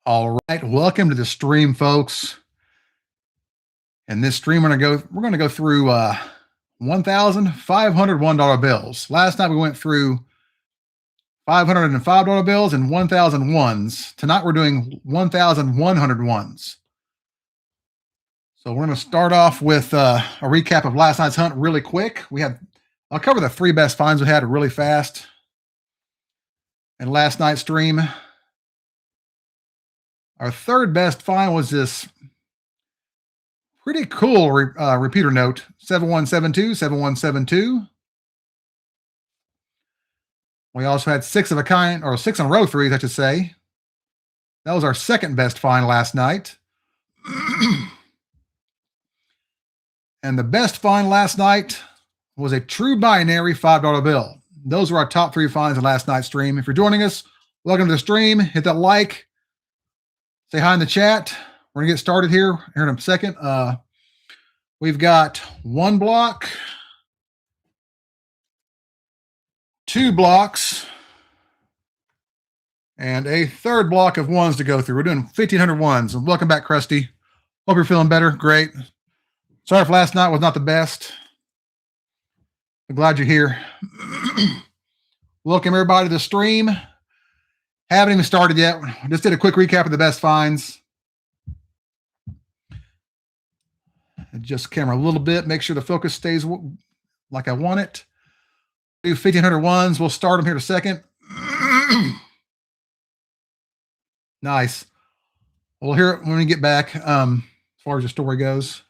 All right, welcome to the stream, folks. In this stream, we're gonna go through $1,501 bills. Last night we went through $505 bills and 1,000 ones. Tonight we're doing 1,100 ones. So we're gonna start off with a recap of last night's hunt really quick. I'll cover the 3 best finds we had really fast. In last night's stream, our 3rd best find was this pretty cool repeater note, 7172, 7172. We also had 6 of a kind, or 6 in a row threes, I should say. That was our 2nd best find last night. And the best find last night was a true binary $5 bill. Those were our top 3 finds in last night's stream. If you're joining us, welcome to the stream. Hit that like. Say hi in the chat. We're going to get started here in a second. We've got 1 block, 2 blocks, and a 3rd block of ones to go through. We're doing 1,500 ones. And welcome back, Krusty. Hope you're feeling better. Great. Sorry if last night was not the best. I'm glad you're here. Welcome everybody to the stream. Haven't even started yet. Just did a quick recap of the best finds. Adjust the camera a little bit. Make sure the focus stays like I want it. Do 1,500 ones. We'll start them here in a second. Nice. We'll hear it when we get back. As far as the story goes,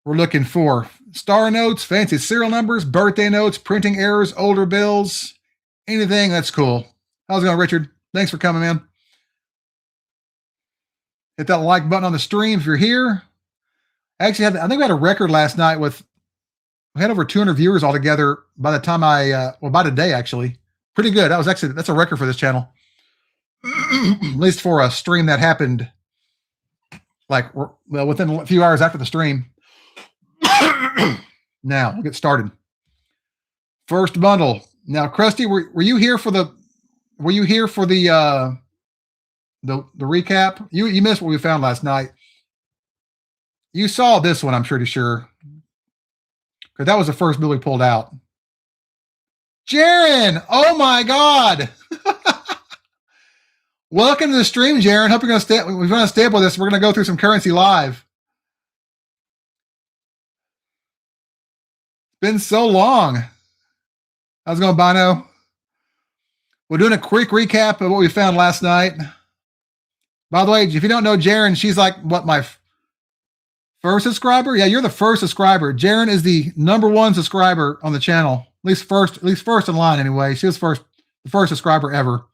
we're looking for star notes, fancy serial numbers, birthday notes, printing errors, older bills, anything that's cool. How's it going, Richard? Thanks for coming, man. Hit that like button on the stream if you're here. Actually, I think we had a record last night we had over 200 viewers altogether by the time by today, actually. Pretty good. That's a record for this channel. At least for a stream that happened within a few hours after the stream. Now, we'll get started. First bundle. Now, Krusty, were you here for the recap? You missed what we found last night. You saw this one, I'm pretty sure, because that was the first bill we pulled out. Jaron, oh my God! Welcome to the stream, Jaron. Hope you're going to stay. We're going to stay up with us. We're going to go through some currency live. It's been so long. How's it going, Bino? We're doing a quick recap of what we found last night. By the way, if you don't know Jaron, she's like my first subscriber. Yeah, you're the first subscriber. Jaron is the #1 subscriber on the channel. At least first in line anyway. She was the first subscriber ever.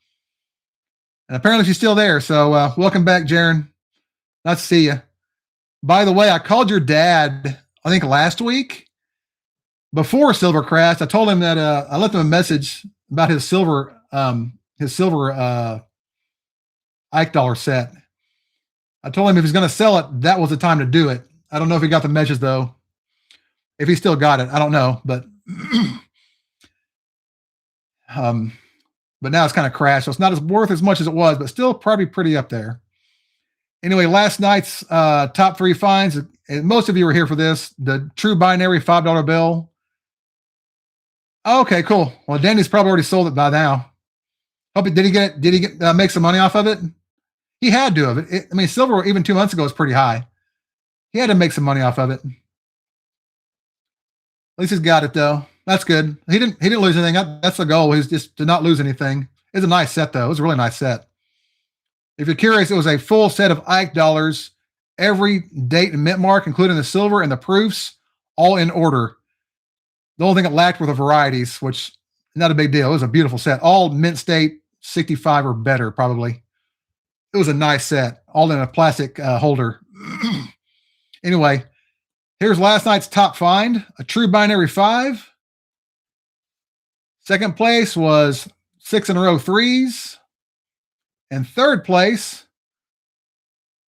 And apparently she's still there. So welcome back, Jaron. Nice to see you. By the way, I called your dad, I think last week before Silver crashed. I told him that I left him a message about his silver Ike dollar set. I told him if he's going to sell it, that was the time to do it. I don't know if he got the message though. If he still got it, I don't know, but now it's kind of crashed. So it's not as worth as much as it was, but still probably pretty up there. Anyway, last night's top 3 finds, and most of you were here for this, the true binary $5 bill. Okay, cool. Well, Danny's probably already sold it by now. Did he make some money off of it? He had to have it. I mean, silver even 2 months ago was pretty high. He had to make some money off of it. At least he's got it though. That's good. He didn't lose anything. That's the goal. Is just to not lose anything. It's a nice set though. It was a really nice set. If you're curious, it was a full set of Ike dollars, every date and mint mark, including the silver and the proofs, all in order. The only thing it lacked were the varieties, which not a big deal. It was a beautiful set. All mint state 65 or better, probably. It was a nice set, all in a plastic holder. Anyway, here's last night's top find, a true binary 5. Second place was 6 in a row threes. And third place,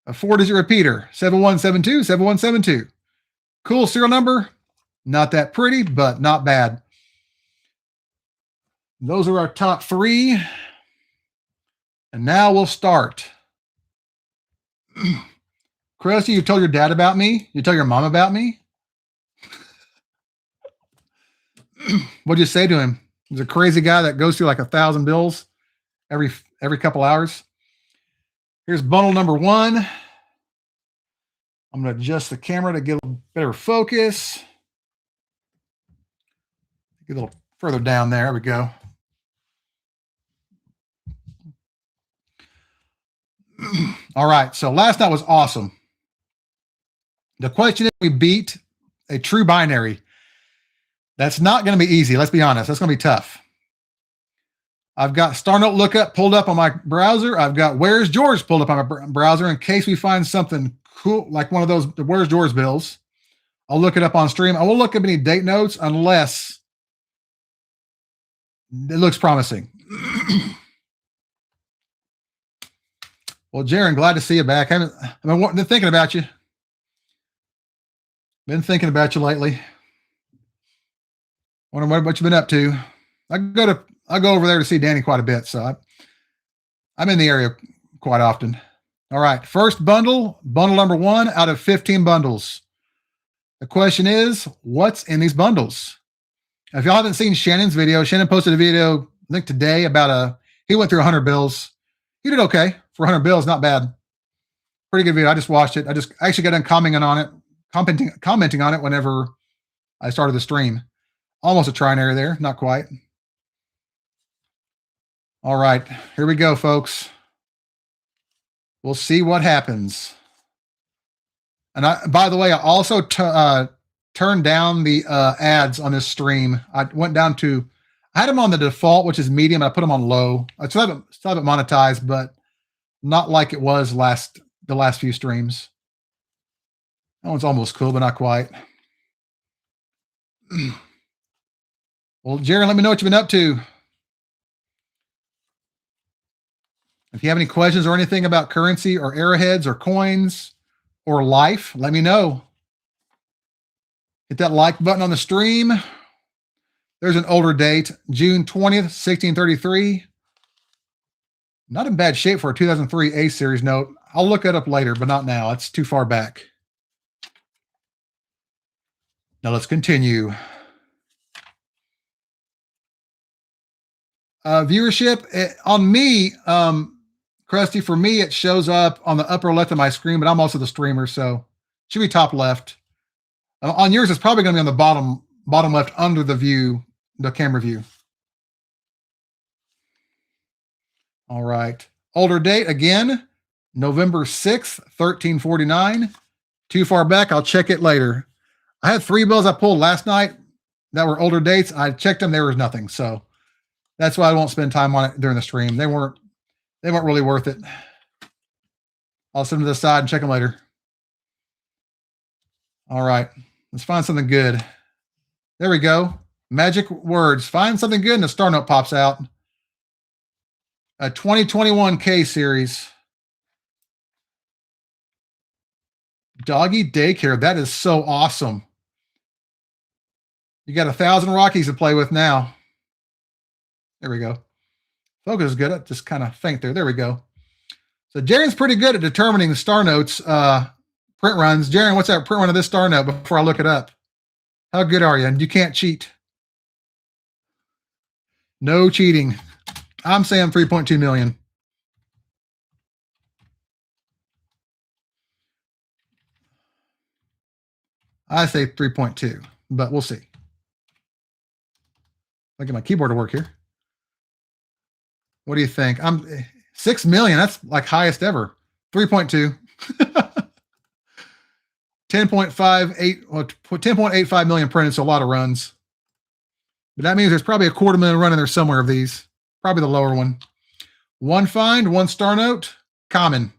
a 4-digit repeater, 7172, 7172. Cool serial number. Not that pretty, but not bad. Those are our top 3. And now we'll start. Krusty, you told your dad about me? You tell your mom about me? What'd you say to him? He's a crazy guy that goes through like 1,000 bills every couple hours. Here's bundle number 1. I'm going to adjust the camera to get a better focus. Get a little further down there. There we go. All right. So last night was awesome. The question is, we beat a true binary. That's not going to be easy. Let's be honest. That's going to be tough. I've got StarNote Lookup pulled up on my browser. I've got Where's George pulled up on my browser in case we find something cool, like one of those Where's George bills. I'll look it up on stream. I won't look up any date notes unless it looks promising. Well, Jaron, glad to see you back. I've been thinking about you. Been thinking about you lately. Wondering what you've been up to. I go over there to see Danny quite a bit, so I'm in the area quite often. All right, first bundle number 1 out of 15 bundles. The question is, what's in these bundles? If y'all haven't seen Shannon's video, Shannon posted a video, I think today, about he went through 100 bills. He did okay for 100 bills, not bad. Pretty good video. I just watched it. I actually got done commenting on it whenever I started the stream. Almost a trinary there, not quite. All right, here we go, folks. We'll see what happens. And by the way, I also turned down the ads on this stream. I had them on the default, which is medium. I put them on low. I still have it monetized, but not like it was the last few streams. That one's almost cool, but not quite. Well, Jaron, let me know what you've been up to. If you have any questions or anything about currency or arrowheads or coins or life, let me know. Hit that like button on the stream. There's an older date, June 20th, 1633. Not in bad shape for a 2003 A series note. I'll look it up later, but not now. It's too far back. Now let's continue. Viewership on me, Krusty, for me, it shows up on the upper left of my screen, but I'm also the streamer, so it should be top left. On yours, it's probably going to be on the bottom left under the camera view. All right. Older date, again, November 6th, 1349. Too far back, I'll check it later. I had 3 bills I pulled last night that were older dates. I checked them, there was nothing, so that's why I won't spend time on it during the stream. They weren't really worth it. I'll set them to the side and check them later. All right. Let's find something good. There we go. Magic words. Find something good and a star note pops out. A 2021 K series. Doggy daycare. That is so awesome. You got 1,000 Rockies to play with now. There we go. Focus is good. I just kind of faint there. There we go. So Jaren's pretty good at determining the star notes print runs. Jaren, what's that print run of this star note before I look it up? How good are you? And you can't cheat. No cheating. I'm saying 3.2 million. I say 3.2, but we'll see. I'll get my keyboard to work here. What do you think? I'm 6 million. That's like highest ever. 3.2. 10.85 million printed, so a lot of runs. But that means there's probably a 250,000 run in there somewhere of these. Probably the lower one. 1 find, 1 star note, common.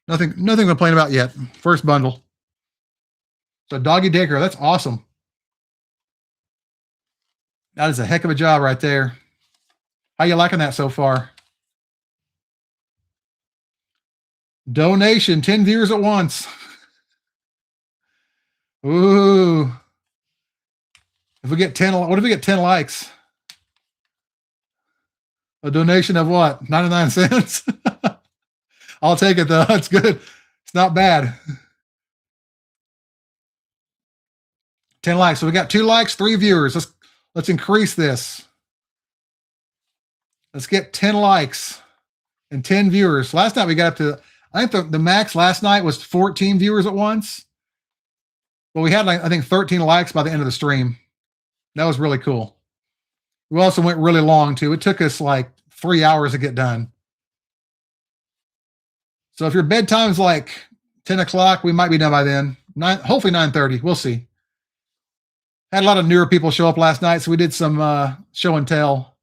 Nothing to complain about yet. First bundle. So Doggy Daycare, that's awesome. That is a heck of a job right there. How you liking that so far? Donation, 10 viewers at once. Ooh. If we get 10, what if we get 10 likes? A donation of what? 99 cents? I'll take it though. That's good. It's not bad. 10 likes. So we got 2 likes, 3 viewers. Let's increase this. Let's get 10 likes and 10 viewers. Last night we got up to, I think the max last night was 14 viewers at once. But we had, like, I think 13 likes by the end of the stream. That was really cool. We also went really long too. It took us like 3 hours to get done. So if your bedtime's like 10 o'clock, we might be done by then. Hopefully 9:30. We'll see. Had a lot of newer people show up last night, so we did some show and tell.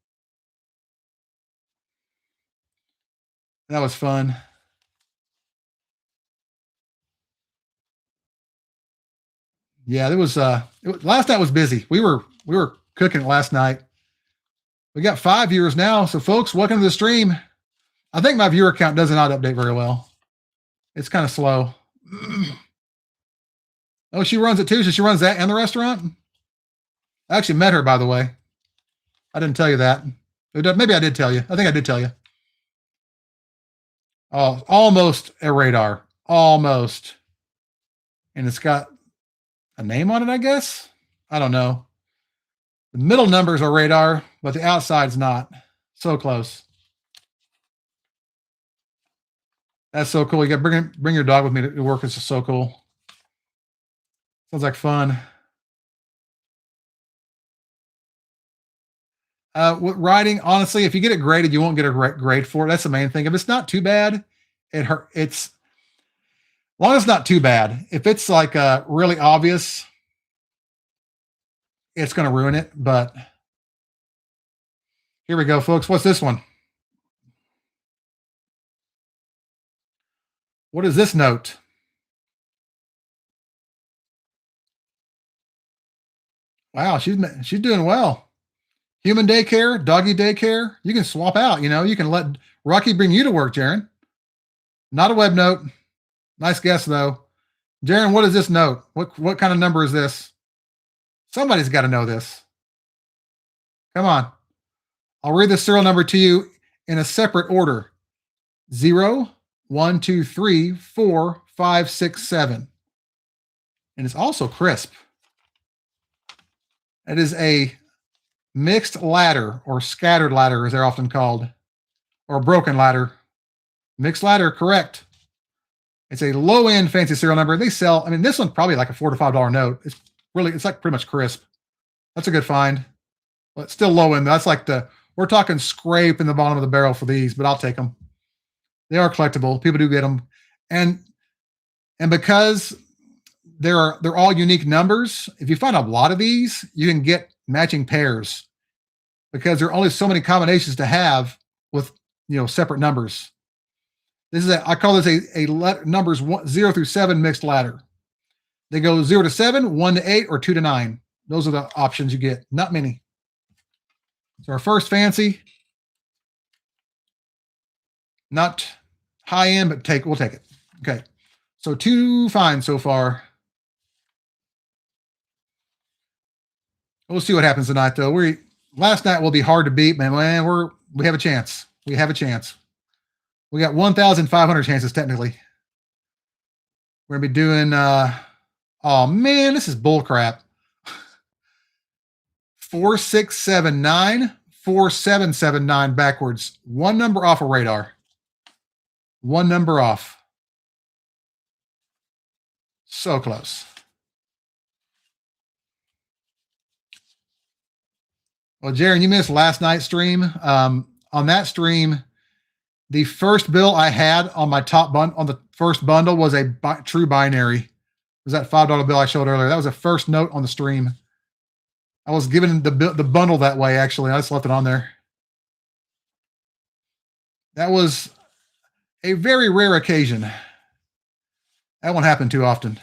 That was fun. Yeah, last night was busy. We were cooking last night. We got 5 viewers now, so folks, welcome to the stream. I think my viewer count does not update very well. It's kind of slow. Oh, she runs it too, so she runs that and the restaurant? I actually met her, by the way. I didn't tell you that. Maybe I did tell you. I think I did tell you. Oh, almost a radar. Almost. And it's got a name on it, I guess? I don't know. The middle numbers are radar, but the outside's not. So close. That's so cool. You got to bring your dog with me to work. It's just so cool. Sounds like fun. With writing, honestly, if you get it graded, you won't get a grade for it. That's the main thing. If it's not too bad, it's as long as it's not too bad. If it's like really obvious, it's going to ruin it. But here we go, folks. What's this one? What is this note? Wow, she's doing well. Human daycare, doggy daycare. You can swap out. You can let Rocky bring you to work, Jaron. Not a web note. Nice guess though, Jaron. What is this note? What kind of number is this? Somebody's got to know this. Come on. I'll read the serial number to you in a separate order. 0, 1, 2, 3, 4, 5, 6, 7. And it's also crisp. It is a mixed ladder, or scattered ladder, as they're often called, or broken ladder. Mixed ladder, correct. It's a low-end fancy serial number. They sell, this one's probably like a $4 to $5 note. It's like pretty much crisp. That's a good find. But it's still low end. That's like we're talking scrape in the bottom of the barrel for these, but I'll take them. They are collectible. People do get them. And because they're all unique numbers, if you find a lot of these, you can get matching pairs because there are only so many combinations to have with separate numbers. I call this a numbers 0 through 7 mixed ladder. They go 0 to 7, 1 to 8, or 2 to 9. Those are the options you get. Not many. So our first fancy, not high end, but we'll take it. Okay. So 2 finds so far. We'll see what happens tonight, though. Last night will be hard to beat, man. We have a chance. We have a chance. We got 1,500 chances technically. We're gonna be doing. Oh man, this is bull crap. 4679, 4779 backwards. 1 number off a radar. 1 number off. So close. Well, Jaron, you missed last night's stream. On that stream, the first bill I had on my on the first bundle was a true binary. It was that $5 bill I showed earlier. That was the first note on the stream. I was given the bundle that way, actually. I just left it on there. That was a very rare occasion. That won't happen too often.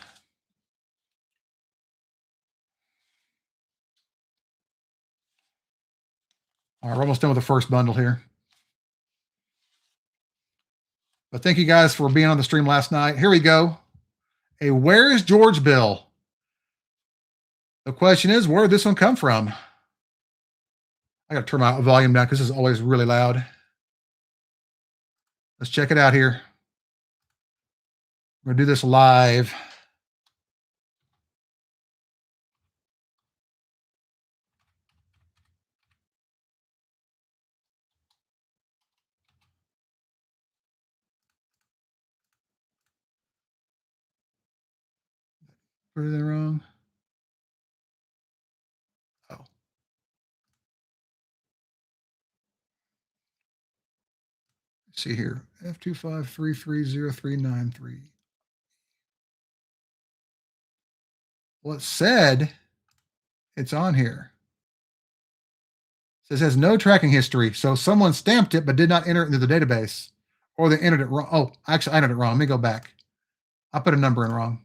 All right, we're almost done with the first bundle here. But thank you guys for being on the stream last night. Here we go. A Where's George bill. The question is, where did this one come from? I got to turn my volume down because this is always really loud. Let's check it out here. We're going to do this live. Put it wrong. Oh. Let's see here. F2533039. Well, it said it's on here. It says has no tracking history. So someone stamped it but did not enter it into the database. Or they entered it wrong. Oh, actually, I entered it wrong. Let me go back. I put a number in wrong.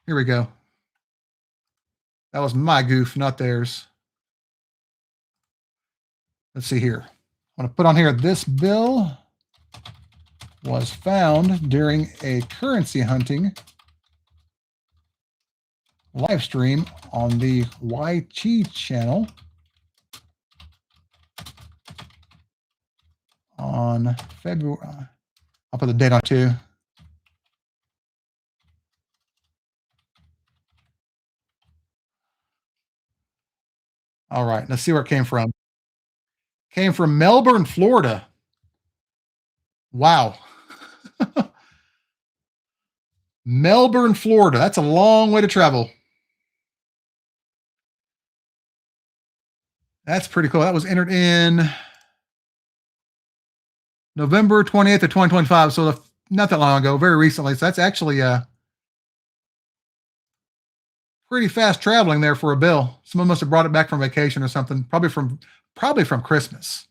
Here we go. That was my goof, not theirs. Let's see here. I'm going to put on here, this bill was found during a currency hunting live stream on the YG channel on February. I'll put the date on too. All right, let's see where it came from. Came from Melbourne, Florida. Wow. Melbourne, Florida. That's a long way to travel. That's pretty cool. That was entered in November 28th of 2025. So not that long ago, very recently. So that's actually pretty fast traveling there for a bill. Someone must have brought it back from vacation or something, probably from Christmas.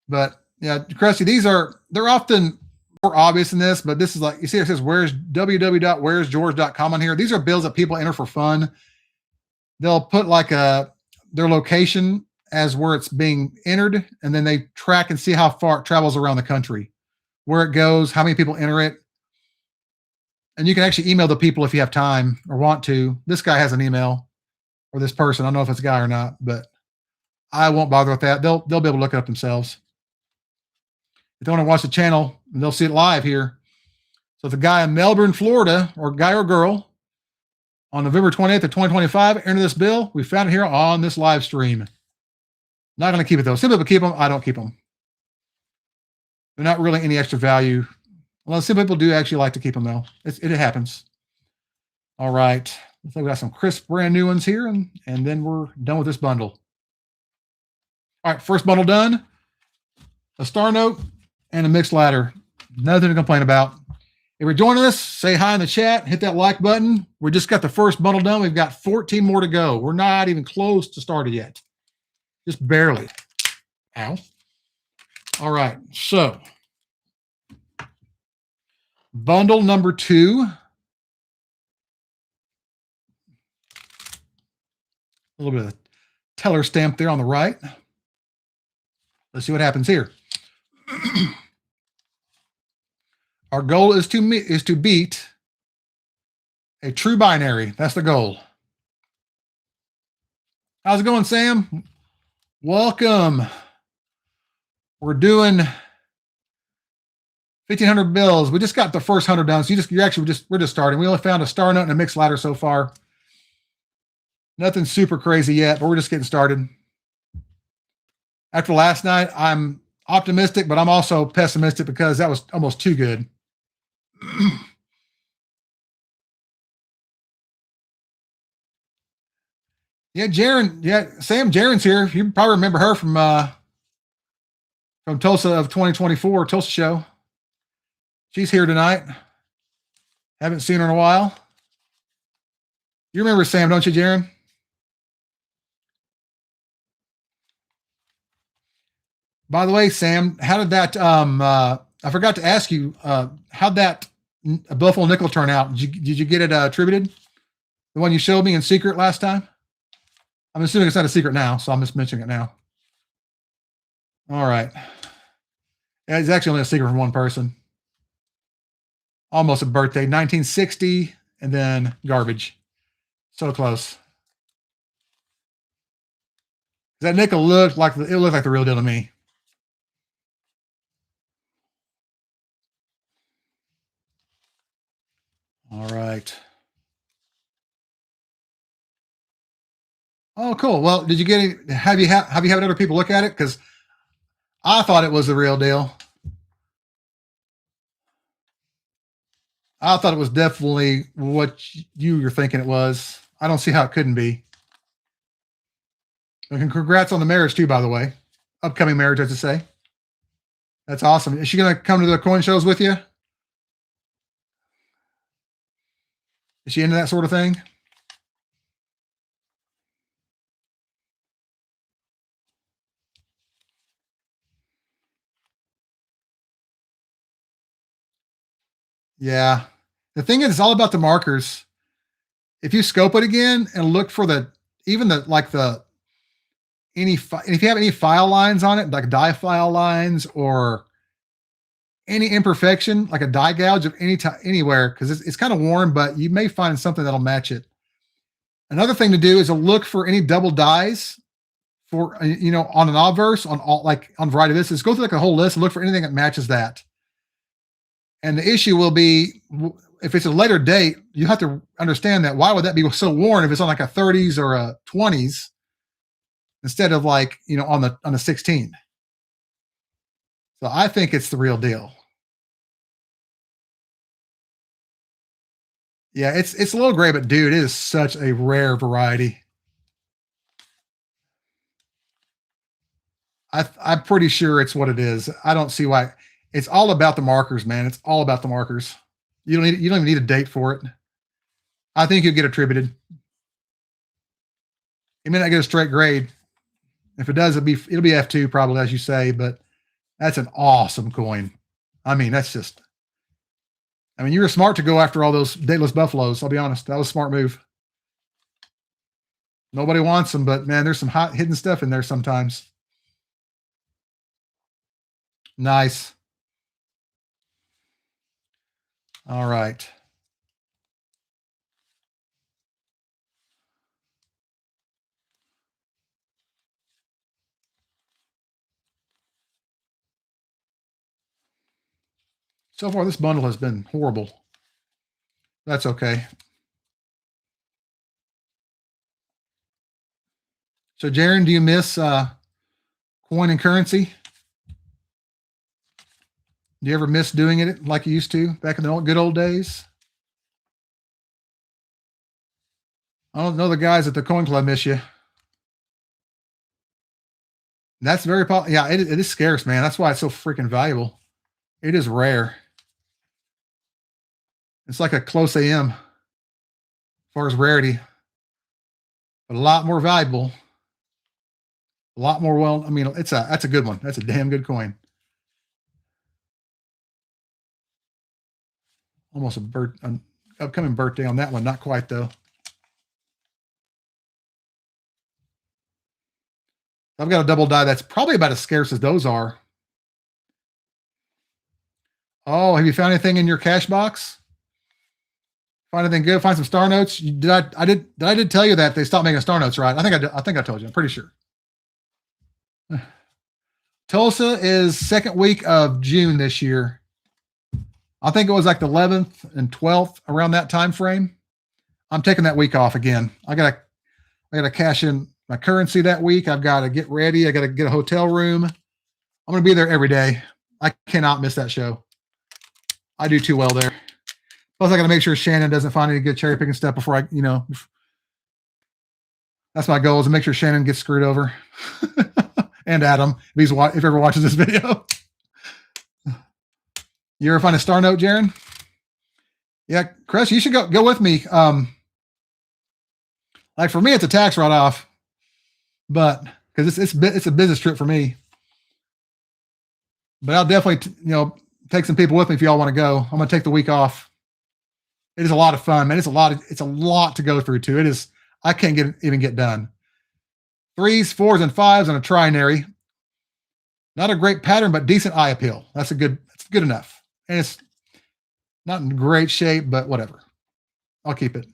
But yeah, Krusty, they're often more obvious in this, but this is like, you see it says where's www.where'sgeorge.com on here. These are bills that people enter for fun. They'll put like their location as where it's being entered, and then they track and see how far it travels around the country, where it goes, how many people enter it. And you can actually email the people if you have time or want to. This guy has an email, or this person. I don't know if it's a guy or not, but I won't bother with that. They'll be able to look it up themselves. If they want to watch the channel, they'll see it live here. So the guy in Melbourne, Florida, or guy or girl, on November 28th of 2025, enter this bill. We found it here on this live stream. Not going to keep it though. Some people keep them. I don't keep them. They're not really any extra value. Well, some people do actually like to keep them though. It happens. All right. Looks like we got some crisp brand new ones here, and then we're done with this bundle. All right, first bundle done. A star note and a mixed ladder. Nothing to complain about. If you're joining us, say hi in the chat, hit that like button. We just got the first bundle done. We've got 14 more to go. We're not even close to started yet. Just barely. Ow. All right, so bundle number 2. A little bit of teller stamp there on the right. Let's see what happens here. Our goal is to beat a true binary. That's the goal. How's it going, Sam? Welcome. We're doing 1,500 bills. We just got the first 100 done. So we're just starting. We only found a star note and a mixed ladder so far. Nothing super crazy yet, but we're just getting started. After last night, I'm optimistic, but I'm also pessimistic because that was almost too good. Yeah, Jaren. Yeah, Sam Jaren's here. You probably remember her from Tulsa of 2024, Tulsa show. She's here tonight. Haven't seen her in a while. You remember Sam, don't you, Jaren? By the way, Sam, how did that? I forgot to ask you. How'd that Buffalo nickel turn out? Did you get it attributed? The one you showed me in secret last time? I'm assuming it's not a secret now, so I'm just mentioning it now. All right. Yeah, it's actually only a secret from one person. Almost a birthday, 1960, and then garbage. So close. That nickel looked like the real deal to me. All right. Oh, cool. Well, did you get any, have you had other people look at it? Because I thought it was the real deal. I thought it was definitely what you were thinking it was. I don't see how it couldn't be. And congrats on the marriage too, by the way. Upcoming marriage, as to say. That's awesome. Is she going to come to the coin shows with you? Is she into that sort of thing? Yeah. The thing is, it's all about the markers. If you scope it again and look for even the like the if you have any file lines on it, like die file lines or any imperfection, like a die gouge of any time anywhere, because it's kind of worn, but you may find something that'll match it. Another thing to do is to look for any double dies for on an obverse on all like on variety of this. Is go through like a whole list and look for anything that matches that. And the issue will be if it's a later date, you have to understand that why would that be so worn if it's on like a 30s or a 20s instead of like on the 16. So I think it's the real deal. Yeah, it's a little gray, but dude, it is such a rare variety. I'm pretty sure it's what it is. I don't see why. It's all about the markers, man. It's all about the markers. You don't even need a date for it. I think you'll get attributed. You may not get a straight grade. If it does, it'll be F2 probably, as you say, but that's an awesome coin. I mean, you were smart to go after all those dateless buffaloes. I'll be honest. That was a smart move. Nobody wants them, but man, there's some hot hidden stuff in there sometimes. Nice. All right. So far, this bundle has been horrible. That's okay. So, Jaron, do you miss coin and currency? Do you ever miss doing it like you used to back in the good old days? I don't know the guys at the coin club miss you. That's very popular. Yeah, it is scarce, man. That's why it's so freaking valuable. It is rare. It's like a close AM as far as rarity, but a lot more valuable. A lot more that's a good one. That's a damn good coin. Almost an upcoming birthday on that one. Not quite though. I've got a double die that's probably about as scarce as those are. Oh, have you found anything in your cash box? Find anything good? Find some star notes? I did tell you that they stopped making star notes, right? I think I told you. I'm pretty sure. Tulsa is second week of June this year. I think it was like the 11th and 12th around that time frame. I'm taking that week off again. I gotta cash in my currency that week. I've got to get ready. I got to get a hotel room. I'm going to be there every day. I cannot miss that show. I do too well there. Plus, I got to make sure Shannon doesn't find any good cherry picking stuff before that's my goal is to make sure Shannon gets screwed over. And Adam, if he ever watches this video. You ever find a star note, Jaron? Yeah, Chris, you should go with me. Like for me, it's a tax write-off, but because it's a business trip for me. But I'll definitely take some people with me if y'all want to go. I'm going to take the week off. It is a lot of fun, man. It's a lot to go through too. It is. I can't even get done. 3s, 4s, and 5s on a trinary. Not a great pattern, but decent eye appeal. That's good enough. And it's not in great shape, but whatever. I'll keep it.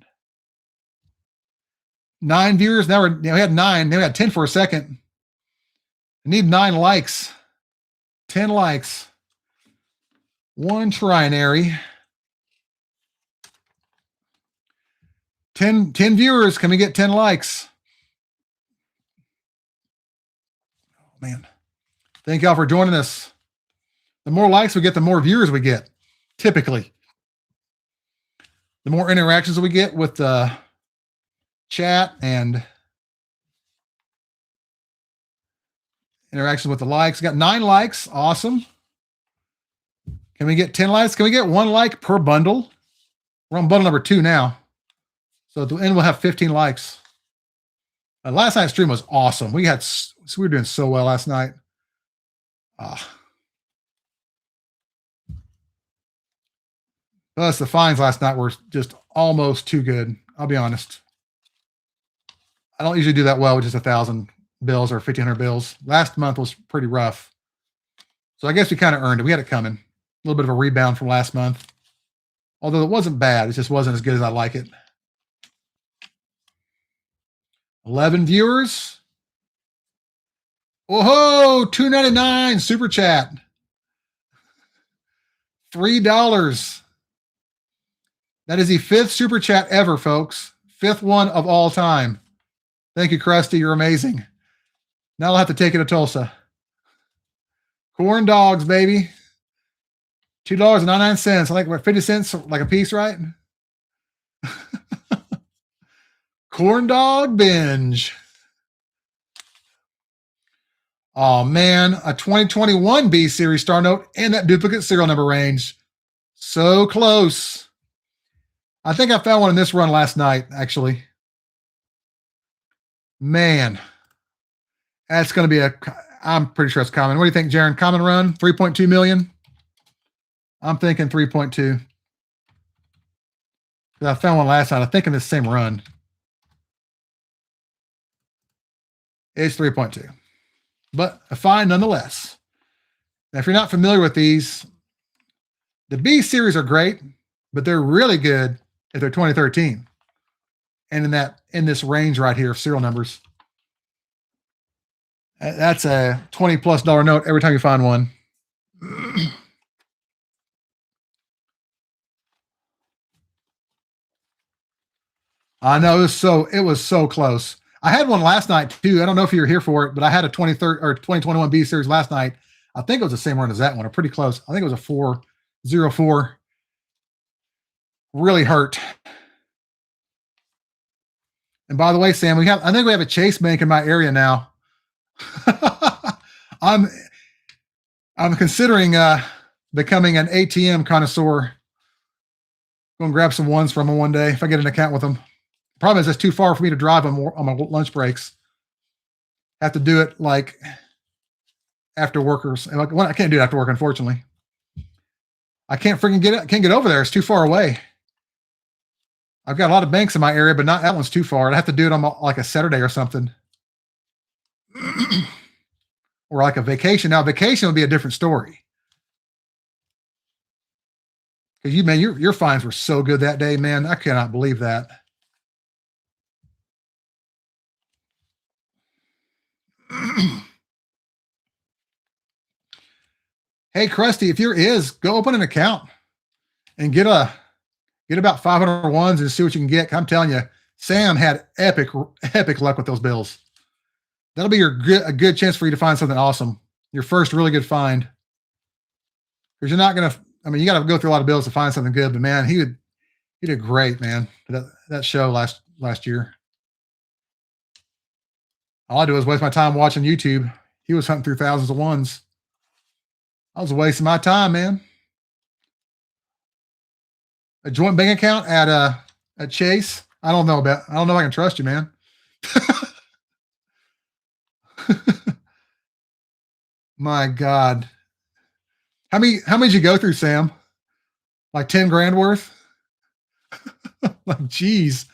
9 viewers. Now we had 9. Now we had 10 for a second. I need 9 likes. 10 likes. 1 trinary. 10 viewers. Can we get 10 likes? Oh, man. Thank y'all for joining us. The more likes we get, the more viewers we get, typically. The more interactions we get with the chat and interactions with the likes. Got 9 likes. Awesome. Can we get 10 likes? Can we get 1 like per bundle? We're on bundle number 2 now. So at the end, we'll have 15 likes. Last night's stream was awesome. We were doing so well last night. Plus, the finds last night were just almost too good. I'll be honest. I don't usually do that well with just 1,000 bills or 1,500 bills. Last month was pretty rough. So I guess we kind of earned it. We had it coming. A little bit of a rebound from last month. Although it wasn't bad. It just wasn't as good as I like it. 11 viewers. Whoa, $2.99 super chat. $3. That is the 5th super chat ever, folks. 5th one of all time. Thank you, Krusty. You're amazing. Now I'll have to take it to Tulsa. Corn dogs, baby. $2.99. I like what, 50 cents like a piece, right? Corn dog binge. Oh man, a 2021 B series star note and that duplicate serial number range. So close. I think I found one in this run last night, actually. Man, that's going to be I'm pretty sure it's common. What do you think, Jaron? Common run, 3.2 million? I'm thinking 3.2. I found one last night. I think in the same run. It's 3.2. But a fine nonetheless. Now, if you're not familiar with these, the B series are great, but they're really good if they're 2013. And in this range right here of serial numbers. That's a $20+ note every time you find one. I know it was so close. I had one last night too. I don't know if you were here for it, but I had a 2021 B series last night. I think it was the same run as that one, or pretty close. I think it was a 404. Really hurt. And by the way, Sam, I think we have a Chase Bank in my area now. I'm considering becoming an ATM connoisseur. Go and grab some ones from them one day if I get an account with them. Problem is, it's too far for me to drive on my lunch breaks. Have to do it like after workers. And I can't do it after work, unfortunately. I can't freaking can't get over there. It's too far away. I've got a lot of banks in my area, but not that one's too far. I'd have to do it on like a Saturday or something. Or like a vacation. Now, vacation would be a different story. Because your finds were so good that day, man. I cannot believe that. Hey, Krusty, if you're go open an account and get about 500 ones and see what you can get. I'm telling you, Sam had epic luck with those bills. That'll be a good chance for you to find something awesome. Your first really good find. Because you're not gonna. I mean, you got to go through a lot of bills to find something good. But man, he did great, man. That show last year. All I do is waste my time watching YouTube. He was hunting through thousands of ones. I was wasting my time, man. A joint bank account at Chase. I don't know if I can trust you, man. My God. How many did you go through, Sam? Like 10 grand worth? Like, geez.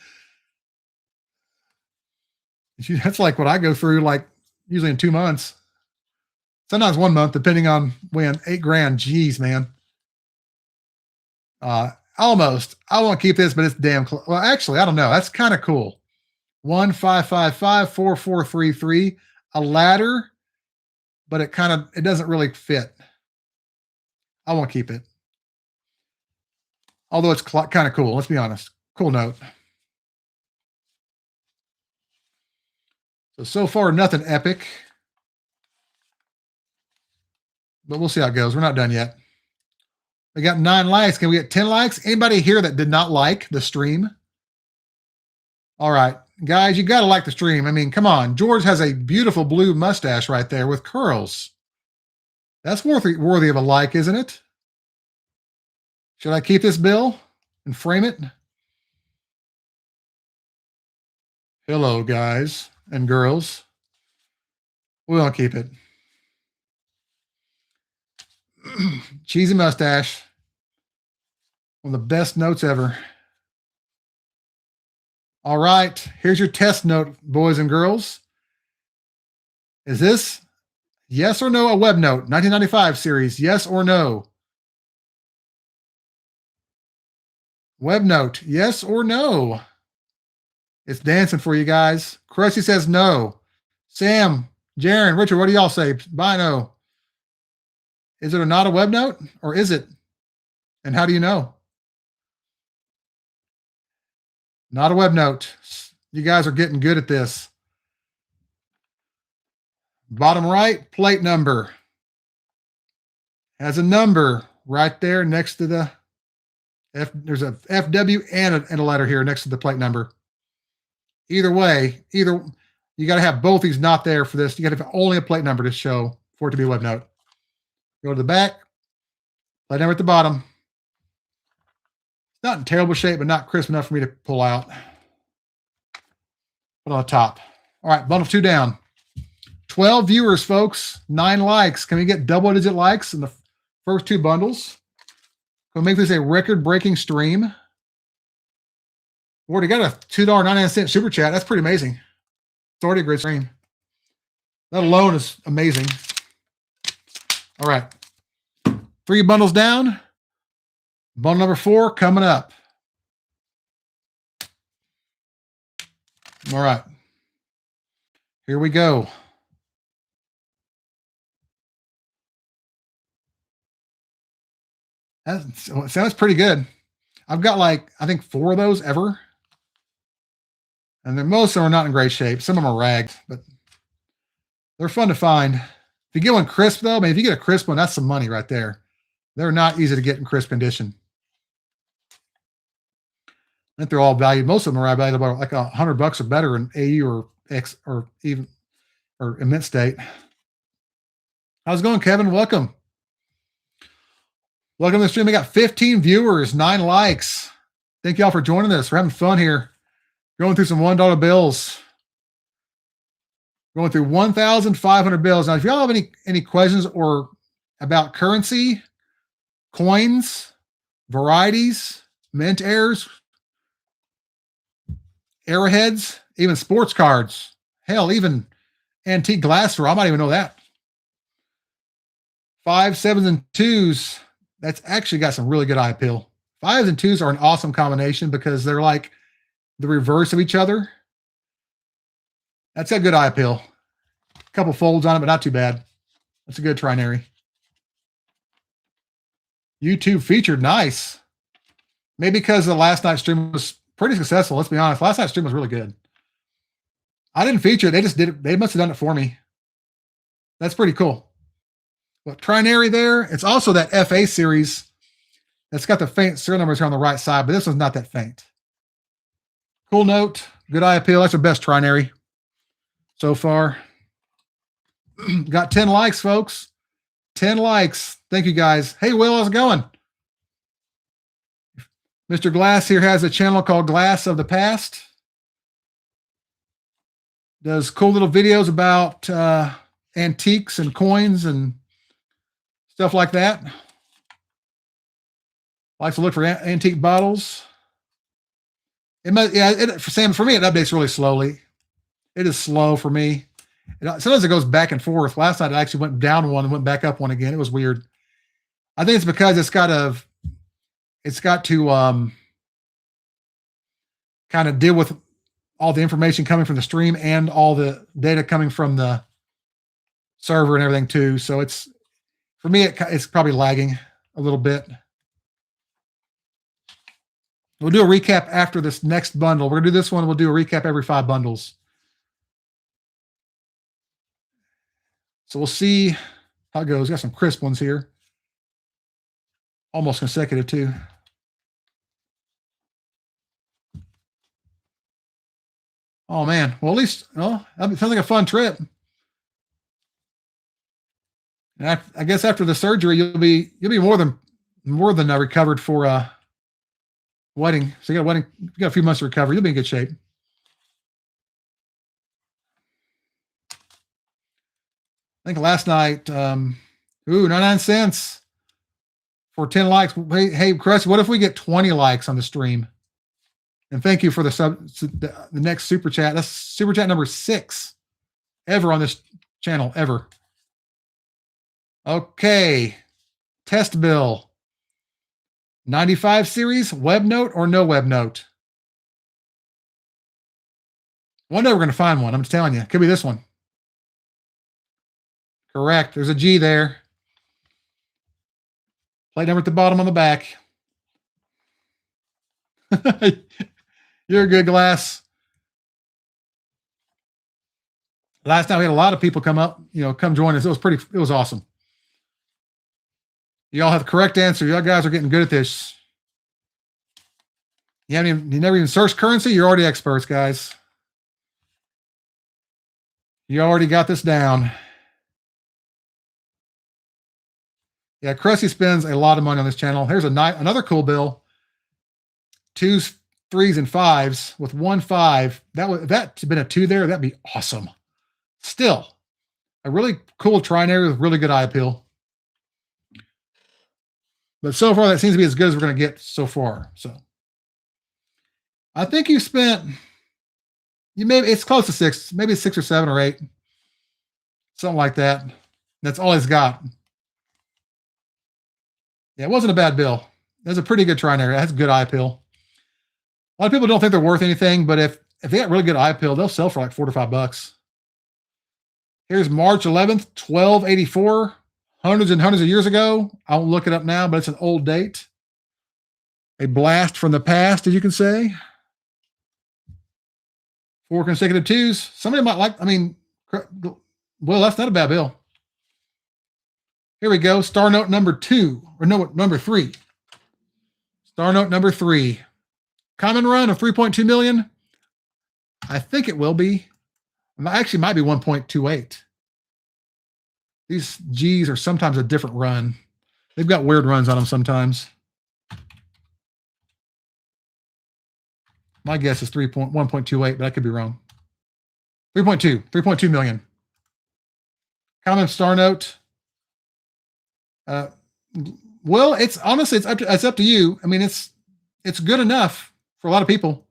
That's like what I go through, like usually in 2 months. Sometimes 1 month, depending on when. 8 grand. Geez, man. Almost. I won't keep this, but it's damn close. Well, actually, I don't know. That's kind of cool. 1555443. A ladder, but it doesn't really fit. I won't keep it. Although it's kind of cool. Let's be honest. Cool note. So far, nothing epic. But we'll see how it goes. We're not done yet. We got 9 likes. Can we get 10 likes? Anybody here that did not like the stream? All right. Guys, you got to like the stream. I mean, come on. George has a beautiful blue mustache right there with curls. That's worthy of a like, isn't it? Should I keep this bill and frame it? Hello, guys and girls. We'll keep it. Cheesy mustache. One of the best notes ever. All right. Here's your test note, boys and girls. Is this yes or no a web note? 1995 series, yes or no? Web note, yes or no? It's dancing for you guys. Krusty says no. Sam, Jaron, Richard, what do y'all say? Bino. Is it or not a web note? Or is it? And how do you know? Not a web note. You guys are getting good at this. Bottom right, plate number. Has a number right there next to the F. There's a FW and a letter here next to the plate number. Either way, you got to have both these not there for this. You got to have only a plate number to show for it to be a web note. Go to the back, plate number at the bottom. It's not in terrible shape, but not crisp enough for me to pull out. Put on the top. All right, bundle 2 down. 12 viewers, folks. 9 likes. Can we get double-digit likes in the first 2 bundles? We'll make this a record-breaking stream. We already got a $2.99 super chat. That's pretty amazing. It's already a great stream. That alone is amazing. All right. 3 bundles down. Bundle number 4 coming up. All right. Here we go. That sounds pretty good. I've got like, I think 4 of those ever. And then most of them are not in great shape. Some of them are ragged, but they're fun to find. If you get one crisp, though, man, if you get a crisp one, that's some money right there. They're not easy to get in crisp condition. I think they're all valued. Most of them are valued about like $100 or better in AU or X or even or immense state. How's it going, Kevin? Welcome. Welcome to the stream. We got 15 viewers, 9 likes. Thank y'all for joining us. We're having fun here. Going through some $1 bills. Going through 1,500 bills. Now, if y'all have any questions or about currency, coins, varieties, mint heirs, arrowheads, even sports cards, hell, even antique glassware, I might even know that. 5s, 7s, and 2s. That's actually got some really good eye appeal. 5s and 2s are an awesome combination because they're like the reverse of each other. That's a good eye appeal. A couple folds on it, but not too bad. That's a good trinary. YouTube featured, nice. Maybe because the last night's stream was pretty successful. Let's be honest. Last night's stream was really good. I didn't feature it. They just did it. They must have done it for me. That's pretty cool. Well, trinary there. It's also that FA series that's got the faint serial numbers here on the right side, but this one's not that faint. Cool note. Good eye appeal. That's our best trinary so far. Got 10 likes, folks. 10 likes. Thank you, guys. Hey, Will, how's it going? Mr. Glass here has a channel called Glass of the Past. Does cool little videos about antiques and coins and stuff like that. Likes to look for antique bottles. For me, it updates really slowly. It is slow for me. Sometimes it goes back and forth. Last night, it actually went down one and went back up one again. It was weird. I think it's because it's got to kind of deal with all the information coming from the stream and all the data coming from the server and everything too. So for me, it's probably lagging a little bit. We'll do a recap after this next bundle. We're going to do this one. We'll do a recap every 5 bundles. So we'll see how it goes. Got some crisp ones here. Almost consecutive, too. Oh, man. Well, at least, that sounds like a fun trip. And I guess after the surgery, you'll be more than recovered for a wedding. So you got a few months to recover. You'll be in good shape. I think last night, 99 cents for 10 likes. Hey, Chris, what if we get 20 likes on the stream? And thank you for the next super chat. That's super chat number 6 ever on this channel, ever. Okay. Test bill. 95 series, web note or no web note? One day we're going to find one. I'm just telling you. It could be this one. Correct. There's a G there. Plate number at the bottom on the back. You're a good, Glass. Last night we had a lot of people come join us. It was awesome. You all have the correct answer. Y'all guys are getting good at this. You never even searched currency. You're already experts, guys. You already got this down. Yeah, Cressy spends a lot of money on this channel. Here's another cool bill. 2s, 3s, and 5s with 1 5. If that's been a 2 there, that'd be awesome. Still, a really cool trinary with really good eye appeal. But so far, that seems to be as good as we're going to get so far. So I think it's close to 6, maybe 6 or 7 or 8. Something like that. That's all he's got. Yeah, it wasn't a bad bill. That's a pretty good trinary. It has good eye appeal. A lot of people don't think they're worth anything, but if they got really good eye appeal, they'll sell for like $4 to $5. Here's March 11th, 1284. Hundreds and hundreds of years ago. I won't look it up now, but it's an old date. A blast from the past, as you can say. 4 consecutive 2s. Somebody might well, that's not a bad bill. Here we go. Star note number 2. Or no, number 3. Star note number 3. Common run of 3.2 million. I think it will be. It actually might be 1.28. These G's are sometimes a different run. They've got weird runs on them sometimes. My guess is 1.28, but I could be wrong. 3.2 million. Common star note. Well, it's honestly, it's up to you. I mean, it's good enough for a lot of people.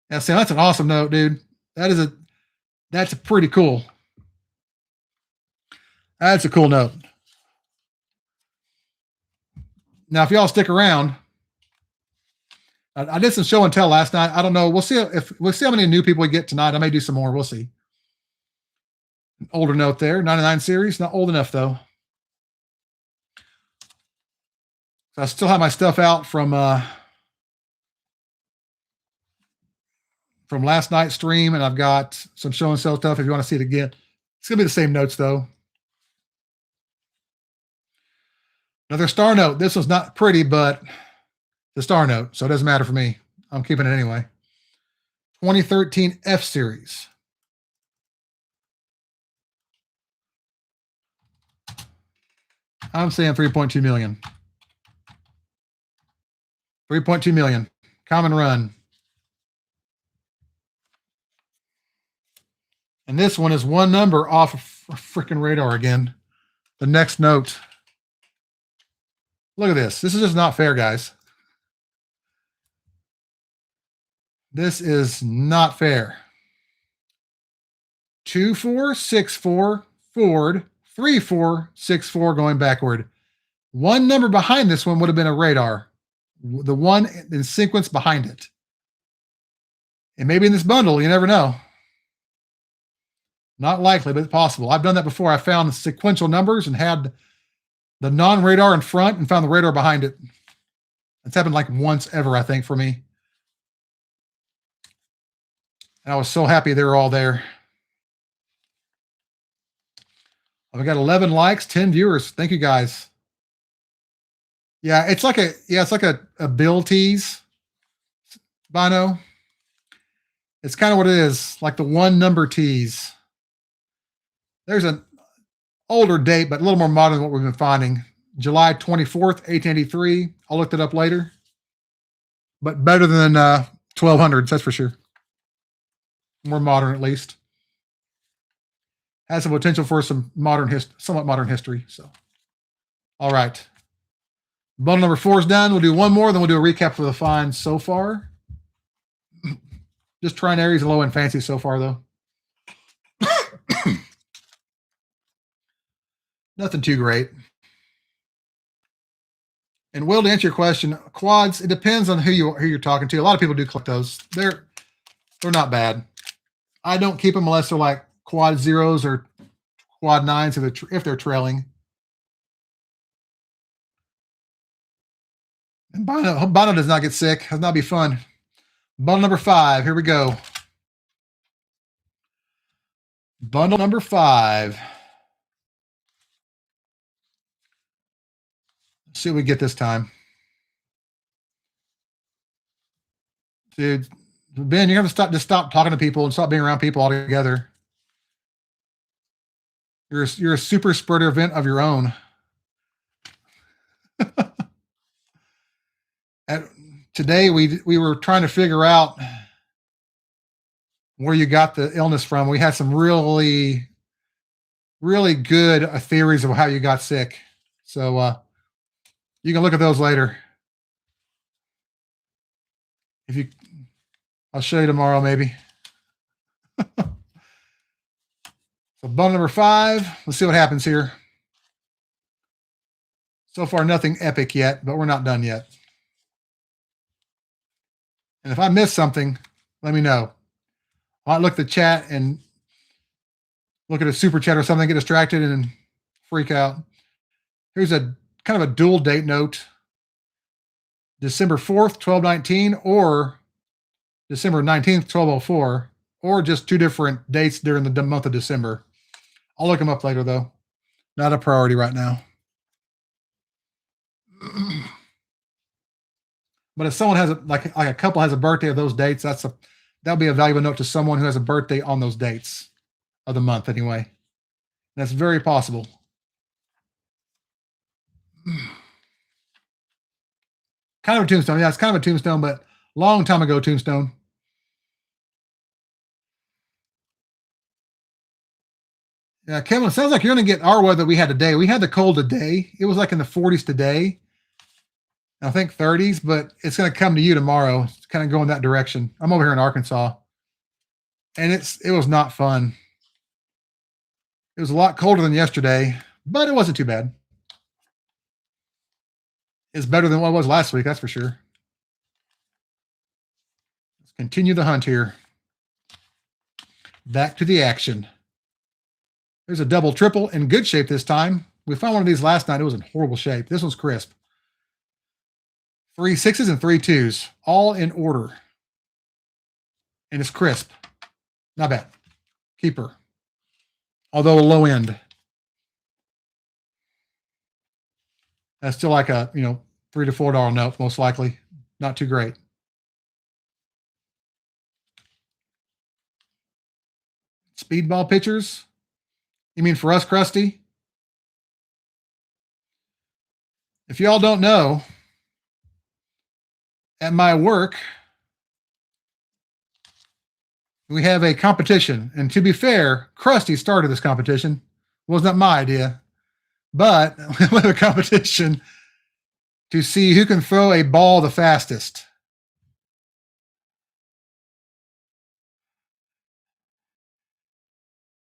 Yeah, see, that's an awesome note, dude. That's pretty cool. That's a cool note. Now, if y'all stick around, I did some show and tell last night. I don't know. We'll see how many new people we get tonight. I may do some more. We'll see. An older note there, 99 series. Not old enough though. So I still have my stuff out from last night's stream, and I've got some show and sell stuff if you want to see it again. It's gonna be the same notes though. Another star note. This one's not pretty, but the star note, so it doesn't matter for me. I'm keeping it anyway. 2013 F series. I'm saying 3.2 million. 3.2 million. Common run. And this one is one number off of freaking radar again. The next note. Look at this. This is just not fair, guys. This is not fair. 2464 forward, 3464 going backward. One number behind this one would have been a radar. The one in sequence behind it. And maybe in this bundle, you never know. Not likely, but it's possible. I've done that before. I found the sequential numbers and had the non-radar in front and found the radar behind it. It's happened like once ever, I think, for me. And I was so happy they were all there. We got 11 likes, 10 viewers. Thank you guys. Yeah, it's like a bill tease, Bino. It's kind of what it is, like the one number tease. There's an older date, but a little more modern than what we've been finding. July 24th, 1883. I'll look that up later. But better than 1200s, that's for sure. More modern, at least. Has some potential for some somewhat modern history. So, all right. Bundle number 4 is done. We'll do one more, then we'll do a recap for the finds so far. Just trinaries and low-end fancy so far, though. Nothing too great. And Will, to answer your question, quads, it depends on who you're talking to. A lot of people do collect those. They're not bad. I don't keep them unless they're like quad zeros or quad nines if they're trailing. And Bono does not get sick. That'll not be fun. Bundle number 5. Here we go. Bundle number 5. Let's see what we get this time. Dude, Ben, you're gonna stop talking to people and stop being around people altogether. You're a super spreader event of your own. Today we were trying to figure out where you got the illness from. We had some really, really good theories of how you got sick. So you can look at those later. I'll show you tomorrow, maybe. So bundle number 5. Let's see what happens here. So far, nothing epic yet, but we're not done yet. And if I miss something, let me know. I might look at the chat and look at a super chat or something, get distracted and freak out. Here's a kind of a dual date note. December 4th, 1219, or December 19th, 1204, or just 2 different dates during the month of December. I'll look them up later, though. Not a priority right now. But if someone has like a couple has a birthday of those dates, that'll be a valuable note to someone who has a birthday on those dates of the month anyway. That's very possible. Kind of a tombstone. Yeah, it's kind of a tombstone, but long time ago tombstone. Yeah, Kevin, it sounds like you're going to get our weather we had today. We had the cold today. It was like in the 40s today. I think 30s, but it's going to come to you tomorrow. It's kind of going that direction. I'm over here in Arkansas, and it was not fun. It was a lot colder than yesterday, but it wasn't too bad. It's better than what it was last week, that's for sure. Let's continue the hunt here. Back to the action. There's a double triple in good shape this time. We found one of these last night. It was in horrible shape. This one's crisp. 3 6s and 3 2s, all in order. And it's crisp. Not bad. Keeper. Although a low end. That's still like a, $3 to $4 note, most likely. Not too great. Speedball pitchers. You mean for us, Krusty? If y'all don't know, at my work, we have a competition. And to be fair, Krusty started this competition. It was not my idea. But we have a competition to see who can throw a ball the fastest.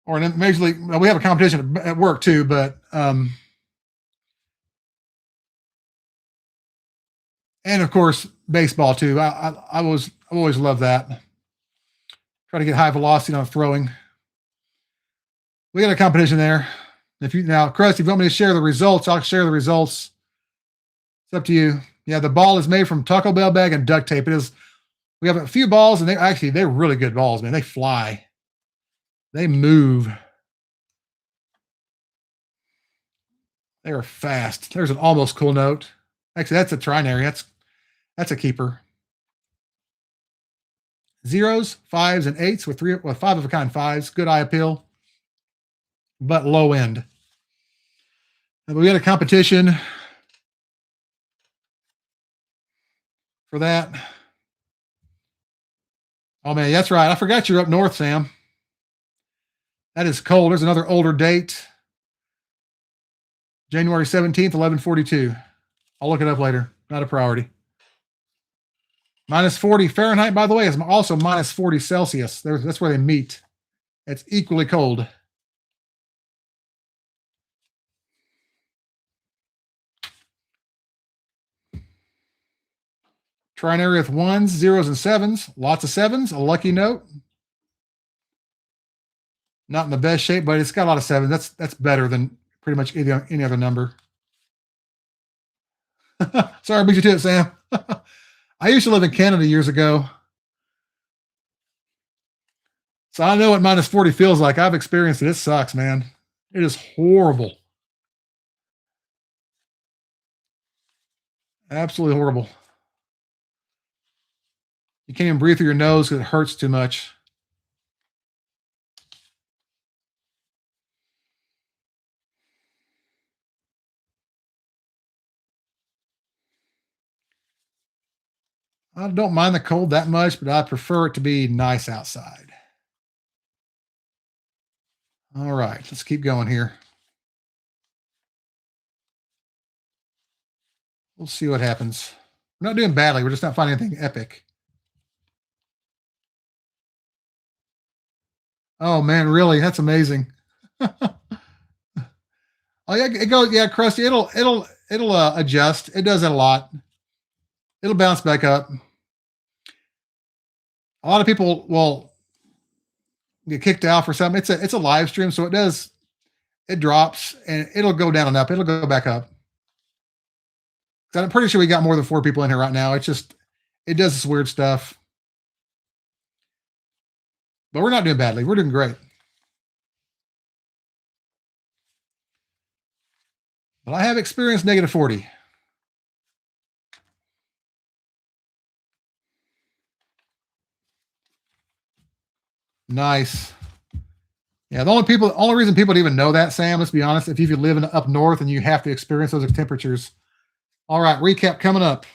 Or majorly, we have a competition at work too, but and of course baseball too. I always love that. Try to get high velocity on throwing. We got a competition there. Chris, if you want me to share the results, I'll share the results. It's up to you. Yeah, the ball is made from Taco Bell bag and duct tape. It is. We have a few balls, and they're really good balls, man. They fly. They move. They are fast. There's an almost cool note. Actually, that's a trinary. That's a keeper. Zeros, fives, and eights with five of a kind fives. Good eye appeal, but low end. And we got a competition for that. Oh man, that's right. I forgot you're up north, Sam. That is cold. There's another older date. January 17th, 1142. I'll look it up later. Not a priority. Minus 40 Fahrenheit, by the way, is also minus 40 Celsius. That's where they meet. It's equally cold. Trinary with ones, zeros, and sevens. Lots of sevens. A lucky note. Not in the best shape, but it's got a lot of sevens. That's better than pretty much any other number. Sorry, I beat you to it, Sam. I used to live in Canada years ago, so I know what minus 40 feels like. I've experienced it. It sucks, man. It is horrible. Absolutely horrible. You can't even breathe through your nose because it hurts too much. I don't mind the cold that much, but I prefer it to be nice outside. All right, let's keep going here. We'll see what happens. We're not doing badly. We're just not finding anything epic. Oh man, really? That's amazing. Oh yeah, it goes. Yeah, Krusty. It'll adjust. It does it a lot. It'll bounce back up. A lot of people will get kicked out for something. It's a live stream, so it drops and it'll go down and up. It'll go back up. I'm pretty sure we got more than 4 people in here right now. It does this weird stuff. But we're not doing badly. We're doing great. But I have experienced negative 40. Nice. Yeah, the only reason people even know that, Sam, let's be honest, if you live up north and you have to experience those temperatures. All right, recap coming up.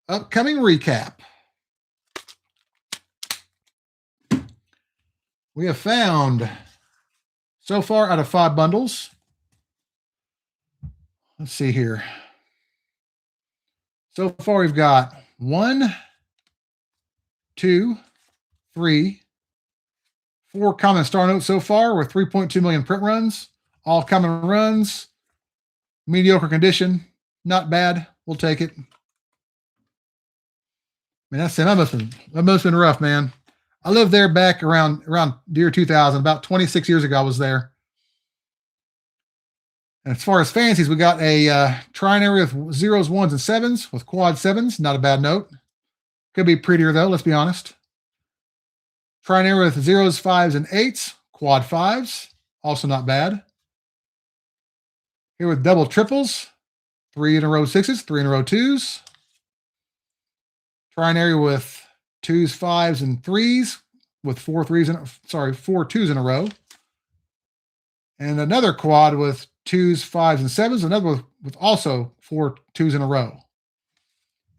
Upcoming recap. We have found, so far out of 5 bundles, let's see here. So far we've got 1, 2, 3, 4 common star notes so far with 3.2 million print runs. All common runs. Mediocre condition. Not bad. We'll take it. Man, that must have been rough, man. I lived there back around the year 2000. About 26 years ago, I was there. And as far as fancies, we got a trinary with zeros, ones, and sevens with quad sevens. Not a bad note. Could be prettier, though, let's be honest. Trinary with zeros, fives, and eights. Quad fives. Also not bad. Here with double triples. 3 in a row sixes, 3 in a row twos. Trinary with twos, fives, and threes with 4 twos in a row. And another quad with twos, fives, and sevens. Another with also 4 twos in a row.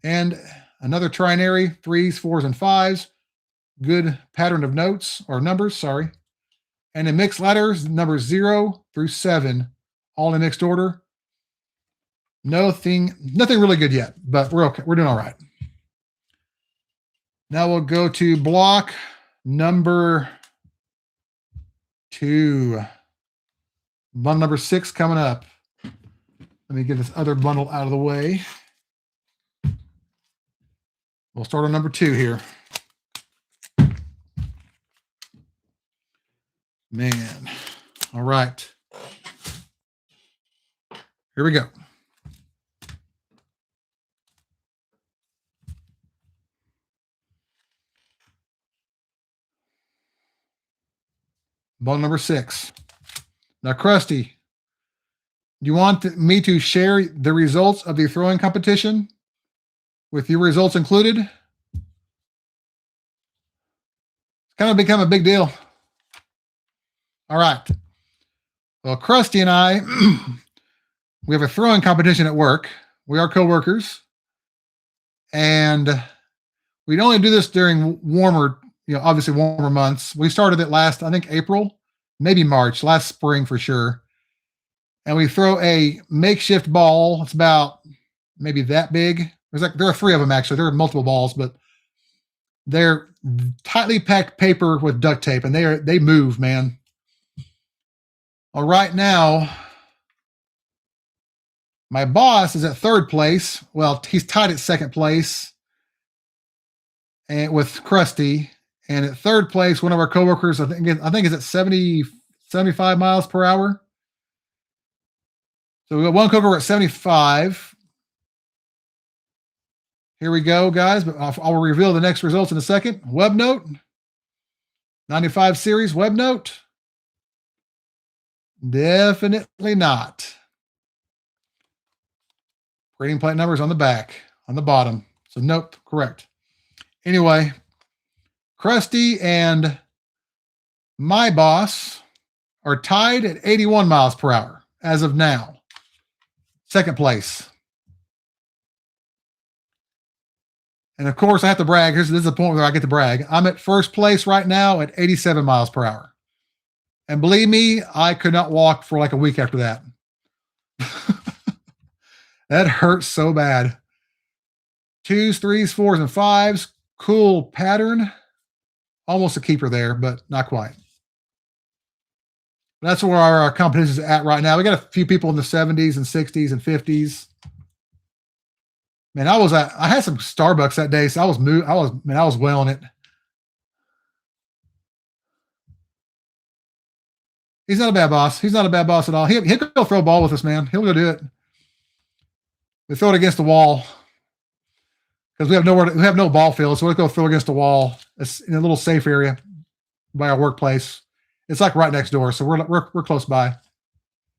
And another trinary, 3s, 4s, and 5s. Good pattern of notes or numbers, sorry. And in mixed letters, numbers 0 through 7, all in mixed order. Nothing really good yet, but we're okay. We're doing all right. Now we'll go to block number 2. Bundle number 6 coming up. Let me get this other bundle out of the way. We'll start on number 2 here. Man. All right. Here we go. Bundle number 6. Now, Krusty, Do you want me to share the results of the throwing competition with your results included? It's kind of become a big deal. All right. Well, Krusty and I, we have a throwing competition at work. We are coworkers. And we'd only do this during warmer, obviously warmer months. We started it last, I think, April, maybe March, last spring for sure. And we throw a makeshift ball. It's about maybe that big. There are 3 of them actually. There are multiple balls, but they're tightly packed paper with duct tape, and they move, man. Well, right now, my boss is at 3rd place. Well, he's tied at 2nd place, and with Krusty. And at 3rd place, one of our coworkers, I think is at 75 miles per hour. So we got one coworker at 75. Here we go, guys. But I'll reveal the next results in a second. Web note, 95 series web note. Definitely not. Grading plate numbers on the back, on the bottom. So nope, correct. Anyway, Krusty and my boss are tied at 81 miles per hour as of now. 2nd place. And of course, I have to brag. This is the point where I get to brag. I'm at 1st place right now at 87 miles per hour. And believe me, I could not walk for like a week after that. That hurts so bad. 2s, 3s, 4s, and 5s. Cool pattern. Almost a keeper there, but not quite. That's where our competition is at right now. We got a few people in the 70s and 60s and 50s. Man, I had some Starbucks that day, so I was wailing it. He's not a bad boss. He's not a bad boss at all. He'll go throw a ball with us, man. He'll go do it. We throw it against the wall because we have no ball field, so we'll go throw against the wall. It's in a little safe area by our workplace. It's like right next door, so we're close by.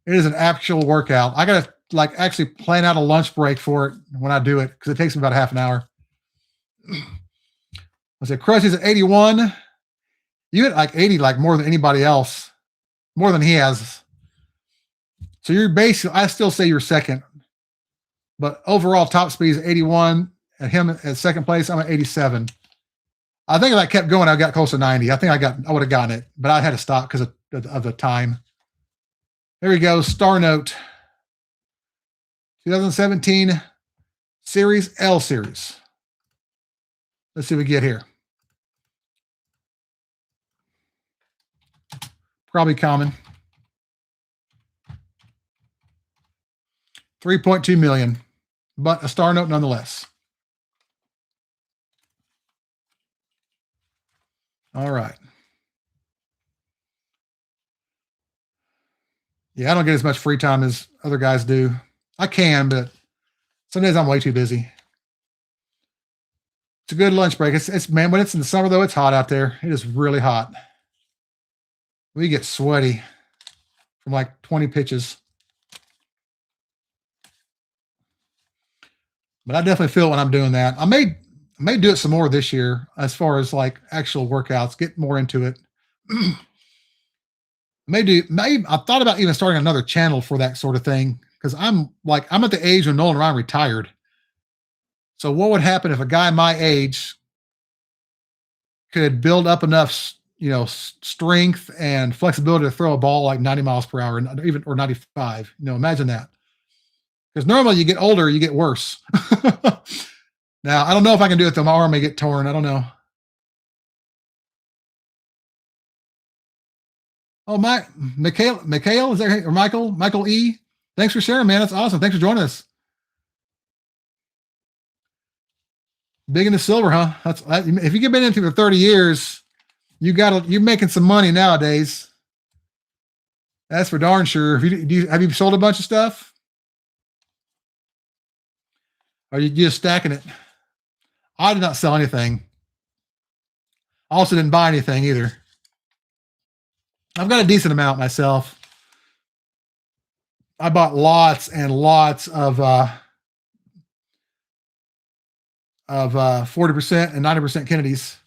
It is an actual workout. I gotta actually plan out a lunch break for it when I do it because it takes me about half an hour. I said Krusty's at 81. You hit like 80, like more than anybody else, more than he has. So you're basically, I still say you're 2nd, but overall top speed is 81. And him at 2nd place, I'm at 87. I think if I kept going, I got close to 90. I think I would have gotten it, but I had to stop because of the time. There we go. Star Note 2017 Series L Series. Let's see what we get here. Probably common. 3.2 million, but a Star Note nonetheless. All right. Yeah, I don't get as much free time as other guys do. I can, but some days I'm way too busy. It's a good lunch break. It's man, when it's in the summer though, it's hot out there. It is really hot. We get sweaty from like 20 pitches. But I definitely feel it when I'm doing that. I may do it some more this year as far as like actual workouts, get more into it. Maybe I thought about even starting another channel for that sort of thing because I'm at the age when Nolan Ryan retired. So what would happen if a guy my age could build up enough, strength and flexibility to throw a ball like 90 miles per hour, or 95? Imagine that. Because normally you get older, you get worse. Now, I don't know if I can do it though. My arm may get torn. I don't know. Oh, Mikhail, is there, or Michael E? Thanks for sharing, man. That's awesome. Thanks for joining us. Big into silver, huh? If you've been into it for 30 years, you're making some money nowadays. That's for darn sure. Have you sold a bunch of stuff? Or are you just stacking it? I did not sell anything. I also didn't buy anything either. I've got a decent amount myself. I bought lots and lots of 40% and 90% Kennedys.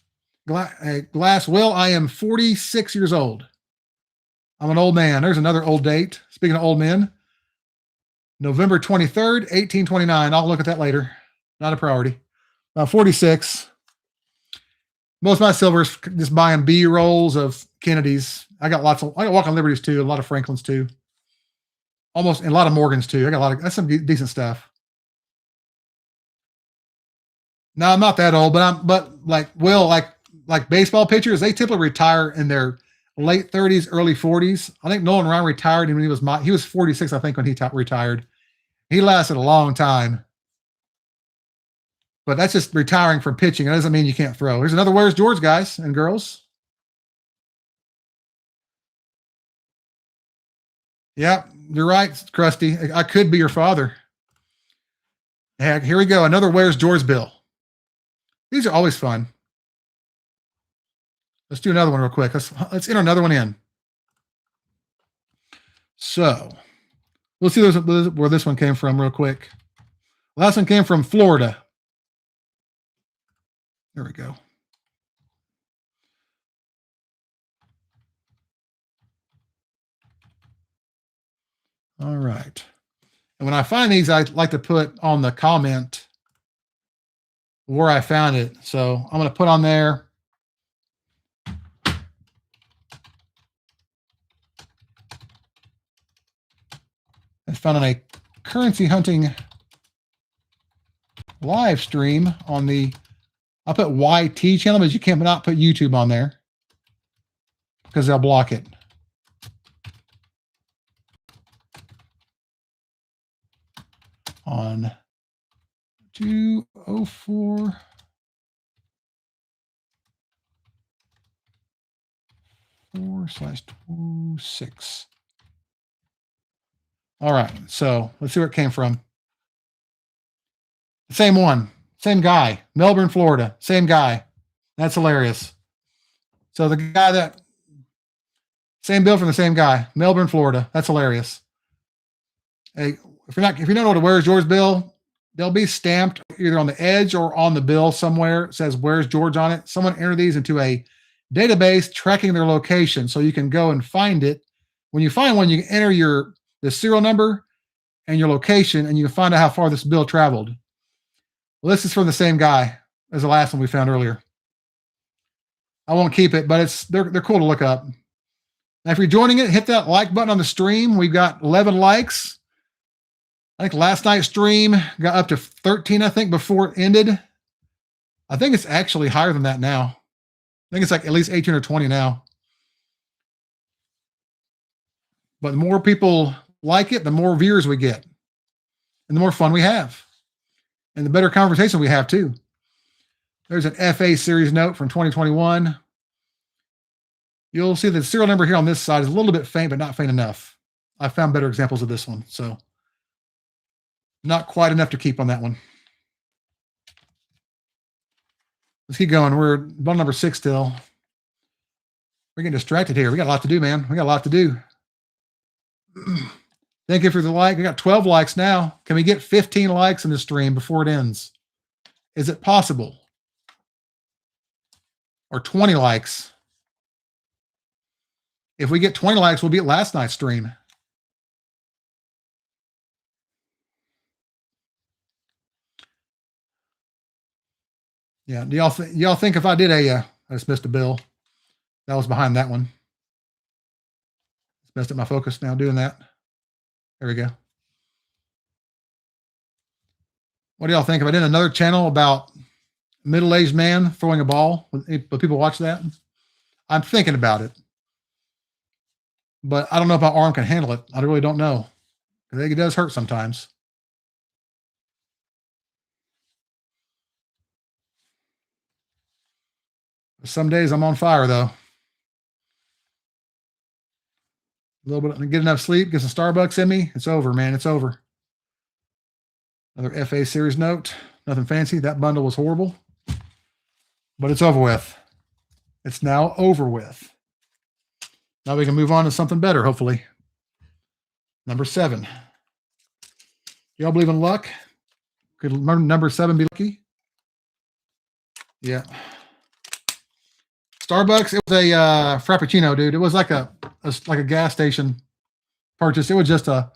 Glass, Will, I am 46 years old. I'm an old man. There's another old date. Speaking of old men, November 23rd, 1829. I'll look at that later. Not a priority. 46. Most of my silver's just buying B rolls of Kennedys. I got Walk on Liberties too, a lot of Franklins too. And a lot of Morgans too. That's some decent stuff. No, I'm not that old, but like Will, like baseball pitchers, they typically retire in their late 30s, early 40s. I think Nolan Ryan retired when he was 46, I think, when he retired. He lasted a long time. But that's just retiring from pitching. It doesn't mean you can't throw. Here's another Where's George, guys and girls. Yeah, you're right, Krusty. I could be your father. Heck, here we go. Another Where's George bill. These are always fun. Let's do another one real quick. Let's enter another one in. So we'll see where this one came from real quick. Last one came from Florida. There we go. All right. And when I find these, I like to put on the comment where I found it. So I'm going to put on there. It's found on a currency hunting live stream on the, I'll put YT channel, but you cannot put YouTube on there because they'll block it. On 204 4/26. All right, so let's see where it came from. The same one, same guy, Melbourne, Florida, same guy. That's hilarious. So the guy that, same bill from the same guy, Melbourne, Florida. That's hilarious. Hey, if you don't know what a Where's George bill, they'll be stamped either on the edge or on the bill somewhere. It says Where's George on it. Someone enter these into a database tracking their location so you can go and find it. When you find one, you can enter the serial number and your location, and you can find out how far this bill traveled. Well, this is from the same guy as the last one we found earlier. I won't keep it, but they're cool to look up. Now, if you're joining it, hit that like button on the stream. We've got 11 likes. I think last night's stream got up to 13, I think, before it ended. I think it's actually higher than that now. I think it's like at least 18 or 20 now. But the more people like it, the more viewers we get. And the more fun we have. And the better conversation we have, too. There's an FA series note from 2021. You'll see the serial number here on this side is a little bit faint, but not faint enough. I found better examples of this one. So not quite enough to keep on that one. Let's keep going. We're bundle number 6 still. We're getting distracted here. We got a lot to do, man. We got a lot to do. Thank you for the like. We got 12 likes now. Can we get 15 likes in this stream before it ends? Is it possible? Or 20 likes? If we get 20 likes, we'll be at last night's stream. Yeah. Do y'all think if I did I just missed a bill. That was behind that one. Just messed up my focus now doing that. There we go. What do y'all think if I did another channel about middle-aged man throwing a ball? Would people watch that? I'm thinking about it. But I don't know if my arm can handle it. I really don't know. I think it does hurt sometimes. Some days I'm on fire, though. A little bit, get enough sleep, get some Starbucks in me. It's over, man. It's over. Another FA series note. Nothing fancy. That bundle was horrible. But it's over with. It's now over with. Now we can move on to something better, hopefully. Number 7. Y'all believe in luck? Could number 7 be lucky? Yeah. Starbucks. It was a Frappuccino, dude. It was like a gas station purchase. It was just a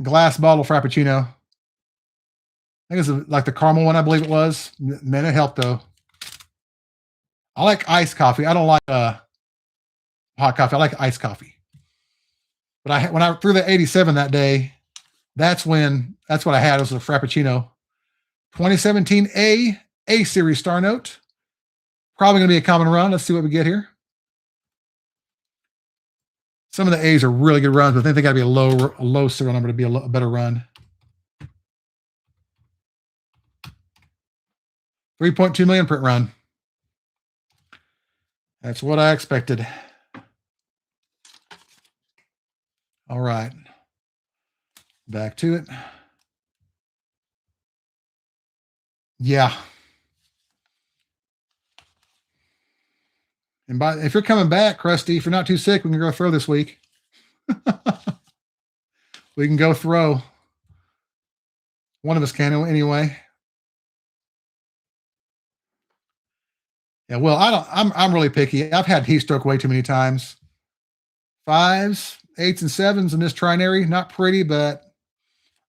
glass bottle Frappuccino. I think it's like the caramel one, I believe it was. Man, it helped though. I like iced coffee. I don't like hot coffee. I like iced coffee. But when I threw the 87 that day, that's what I had. It was a Frappuccino. 2017 A series star note. Probably going to be a common run. Let's see what we get here. Some of the A's are really good runs, but I think they got to be a low serial number to be a better run. 3.2 million print run. That's what I expected. All right. Back to it. Yeah. And if you're coming back, Krusty, if you're not too sick, we can go throw this week. We can go throw. One of us can anyway. Yeah, well, I'm really picky. I've had heat stroke way too many times. 5s, 8s, and 7s in this trinary. Not pretty, but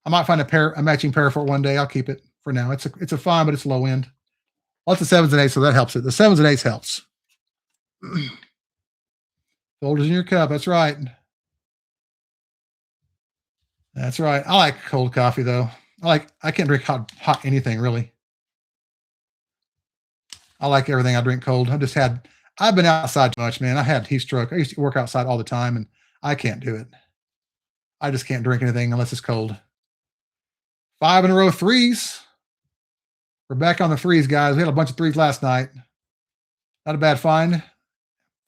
I might find a matching pair for it one day. I'll keep it for now. It's a fine, but it's low end. Lots of 7s and 8s, so that helps it. The 7s and 8s helps. Cold is in your cup. That's right. That's right. I like cold coffee though. I can't drink hot anything really. I like everything I drink cold. I've been outside too much, man. I had heat stroke. I used to work outside all the time and I can't do it. I just can't drink anything unless it's cold. 5 in a row 3s. We're back on the 3s, guys. We had a bunch of 3s last night. Not a bad find.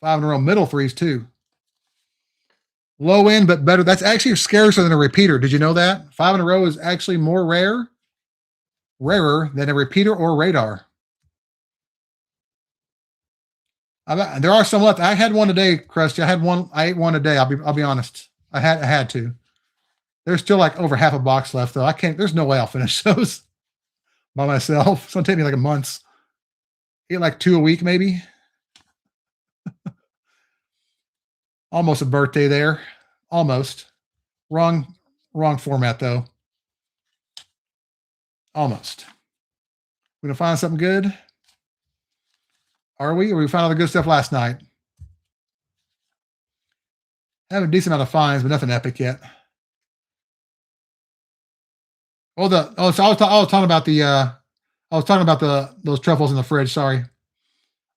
5 in a row middle 3s too. Low end, but better. That's actually scarcer than a repeater. Did you know that? 5 in a row is actually rarer than a repeater or radar. There are some left. I had one today, Krusty. I ate one a day. I'll be honest. I had to. There's still like over half a box left though. There's no way I'll finish those by myself. It's gonna take me like a month. Eat like 2 a week, maybe. Almost a birthday there. Almost. Wrong format though. Almost. We're gonna find something good. Are we? Or we found all the good stuff last night? I have a decent amount of finds, but nothing epic yet. So I was talking about those truffles in the fridge. Sorry,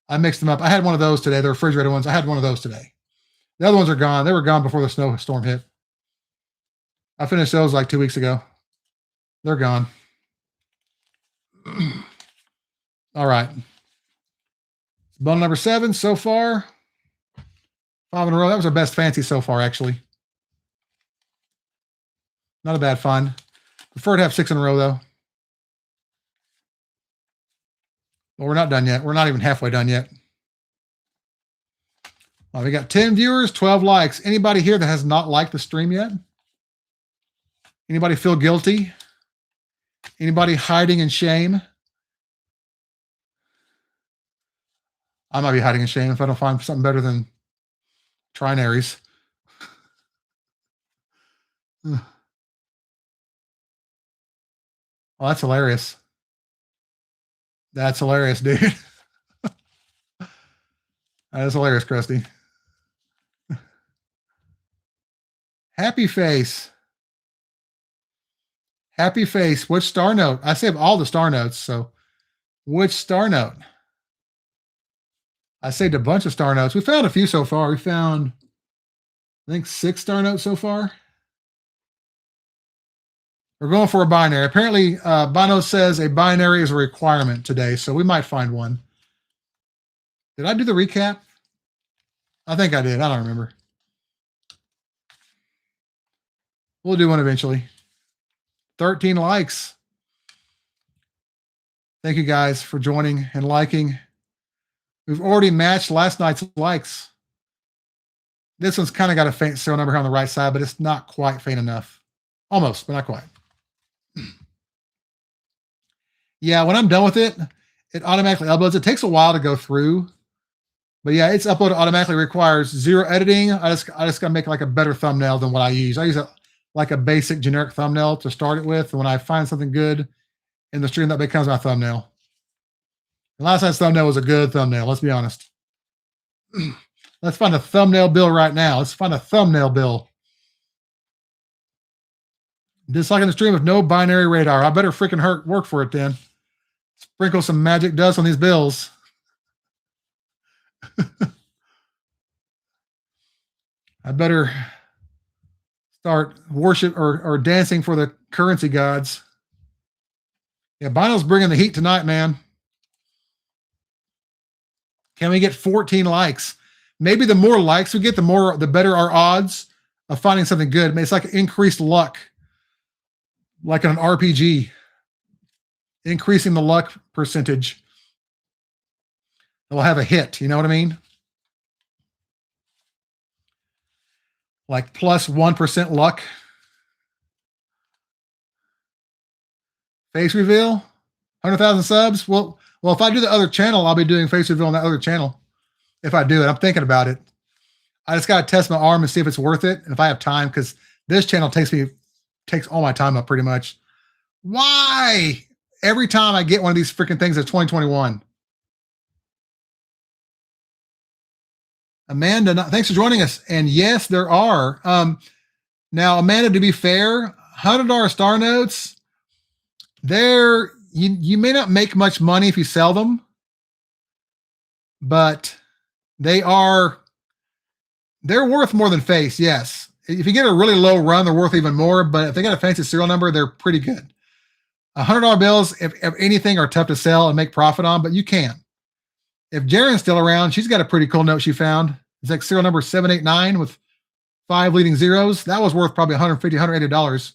I mixed them up. I had one of those today. The refrigerator ones. I had one of those today. The other ones are gone. They were gone before the snowstorm hit. I finished those like 2 weeks ago. They're gone. All right. Bundle number 7 so far. 5 in a row. That was our best fancy so far, actually. Not a bad find. Prefer to have 6 in a row, though. Well, we're not done yet. We're not even halfway done yet. Well, we got 10 viewers, 12 likes. Anybody here that has not liked the stream yet? Anybody feel guilty? Anybody hiding in shame? I might be hiding in shame if I don't find something better than trinaries. Oh, that's hilarious. That's hilarious, dude. That is hilarious, Krusty. Happy face. Happy face. Which star note? I saved all the star notes, so which star note? I saved a bunch of star notes. We found a few so far. We found, I think, 6 star notes so far. We're going for a binary. Apparently, Bono says a binary is a requirement today, so we might find one. Did I do the recap? I think I did. I don't remember. We'll do one eventually. 13 likes. Thank you guys for joining and liking. We've already matched last night's likes. This one's kind of got a faint serial number here on the right side, but it's not quite faint enough. Almost, but not quite. Yeah, when I'm done with it, it automatically uploads. It takes a while to go through. But yeah, it's uploaded automatically, requires zero editing. I just gotta make like a better thumbnail than what I use. I use like a basic generic thumbnail to start it with. And when I find something good in the stream, that becomes my thumbnail. And last night's thumbnail was a good thumbnail, let's be honest. Let's find a thumbnail bill right now. Let's find a thumbnail bill. Just like in the stream with no binary radar. I better freaking work for it then. Sprinkle some magic dust on these bills. I better start worship or dancing for the currency gods. Yeah, Bino's bringing the heat tonight, man. Can we get 14 likes? Maybe the more likes we get, the better our odds of finding something good. I mean, it's like increased luck, like in an RPG, increasing the luck percentage. We'll have a hit. You know what I mean? Like plus 1% luck. Face reveal, 100,000 subs. Well, if I do the other channel, I'll be doing face reveal on that other channel. If I do it, I'm thinking about it. I just got to test my arm and see if it's worth it. And if I have time, because this channel takes all my time up pretty much. Why? Every time I get one of these freaking things, it's 2021. Amanda, thanks for joining us. And yes, there are. Now, Amanda, to be fair, $100 star notes, you may not make much money if you sell them, but they're worth more than face. Yes. If you get a really low run, they're worth even more, but if they got a fancy serial number, they're pretty good. $100 bills, if anything, are tough to sell and make profit on, but you can. If Jaren's still around, she's got a pretty cool note she found. It's like serial number 789 with 5 leading zeros. That was worth probably $150, $180.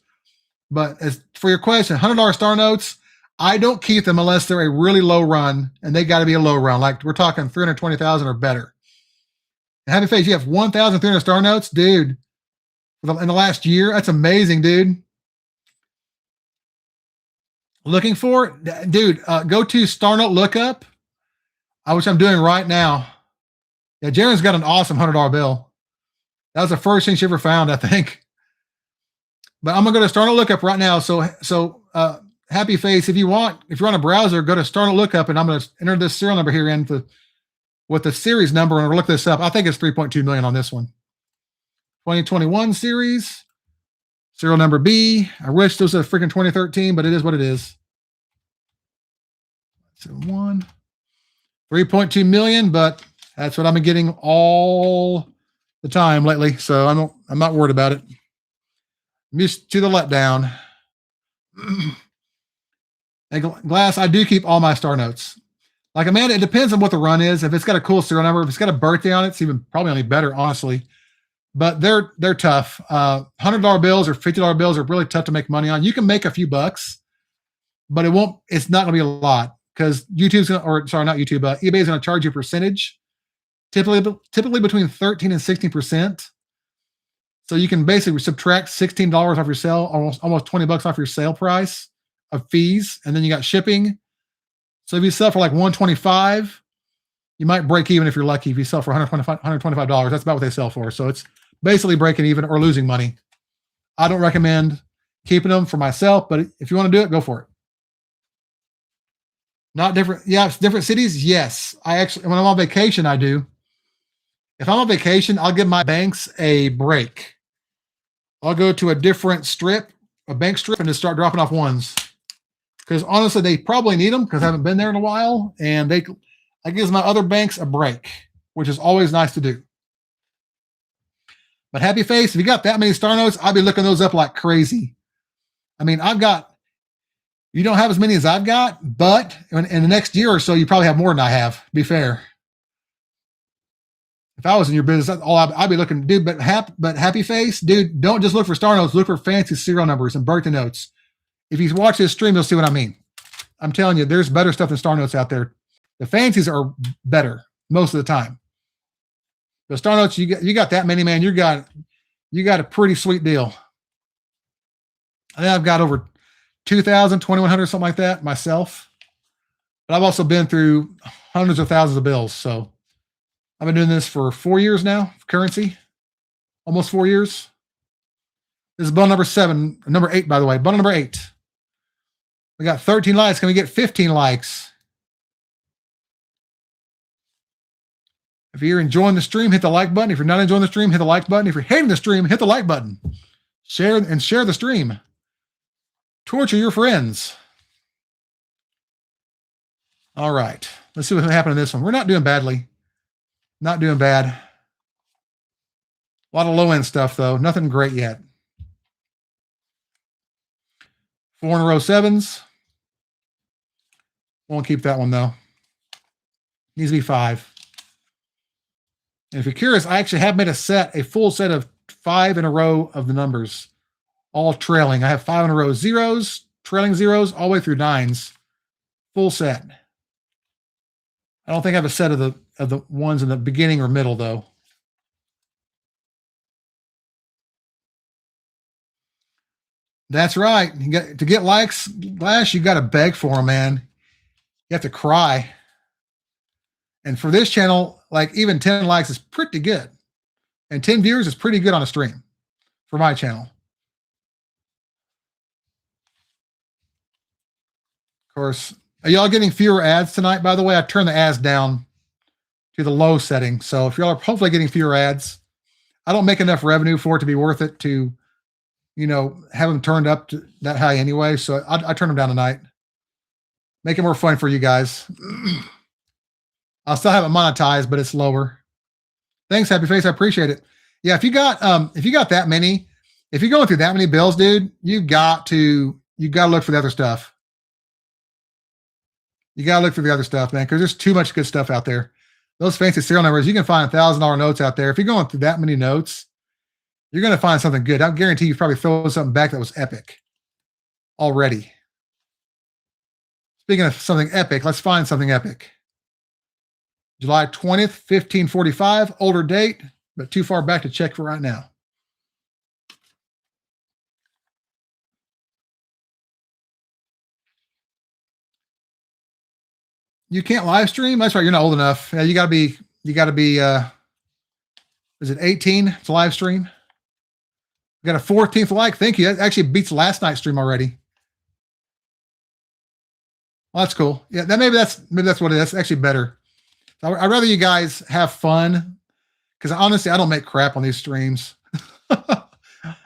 But as for your question, $100 star notes, I don't keep them unless they're a really low run, and they got to be a low run. Like we're talking 320,000 or better. And happy face, you have 1,300 star notes, dude. In the last year, that's amazing, dude. Looking for it, dude? Go to Star Note Lookup, which I'm doing right now. Yeah, Jaren's got an awesome $100 bill. That was the first thing she ever found, I think. But I'm gonna go to Star Note Lookup right now. So happy face, if you're on a browser, go to Star Note Lookup, and I'm gonna enter this serial number here with the series number, and we'll look this up. I think it's 3.2 million on this one. 2021 series, serial number B. I wish this was a freaking 2013, but it is what it is. So 3.2 million, but that's what I've been getting all the time lately. So I'm not worried about it. I'm used to the letdown. And Glass, I do keep all my star notes. Like Amanda, it depends on what the run is. If it's got a cool serial number, if it's got a birthday on it, it's even probably only better, honestly. But they're tough. $100 bills or $50 bills are really tough to make money on. You can make a few bucks, but it's not gonna be a lot, because eBay is gonna charge you a percentage, typically between 13 and 16%. So you can basically subtract $16 off your sale, almost $20 off your sale price of fees, and then you got shipping. So if you sell for like $125, you might break even if you're lucky. If you sell for $125, that's about what they sell for. So it's basically breaking even or losing money. I don't recommend keeping them for myself, but if you want to do it, go for it. Not different. Yeah, it's different cities. Yes. When I'm on vacation, I do. If I'm on vacation, I'll give my banks a break. I'll go to a different strip, a bank strip, and just start dropping off ones. Because honestly, they probably need them because I haven't been there in a while. And I give my other banks a break, which is always nice to do. But happy face, if you got that many star notes, I'll be looking those up like crazy. I mean, you don't have as many as I've got, but in the next year or so, you probably have more than I have, to be fair. If I was in your business, that's all I'd be looking to do. But happy face, dude, don't just look for star notes. Look for fancy serial numbers and birthday notes. If you watch this stream, you'll see what I mean. I'm telling you, there's better stuff than star notes out there. The fancies are better most of the time. The star notes, you got that many, man. You got a pretty sweet deal. I think I've got over 2,000, 2,100, something like that myself. But I've also been through hundreds of thousands of bills. So I've been doing this for 4 years now, currency. Almost 4 years. This is bundle number 8, by the way. Bundle number 8. We got 13 likes. Can we get 15 likes? If you're enjoying the stream, hit the like button. If you're not enjoying the stream, hit the like button. If you're hating the stream, hit the like button. Share the stream. Torture your friends. All right. Let's see what happened in this one. We're not doing badly. Not doing bad. A lot of low-end stuff, though. Nothing great yet. 4 in a row 7s. Won't keep that one, though. Needs to be 5. And if you're curious, I actually have made a full set of 5 in a row of the numbers, all trailing. I have 5 in a row zeros, trailing zeros, all the way through 9s. Full set. I don't think I have a set of the ones in the beginning or middle, though. That's right. To get likes, Lash, you got to beg for them, man. You have to cry. And for this channel, like even 10 likes is pretty good. And 10 viewers is pretty good on a stream for my channel. Of course, are y'all getting fewer ads tonight? By the way, I turned the ads down to the low setting. So if y'all are hopefully getting fewer ads, I don't make enough revenue for it to be worth it to, have them turned up to that high anyway. So I turn them down tonight. Make it more fun for you guys. I'll still have it monetized, but it's lower. Thanks, Happy Face. I appreciate it. Yeah, if you got that many, if you're going through that many bills, dude, you got to look for the other stuff. You got to look for the other stuff, man, because there's too much good stuff out there. Those fancy serial numbers, you can find $1,000 notes out there. If you're going through that many notes, you're going to find something good. I guarantee you probably throw something back that was epic already. Speaking of something epic, let's find something epic. July 20th, 1545, older date, but too far back to check for right now. You can't live stream? That's right, you're not old enough. Yeah, you gotta be, is it 18 to live stream? We got a 14th like. Thank you. That actually beats last night's stream already. Well, that's cool. Yeah, maybe that's what it is. That's actually better. I'd rather you guys have fun, because honestly, I don't make crap on these streams.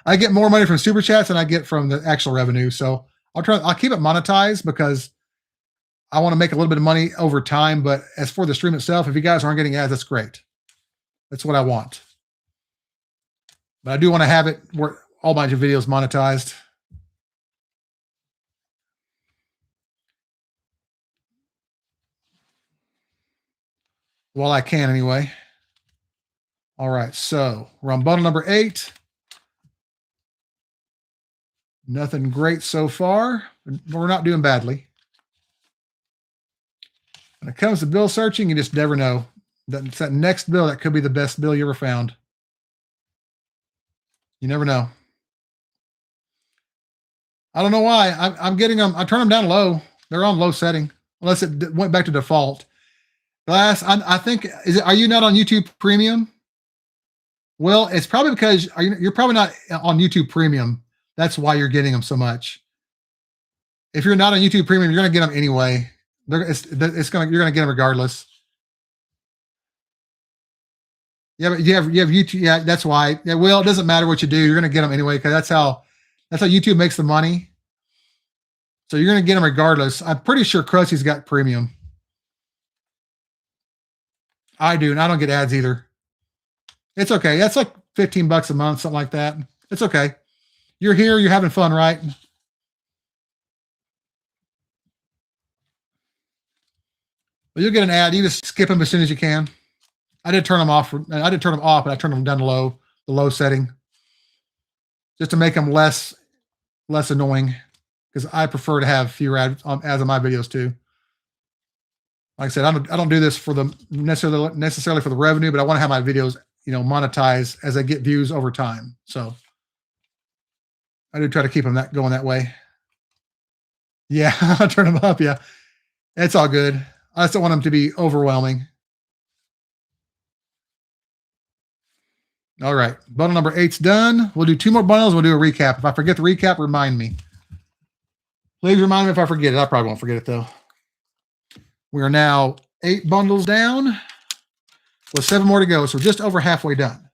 I get more money from super chats than I get from the actual revenue. So I'll keep it monetized because I want to make a little bit of money over time. But as for the stream itself, if you guys aren't getting ads, that's great. That's what I want. But I do want to have it where all my videos monetized. Well, I can anyway. All right, so we're on bundle number 8. Nothing great so far, but we're not doing badly. When it comes to bill searching, you just never know. It's that next bill that could be the best bill you ever found. You never know. I don't know why. I'm getting them. I turn them down low. They're on low setting, unless it went back to default. Glass, I think, are you not on YouTube Premium? Well, it's probably because you're probably not on YouTube Premium. That's why you're getting them so much. If you're not on YouTube Premium, you're going to get them anyway. You're going to get them regardless. Yeah, but you have YouTube. Yeah, that's why. Yeah, well, it doesn't matter what you do. You're going to get them anyway, because that's how YouTube makes the money. So you're going to get them regardless. I'm pretty sure Krusty's got Premium. I do, and I don't get ads either. It's okay. That's like $15 a month, something like that. It's okay. You're here. You're having fun, right? Well, you'll get an ad. You just skip them as soon as you can. I did turn them off. I did turn them off, but I turned them down to the low setting, just to make them less annoying, because I prefer to have fewer ads on my videos too. Like I said, I don't do this for the necessarily for the revenue, but I want to have my videos monetize as I get views over time. So I do try to keep them going that way. Yeah, I'll turn them up. Yeah, it's all good. I just don't want them to be overwhelming. All right, bundle number 8's done. We'll do 2 more bundles. We'll do a recap. If I forget the recap, remind me. Please remind me if I forget it. I probably won't forget it, though. We are now 8 bundles down with 7 more to go, so we're just over halfway done.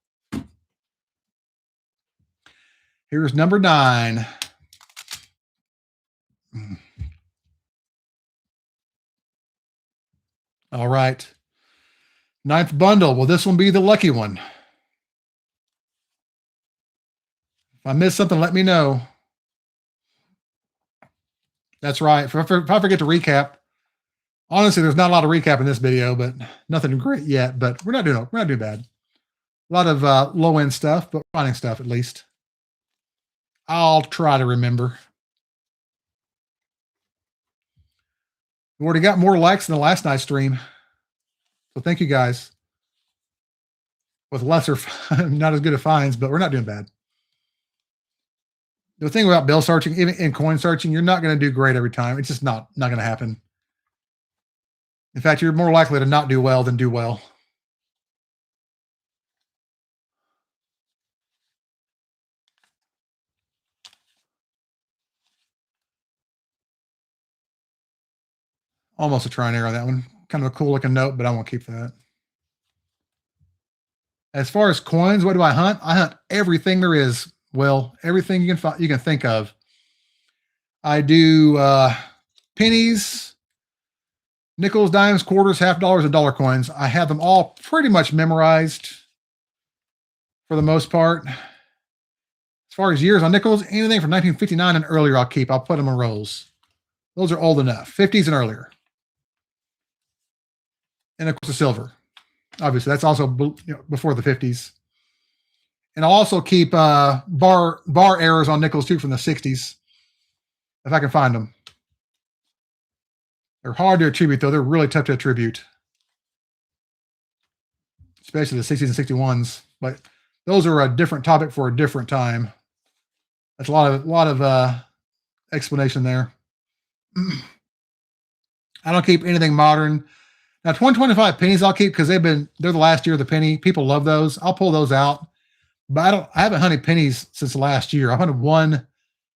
Here's number 9. All right. 9th bundle. Will this one be the lucky one? If I missed something, let me know. That's right. If I forget to recap, honestly, there's not a lot of recap in this video, but nothing great yet. But we're not doing bad. A lot of low end stuff, but finding stuff at least. I'll try to remember. We already got more likes than the last night's stream, so thank you guys. With lesser, not as good of finds, but we're not doing bad. The thing about bill searching, even in coin searching, you're not going to do great every time. It's just not going to happen. In fact, you're more likely to not do well than do well. Almost a try and error on that one. Kind of a cool looking note, but I won't keep that. As far as coins, what do I hunt? I hunt everything there is. Well, everything you can think of. I do pennies, nickels, dimes, quarters, half dollars, and dollar coins. I have them all pretty much memorized for the most part. As far as years on nickels, anything from 1959 and earlier I'll keep. I'll put them in rolls. Those are old enough. 50s and earlier. And of course the silver. Obviously, that's also before the 50s. And I'll also keep bar errors on nickels too from the 60s, if I can find them. They're hard to attribute, though. They're really tough to attribute, especially the 60s and 61s. But those are a different topic for a different time. That's a lot of explanation there. I don't keep anything modern. Now, 2025 pennies I'll keep because they're the last year of the penny. People love those. I'll pull those out. But I haven't hunted pennies since last year. I hunted 1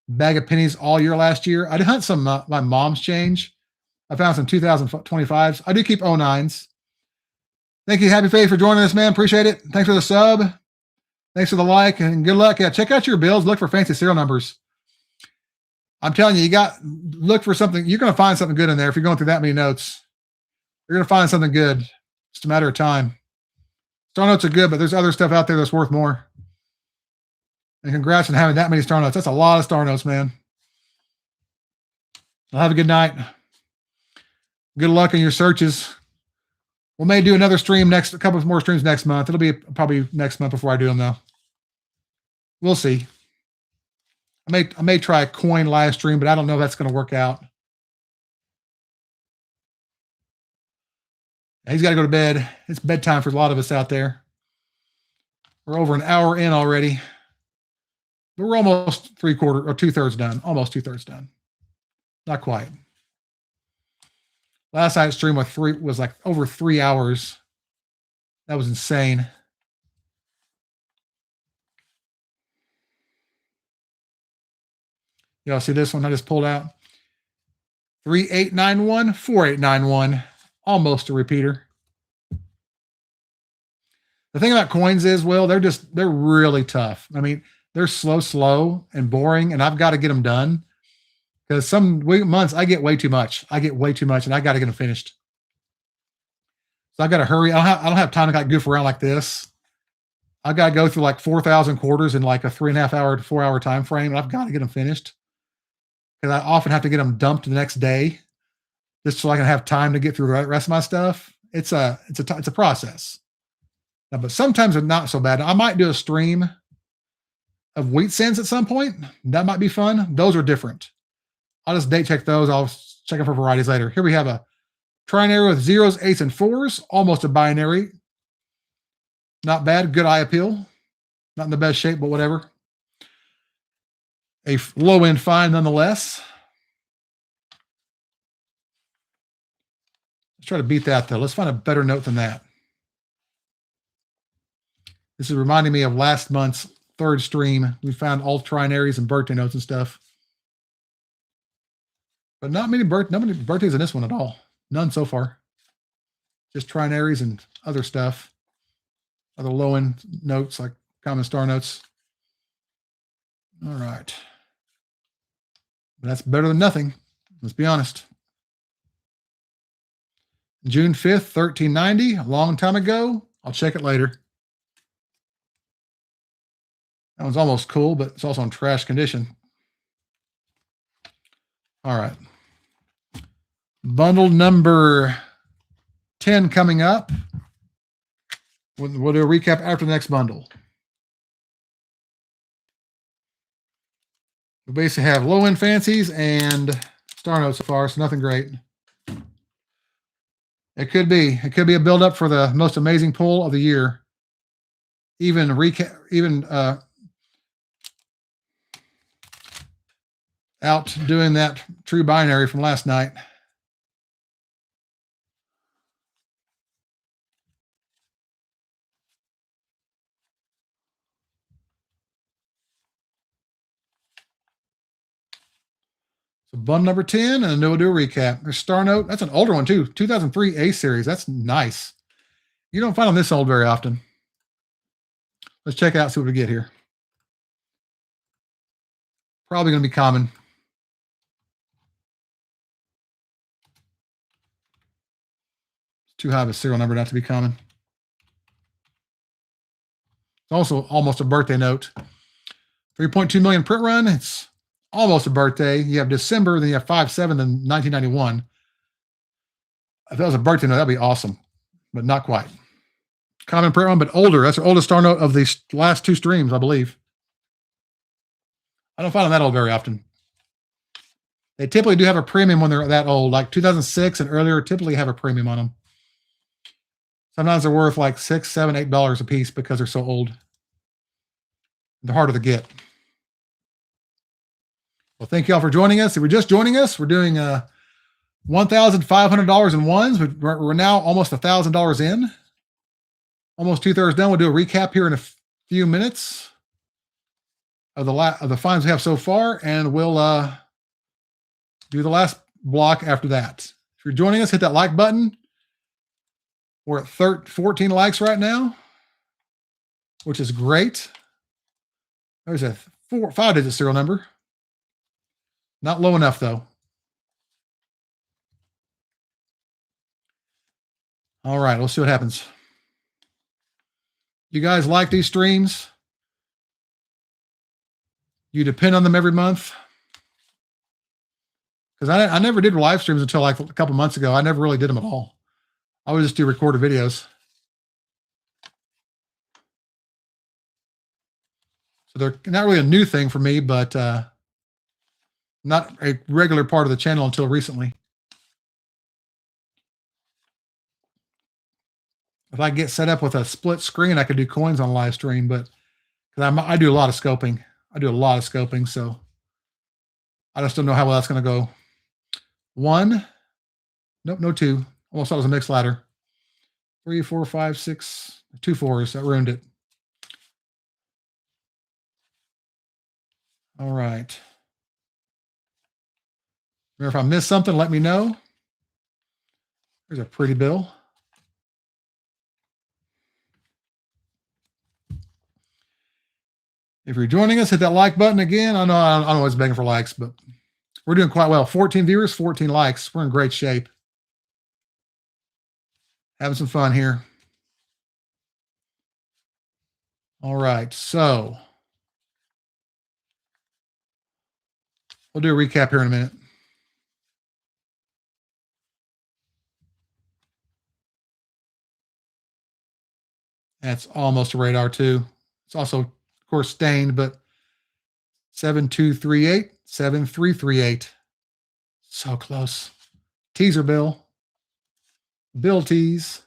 bag of pennies all year last year. I did hunt some my mom's change. I found some 2025s. I do keep 09s. Thank you, Happy Faith, for joining us, man. Appreciate it. Thanks for the sub. Thanks for the like, and good luck. Yeah, check out your bills. Look for fancy serial numbers. I'm telling you, look for something. You're going to find something good in there if you're going through that many notes. You're going to find something good. It's just a matter of time. Star notes are good, but there's other stuff out there that's worth more. And congrats on having that many star notes. That's a lot of star notes, man. Well, have a good night. Good luck in your searches. We may do another stream a couple more streams next month. It'll be probably next month before I do them, though. We'll see. I may try a coin live stream, but I don't know if that's going to work out. He's got to go to bed. It's bedtime for a lot of us out there. We're over an hour in already. But we're almost 3/4 or 2/3 done. Almost 2/3 done. Not quite. Last night's stream was like over 3 hours. That was insane. Y'all see this one I just pulled out? 3891, 4891. Almost a repeater. The thing about coins is, Will, they're really tough. I mean, they're slow, and boring, and I've got to get them done because some months I get way too much. And I got to get them finished. So I got to hurry. I don't have time to goof around like this. I've got to go through like 4,000 quarters in like a 3.5 hour to 4 hour time frame, and I've got to get them finished because I often have to get them dumped the next day just so I can have time to get through the rest of my stuff. It's a process. Now, but sometimes it's not so bad. I might do a stream of wheat cents at some point. That might be fun. Those are different. I'll just date check those. I'll check them for varieties later. Here we have a trinary with 0s, 8s, and 4s, almost a binary. Not bad. Good eye appeal. Not in the best shape, but whatever. A low end find nonetheless. Let's try to beat that though. Let's find a better note than that. This is reminding me of last month's third stream. We found all trinaries and birthday notes and stuff. But not many birthdays in this one at all. None so far. Just trinaries and other stuff. Other low-end notes like common star notes. All right. But that's better than nothing. Let's be honest. June 5th, 1390, a long time ago. I'll check it later. That one's almost cool, but it's also in trash condition. All right. Bundle number 10 coming up. We'll do a recap after the next bundle. We basically have low-end fancies and star notes so far, so nothing great. It could be a build-up for the most amazing pull of the year. Even outdoing that true binary from last night. So bundle number 10, and then we'll do a recap. There's Star Note. That's an older one too. 2003 A series. That's nice. You don't find them this old very often. Let's check out, see what we get here. Probably going to be common. It's too high of a serial number not to be common. It's also almost a birthday note. 3.2 million print run. It's almost a birthday. You have December, then you have 5/7, then 1991. If that was a birthday note, that'd be awesome, but not quite. Common print run, but older. That's the oldest star note of the last two streams, I believe. I don't find them that old very often. They typically do have a premium when they're that old, like 2006 and earlier. Typically have a premium on them. Sometimes they're worth like $6, $7, $8 a piece because they're so old. They're harder to get. Well, thank you all for joining us. If you're just joining us, we're doing $1,500 in ones. We're now almost $1,000 in. Almost 2/3 done. We'll do a recap here in a few minutes of the finds we have so far, and we'll do the last block after that. If you're joining us, hit that like button. We're at 14 likes right now, which is great. There's a 5-digit serial number. Not low enough, though. All right, let's see what happens. You guys like these streams? You depend on them every month? Because I never did live streams until like a couple months ago. I never really did them at all. I would just do recorded videos. So they're not really a new thing for me, but not a regular part of the channel until recently. If I get set up with a split screen, I could do coins on live stream, but because I do a lot of scoping. I do a lot of scoping, so I just don't know how well that's going to go. 1. Nope, no 2. Almost thought it was a mixed ladder. 3, 4, 5, 6. 2 4s. That ruined it. All right. Remember, if I missed something, let me know. There's a pretty bill. If you're joining us, hit that like button again. I know I'm always begging for likes, but we're doing quite well. 14 viewers, 14 likes. We're in great shape. Having some fun here. All right, so we'll do a recap here in a minute. That's almost a radar too. It's also, of course, stained, but 7238, 7338. So close. Teaser bill. Bill tease.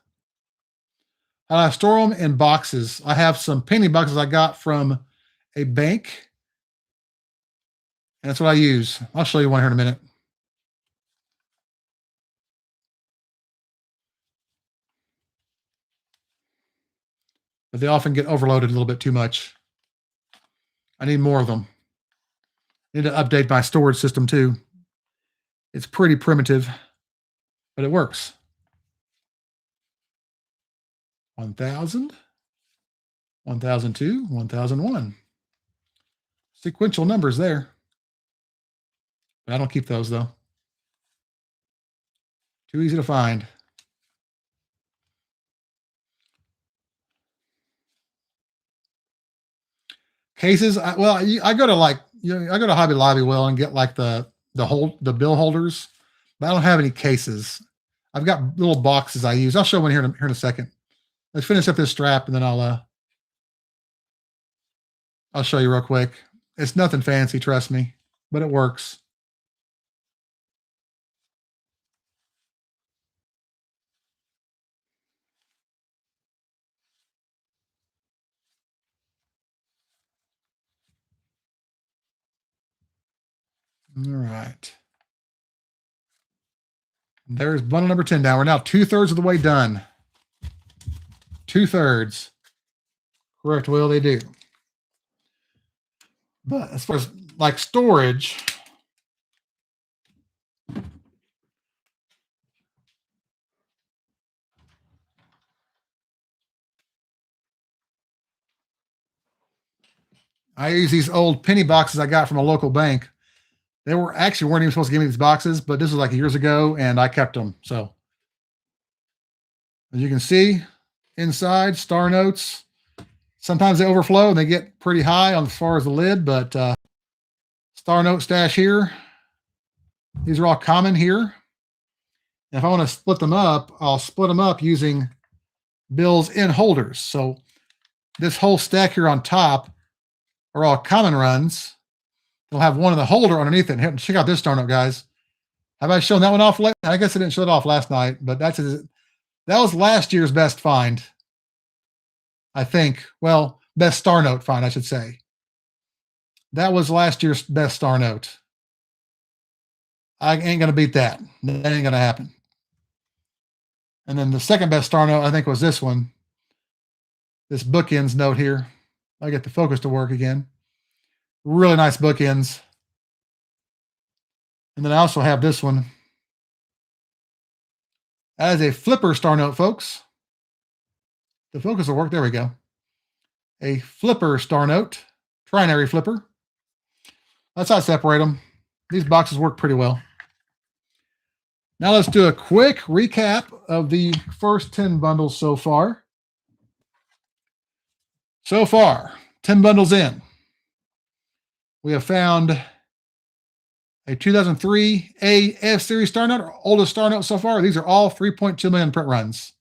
I store them in boxes. I have some penny boxes I got from a bank. And that's what I use. I'll show you one here in a minute. But they often get overloaded a little bit too much. I need more of them. I need to update my storage system too. It's pretty primitive, but it works. 1,000, 1,002, 1,001. Sequential numbers there. But I don't keep those though. Too easy to find. Cases, I go to I go to Hobby Lobby and get like the bill holders, but I don't have any cases. I've got little boxes I use. I'll show one here in a second. Let's finish up this strap and then I'll show you real quick. It's nothing fancy, trust me, but it works. All right. There's bundle number 10 down. We're now 2/3 of the way done. 2/3. Correct, Will, they do. But as far as like storage, I use these old penny boxes I got from a local bank. They weren't even supposed to give me these boxes, but this was like years ago, and I kept them. So as you can see, inside star notes. Sometimes they overflow and they get pretty high on as far as the lid, but star note stash here. These are all common here. And if I want to split them up, I'll split them up using bills in holders. So this whole stack here on top are all common runs. They'll have one in the holder underneath it. Here, check out this star note, guys. Have I shown that one off? I guess I didn't show it off last night, but that was last year's best find. I think. Well, best star note find, I should say. That was last year's best star note. I ain't going to beat that. That ain't going to happen. And then the second best star note, I think, was this one. This bookends note here. I get the focus to work again. Really nice bookends. And then I also have this one as a flipper star note, folks. The focus will work. There we go. A flipper star note, trinary flipper. That's how I separate them. These boxes work pretty well. Now let's do a quick recap of the first 10 bundles so far. So far, 10 bundles in. We have found a 2003 AF Series star note, our oldest star note so far. These are all 3.2 million print runs.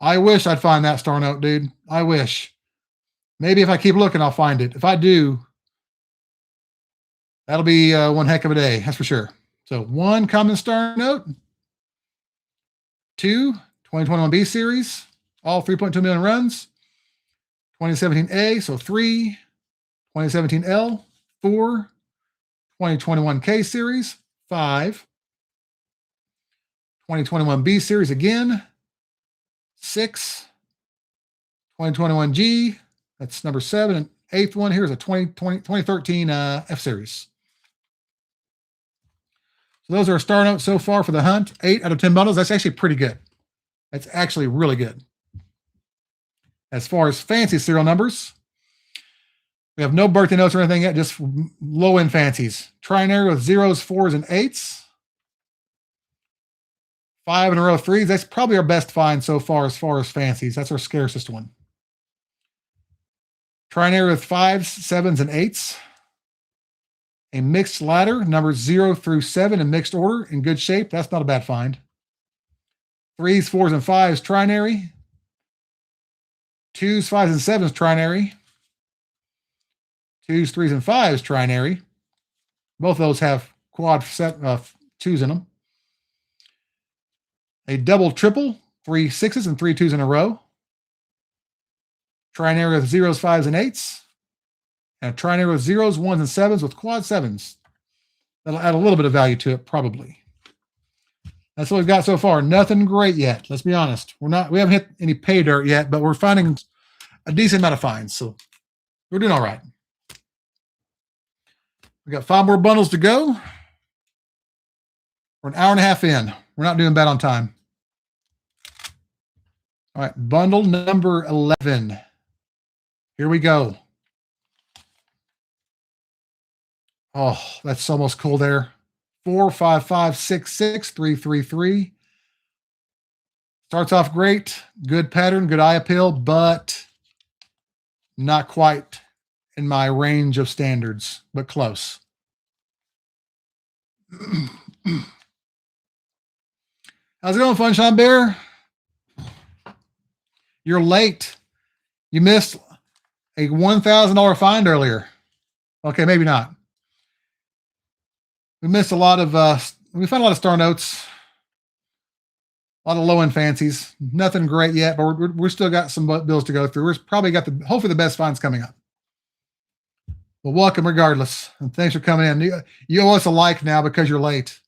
I wish I'd find that star note, dude. I wish. Maybe if I keep looking, I'll find it. If I do, that'll be one heck of a day. That's for sure. So 1 common star note. 2, 2021 B series, all 3.2 million runs. 2017 A, so 3. 2017 L, 4. 2021 K series, 5. 2021 B series again, 6. 2021 G, that's number 7. And 8th one here is a 2013 F series. So those are our star notes so far for the hunt. 8 out of 10 bundles. That's actually pretty good. That's actually really good. As far as fancy serial numbers, we have no birthday notes or anything yet, just low-end fancies. Trinary with 0s, 4s, and 8s. 5 in a row of 3s. That's probably our best find so far as fancies. That's our scarcest one. Trinary with 5s, 7s, and 8s. A mixed ladder, numbers 0 through 7 in mixed order, in good shape. That's not a bad find. 3s, 4s, and 5s, trinary. 2s, 5s, and 7s, trinary. 2s, 3s, and 5s, trinary. Both of those have quad set 2s in them. A double triple, 3 6s and 3 2s in a row. trinary with zeros, fives, and eights. And a trinary with zeros, ones, and sevens with quad sevens. That'll add a little bit of value to it, probably. That's what we've got so far. Nothing great yet. Let's be honest. We haven't hit any pay dirt yet, but we're finding a decent amount of finds. So we're doing all right. We got 5 more bundles to go. We're an hour and a half in. We're not doing bad on time. All right, bundle number 11. Here we go. Oh, that's almost cool there. 4, 5, 5, 6, 6, 3, 3, 3. Starts off great. Good pattern, good eye appeal, but not quite in my range of standards, but close. How's it going, Funshine Bear? You're late. You missed a $1,000 find earlier. Okay, maybe not. We missed a lot of, we found a lot of star notes, a lot of low-end fancies. Nothing great yet, but we're still got some bills to go through. We're probably got hopefully the best finds coming up. Well, welcome regardless. And thanks for coming in. You owe us a like now because you're late.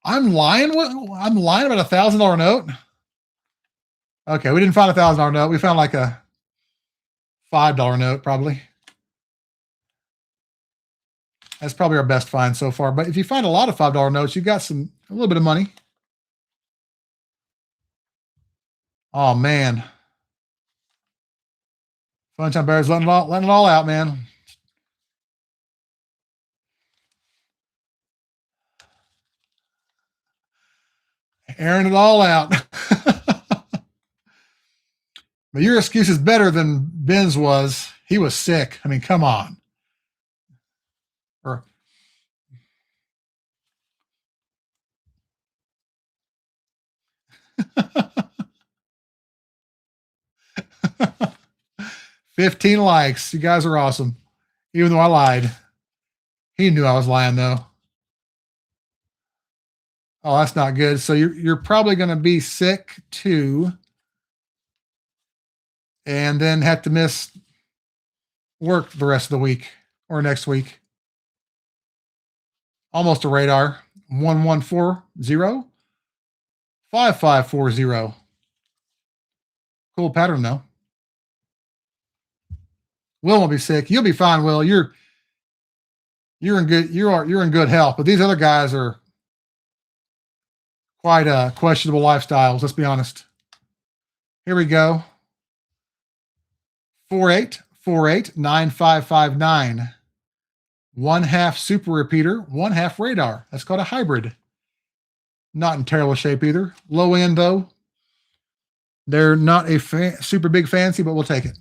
I'm lying. I'm lying about a $1,000 note. Okay, we didn't find a $1,000 note. We found like a $5 note, probably. That's probably our best find so far. But if you find a lot of $5 notes, you got a little bit of money. Oh man, Funshine Bear's letting it all out, man. Airing it all out. But your excuse is better than Ben's was. He was sick. I mean, come on. Or, $15 likes. You guys are awesome. Even though I lied. He knew I was lying though. Oh, that's not good. So you're probably going to be sick too. And then have to miss work the rest of the week or next week. Almost a radar. 1140 5540. Cool pattern though. Will won't be sick. You'll be fine, Will. You're in good health. But these other guys are quite questionable lifestyles. Let's be honest. Here we go. 48489559. 1/2 super repeater, 1/2 radar. That's called a hybrid. Not in terrible shape either. Low end though. They're not a super big fancy, but we'll take it.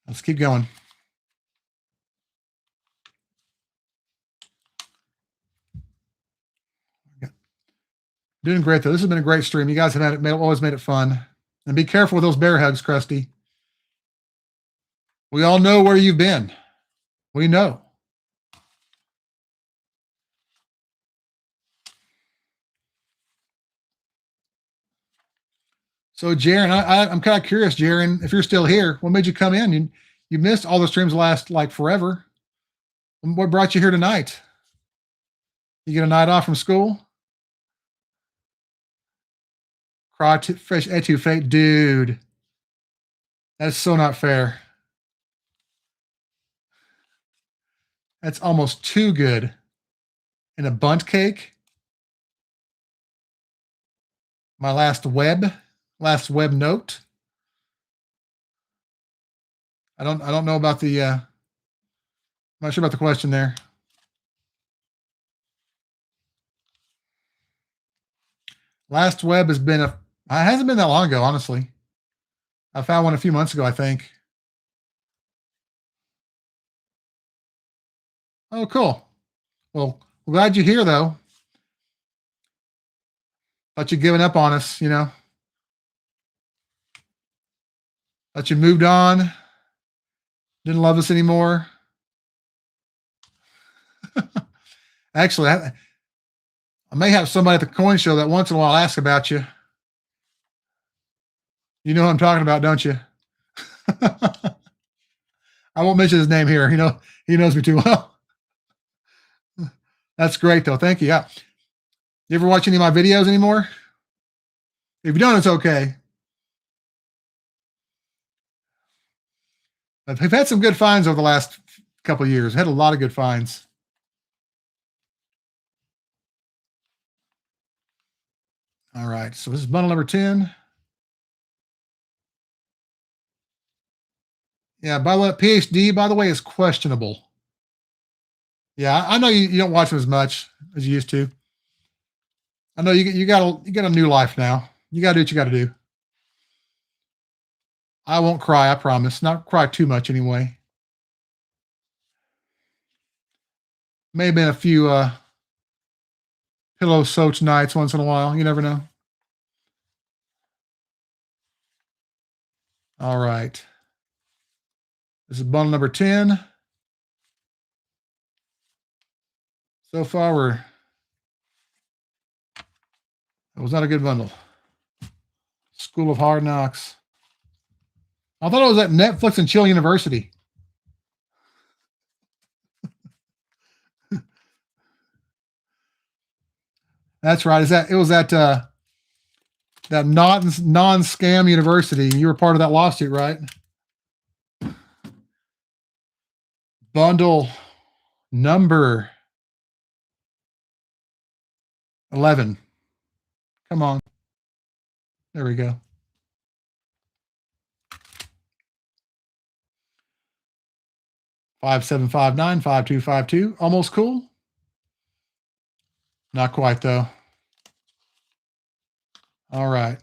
Let's keep going. Doing great though. This has been a great stream. You guys have always made it fun. And be careful with those bear hugs, Krusty. We all know where you've been. We know. So, Jaron, I'm kind of curious, Jaron, if you're still here, what made you come in? You missed all the streams last like forever. What brought you here tonight? You get a night off from school? Cry to fresh etouffee, dude. That's so not fair. That's almost too good. And a bundt cake. My last web note. I don't know about the I'm not sure about the question there. Last web has been it hasn't been that long ago, honestly. I found one a few months ago, I think. Oh, cool. Well, we're glad you're here, though. Thought you'd given up on us, you know. Thought you moved on. Didn't love us anymore. Actually, may have somebody at the coin show that once in a while ask about you. You know who I'm talking about, don't you? I won't mention his name here. He knows me too well. That's great, though. Thank you. Yeah. You ever watch any of my videos anymore? If you don't, it's okay. I've had some good finds over the last couple of years. I had a lot of good finds. All right. So this is bundle number 10. Yeah, by the way, PhD, by the way, is questionable. Yeah, I know you don't watch them as much as you used to. I know you got a new life now. You got to do what you got to do. I won't cry, I promise. Not cry too much anyway. May have been a few pillow soaked nights once in a while. You never know. All right. This is bundle number 10. So far, it was not a good bundle. School of Hard Knocks. I thought it was at Netflix and Chill University. That's right. It was at that non-scam university. You were part of that lawsuit, right? Bundle number 11. Come on. There we go. 5759, 5252. Almost cool. Not quite, though. All right.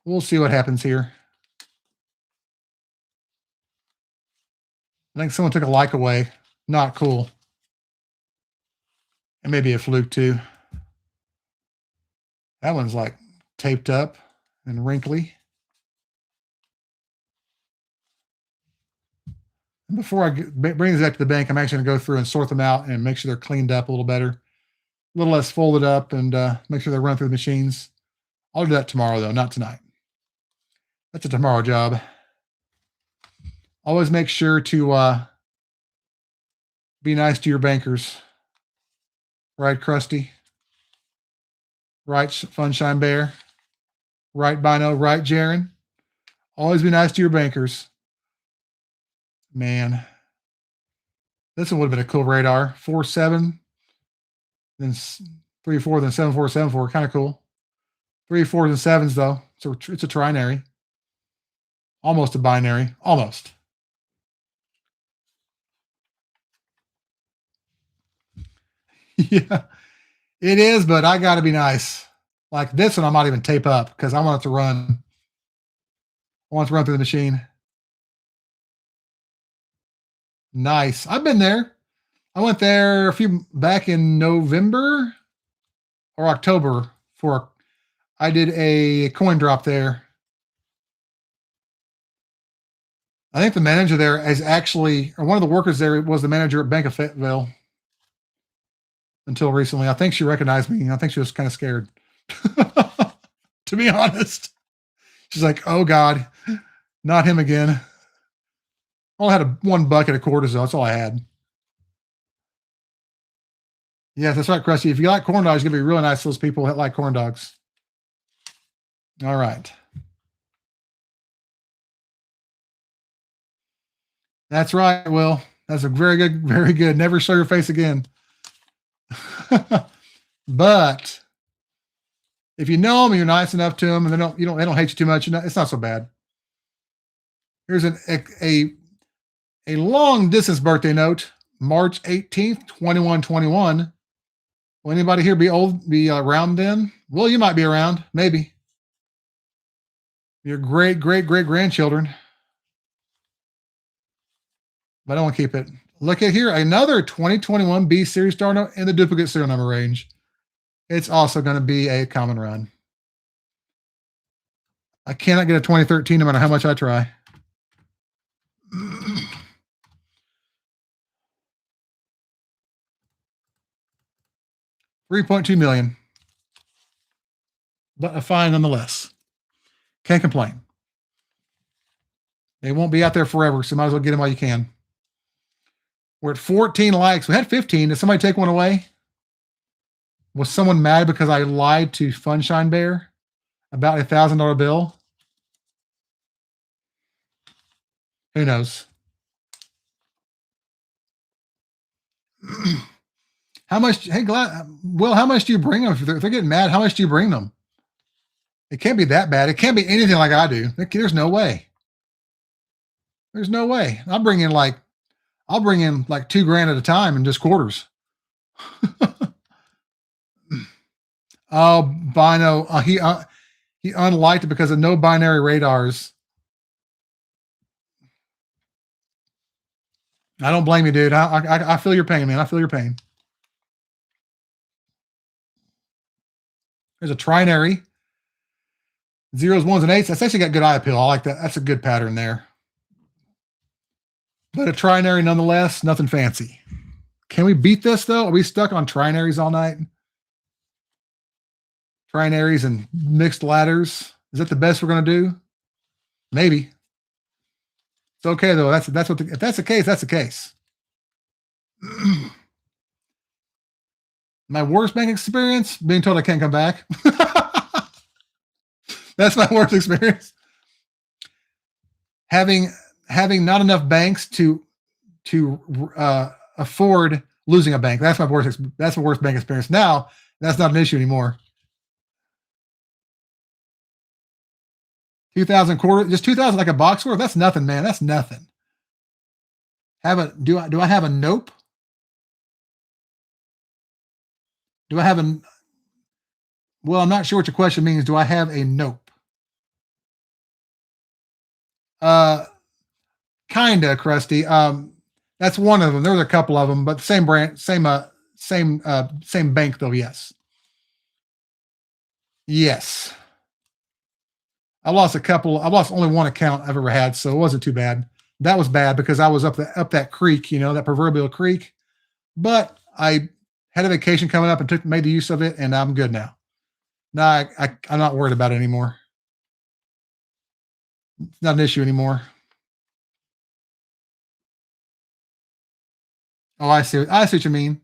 We'll see what happens here. I think someone took a like away. Not cool. And maybe a fluke, too. That one's like taped up and wrinkly. And before I bring these back to the bank, I'm actually going to go through and sort them out and make sure they're cleaned up a little better, a little less folded up, and make sure they run through the machines. I'll do that tomorrow, though, not tonight. That's a tomorrow job. Always make sure to be nice to your bankers. Right, Krusty? Right, Funshine Bear? Right, Bino? Right, Jaron? Always be nice to your bankers. Man. This one would have been a cool radar. 4-7, then 3-4, then 7-4, 7-4. Kind of cool. 3 4s and 7s, though. So it's a trinary. Almost a binary. Almost. Yeah, it is, but I got to be nice. Like this one, I might even tape up because I want it to run. I want it to run through the machine. Nice. I've been there. I went there back in November or October I did a coin drop there. I think the manager there is actually, or one of the workers there was the manager at Bank of Fayetteville until recently. I think she recognized me. I think she was kind of scared, to be honest. She's like, oh God, not him again. I only had one bucket of quarters, though. That's all I had. Yeah, that's right, Krusty. If you like corn dogs, it's going to be really nice to those people that like corn dogs. All right. That's right, Will. That's a very good, very good. Never show your face again. But if you know them and you're nice enough to them and they don't hate you too much, it's not so bad. Here's a long distance birthday note, March 18th, 2121. Will anybody here be around then? Well, you might be around, maybe. Your great grandchildren. But I don't keep it. Look at here, another 2021 B series star note in the duplicate serial number range. It's also going to be a common run. I cannot get a 2013 no matter how much I try. $3.2 million. But a fine nonetheless. Can't complain. They won't be out there forever, so might as well get them while you can. We're at 14 likes. We had 15. Did somebody take one away? Was someone mad because I lied to Funshine Bear about a $1,000 bill? Who knows? How much? Hey, Will, how much do you bring them? If they're getting mad, how much do you bring them? It can't be that bad. It can't be anything like I do. There's no way. There's no way. I'll bring in like $2,000 at a time in just quarters. Oh, Bino, he unliked it because of no binary radars. I don't blame you, dude. I feel your pain, man. I feel your pain. There's a trinary. Zeros, ones, and eights. That's actually got good eye appeal. I like that. That's a good pattern there. But a trinary nonetheless, nothing fancy. Can we beat this, though? Are we stuck on trinaries all night? Trinaries and mixed ladders. Is that the best we're going to do? Maybe. It's okay, though. If that's the case, that's the case. My worst bank experience, being told I can't come back. That's my worst experience. Having not enough banks to afford losing a bank. That's my worst bank experience. Now, that's not an issue anymore. 2,000 quarter, just 2,000 like a box score. That's nothing, man. That's nothing. Do I have a nope? Do I have a? Well, I'm not sure what your question means. Do I have a nope? Kinda, Krusty. That's one of them. There's a couple of them, but same brand, same bank though. Yes. Yes. I lost only one account I've ever had, so it wasn't too bad. That was bad because I was up that creek, that proverbial creek. But I had a vacation coming up and made the use of it, and I'm good now. Now I'm not worried about it anymore. It's not an issue anymore. Oh, I see what you mean.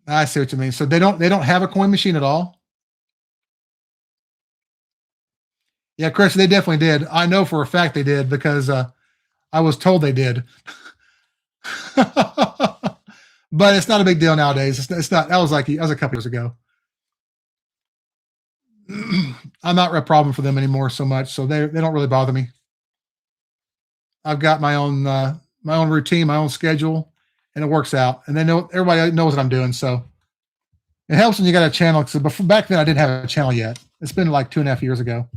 I see what you mean. So they don't have a coin machine at all? Yeah, Chris, they definitely did. I know for a fact they did because I was told they did. But it's not a big deal nowadays. It's not. That was a couple years ago. I'm not a problem for them anymore so much, so they don't really bother me. I've got my own routine, my own schedule, and it works out. And everybody knows what I'm doing, so it helps when you got a channel. So back then I didn't have a channel yet. It's been like 2.5 years ago.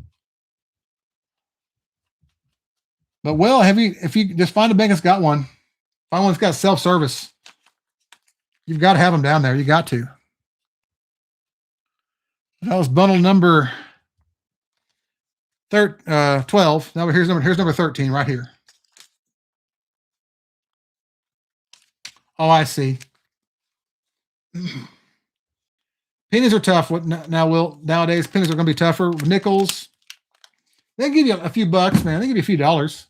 But Will, if you just find a bank that's got one, find one that's got self-service. You've got to have them down there. You got to. That was bundle number 12. Now here's number 13 right here. Oh, I see. Pennies are tough. Now, Will? Nowadays, pennies are going to be tougher. Nickels, they give you a few bucks, man. They give you a few dollars.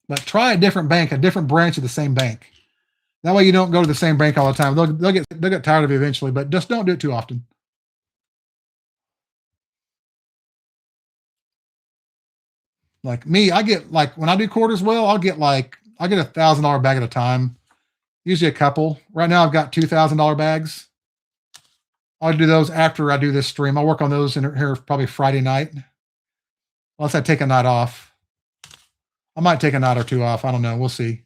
But try a different bank, a different branch of the same bank. That way you don't go to the same bank all the time. They'll get tired of you eventually, but just don't do it too often. Like me, I get when I do quarters, Will, I get $1,000 bag at a time. Usually a couple. Right now I've got $2,000 bags. I'll do those after I do this stream. I'll work on those in here probably Friday night. Unless I take a night off. I might take a night or two off. I don't know. We'll see.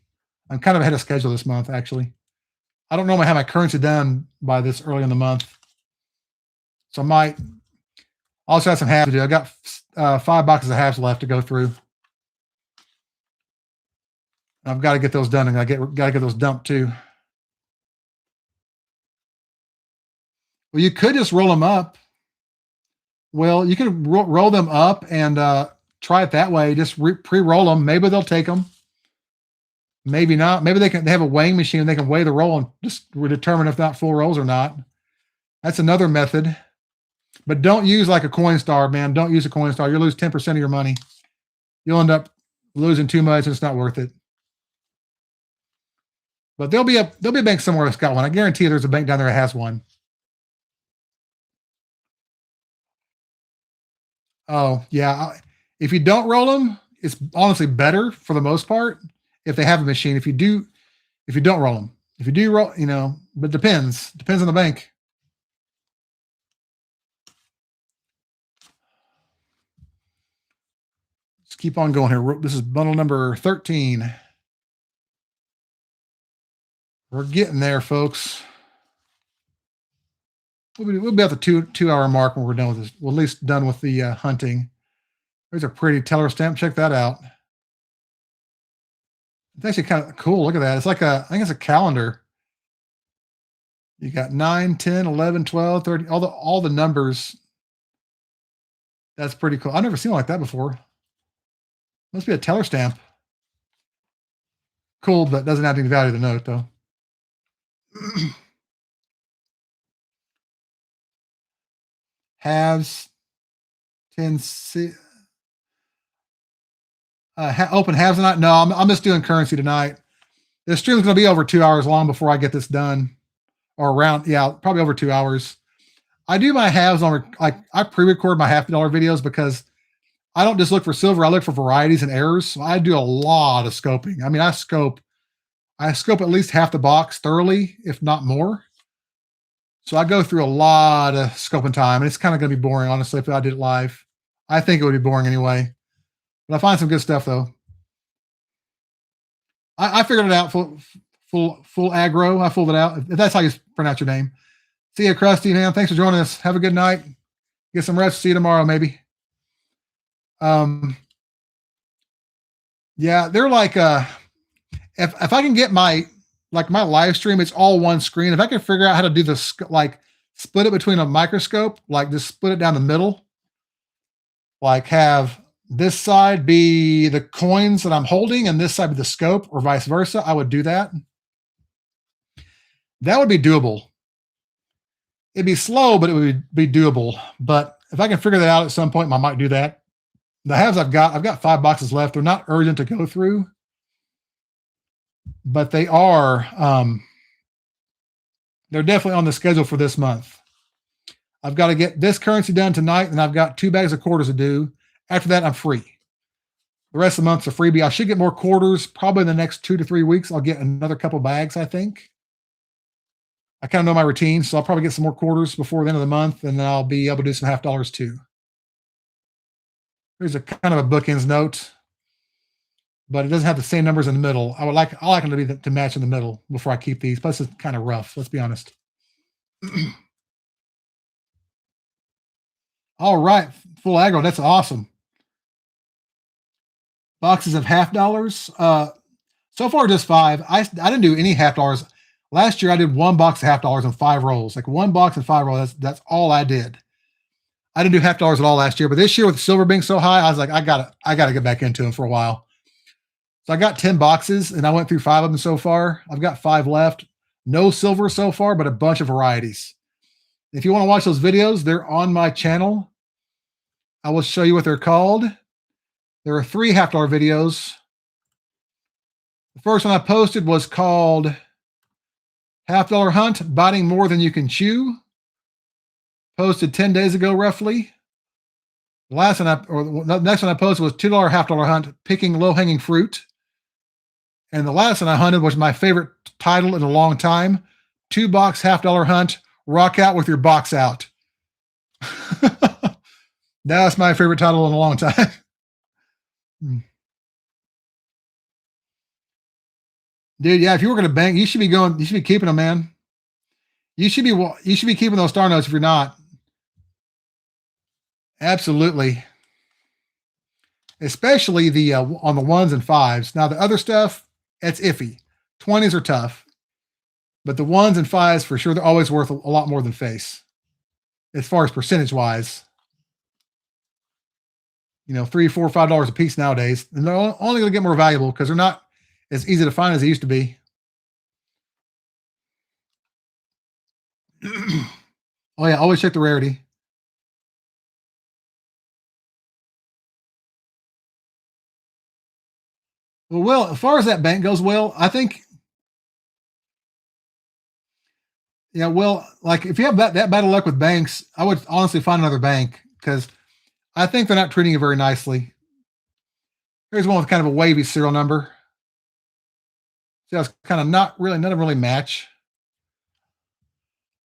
I'm kind of ahead of schedule this month, actually. I don't normally have my currency done by this early in the month. So I might also have some halves to do. I got 5 boxes of halves left to go through. I've got to get those done, and I got to get those dumped too. Well, you could just roll them up. Well, you can roll them up and try it that way. Just pre-roll them. Maybe they'll take them. Maybe not. Maybe they have a weighing machine and they can weigh the roll and just determine if not full rolls or not. That's another method. But don't use like a Coinstar, man. Don't use a Coinstar. You'll lose 10% of your money. You'll end up losing too much and it's not worth it. But there'll be a bank somewhere that's got one. I guarantee you there's a bank down there that has one. Oh, yeah. If you don't roll them, it's honestly better for the most part if they have a machine. If you don't roll them. If you do roll, but depends. Depends on the bank. Let's keep on going here. This is bundle number 13. We're getting there, folks. We'll be at the two hour mark when we're done with this. We're at least done with the hunting. There's a pretty teller stamp. Check that out. It's actually kind of cool. Look at that. It's like I think it's a calendar. You got 9, 10, 11, 12, 30, all the numbers. That's pretty cool. I've never seen one like that before. Must be a teller stamp. Cool, but doesn't have any value to the note, though. Halves, 10, open halves tonight. No, I'm just doing currency tonight. This stream is going to be over 2 hours long before I get this done, or around, yeah, probably over 2 hours. I do my halves on, like, I pre-record my $50 videos because I don't just look for silver. I look for varieties and errors. So I do a lot of scoping. I mean, I scope at least half the box thoroughly, if not more. So I go through a lot of scoping time, and it's kind of going to be boring, honestly, if I did it live. I think it would be boring anyway. But I find some good stuff, though. I figured it out. Full aggro. I fooled it out. If that's how you pronounce your name. See you, Krusty, man. Thanks for joining us. Have a good night. Get some rest. See you tomorrow, maybe. Yeah, they're like if I can get my live stream, it's all one screen. If I can figure out how to do this, like split it between a microscope, like just split it down the middle, like have this side be the coins that I'm holding and this side be the scope, or vice versa, I would do that. That would be doable. It'd be slow, but it would be doable. But if I can figure that out at some point, I might do that. The halves I've got 5 boxes left. They're not urgent to go through, but they are, they're definitely on the schedule for this month. I've got to get this currency done tonight, and I've got 2 bags of quarters to do. After that, I'm free. The rest of the month's a freebie. I should get more quarters probably in the next 2 to 3 weeks. I'll get another couple bags, I think. I kind of know my routine, so I'll probably get some more quarters before the end of the month, and then I'll be able to do some $50 too. There's a kind of a bookends note, but it doesn't have the same numbers in the middle. I like them to match in the middle before I keep these. Plus, it's kind of rough. Let's be honest. All right, full aggro. That's awesome. Boxes of $50. So far, just 5. I didn't do any $50. Last year, I did 1 box of $50 and 5 rolls. Like 1 box and 5 rolls. That's all I did. I didn't do $50 at all last year, but this year with the silver being so high, I was like, I gotta get back into them for a while. So I got 10 boxes and I went through 5 of them so far. I've got 5 left. No silver so far, but a bunch of varieties. If you want to watch those videos, they're on my channel. I will show you what they're called. There are 3 $50 videos. The first one I posted was called $50 Hunt, Biting More Than You Can Chew. Posted 10 days ago, roughly. The next one I posted was $2 $50 Hunt, Picking Low-Hanging Fruit. And the last one I hunted was my favorite title in a long time, 2-box $50 Hunt, Rock Out With Your Box Out. That's my favorite title in a long time. Dude, yeah, if you were going to bank, you should be keeping them, man. You should be keeping those star notes if you're not. Absolutely. Especially the on the 1s and 5s. Now the other stuff, it's iffy. 20s are tough, but the 1s and 5s for sure, they're always worth a lot more than face, as far as percentage wise. $3, $4, $5 a piece nowadays, and they're only going to get more valuable because they're not as easy to find as it used to be. Oh yeah, always check the rarity. Well, Will, as far as that bank goes, Will, I think, yeah, Will, like if you have that bad of luck with banks, I would honestly find another bank because I think they're not treating you very nicely. Here's one with kind of a wavy serial number. See, that's kind of not really, none of them really match.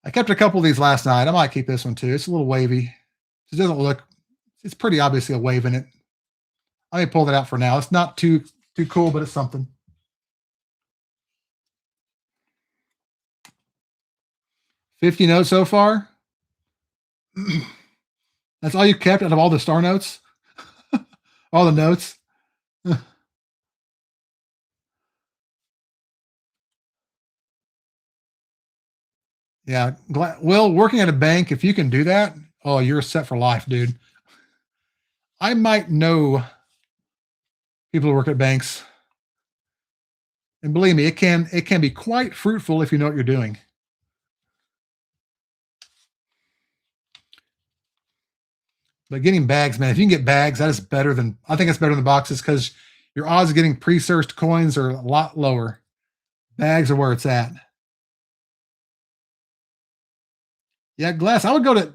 I kept a couple of these last night. I might keep this one too. It's a little wavy. It doesn't look, it's pretty obviously a wave in it. I may pull that out for now. It's not too cool, but it's something. 50 notes so far. That's all you kept out of all the star notes? All the notes? Yeah. Will, working at a bank, if you can do that, oh, you're set for life, dude. I might know people who work at banks. And believe me, it can be quite fruitful if you know what you're doing. But getting bags, man, if you can get bags, that is better than, I think it's better than boxes because your odds of getting pre-searched coins are a lot lower. Bags are where it's at. Yeah, Glass, I would go to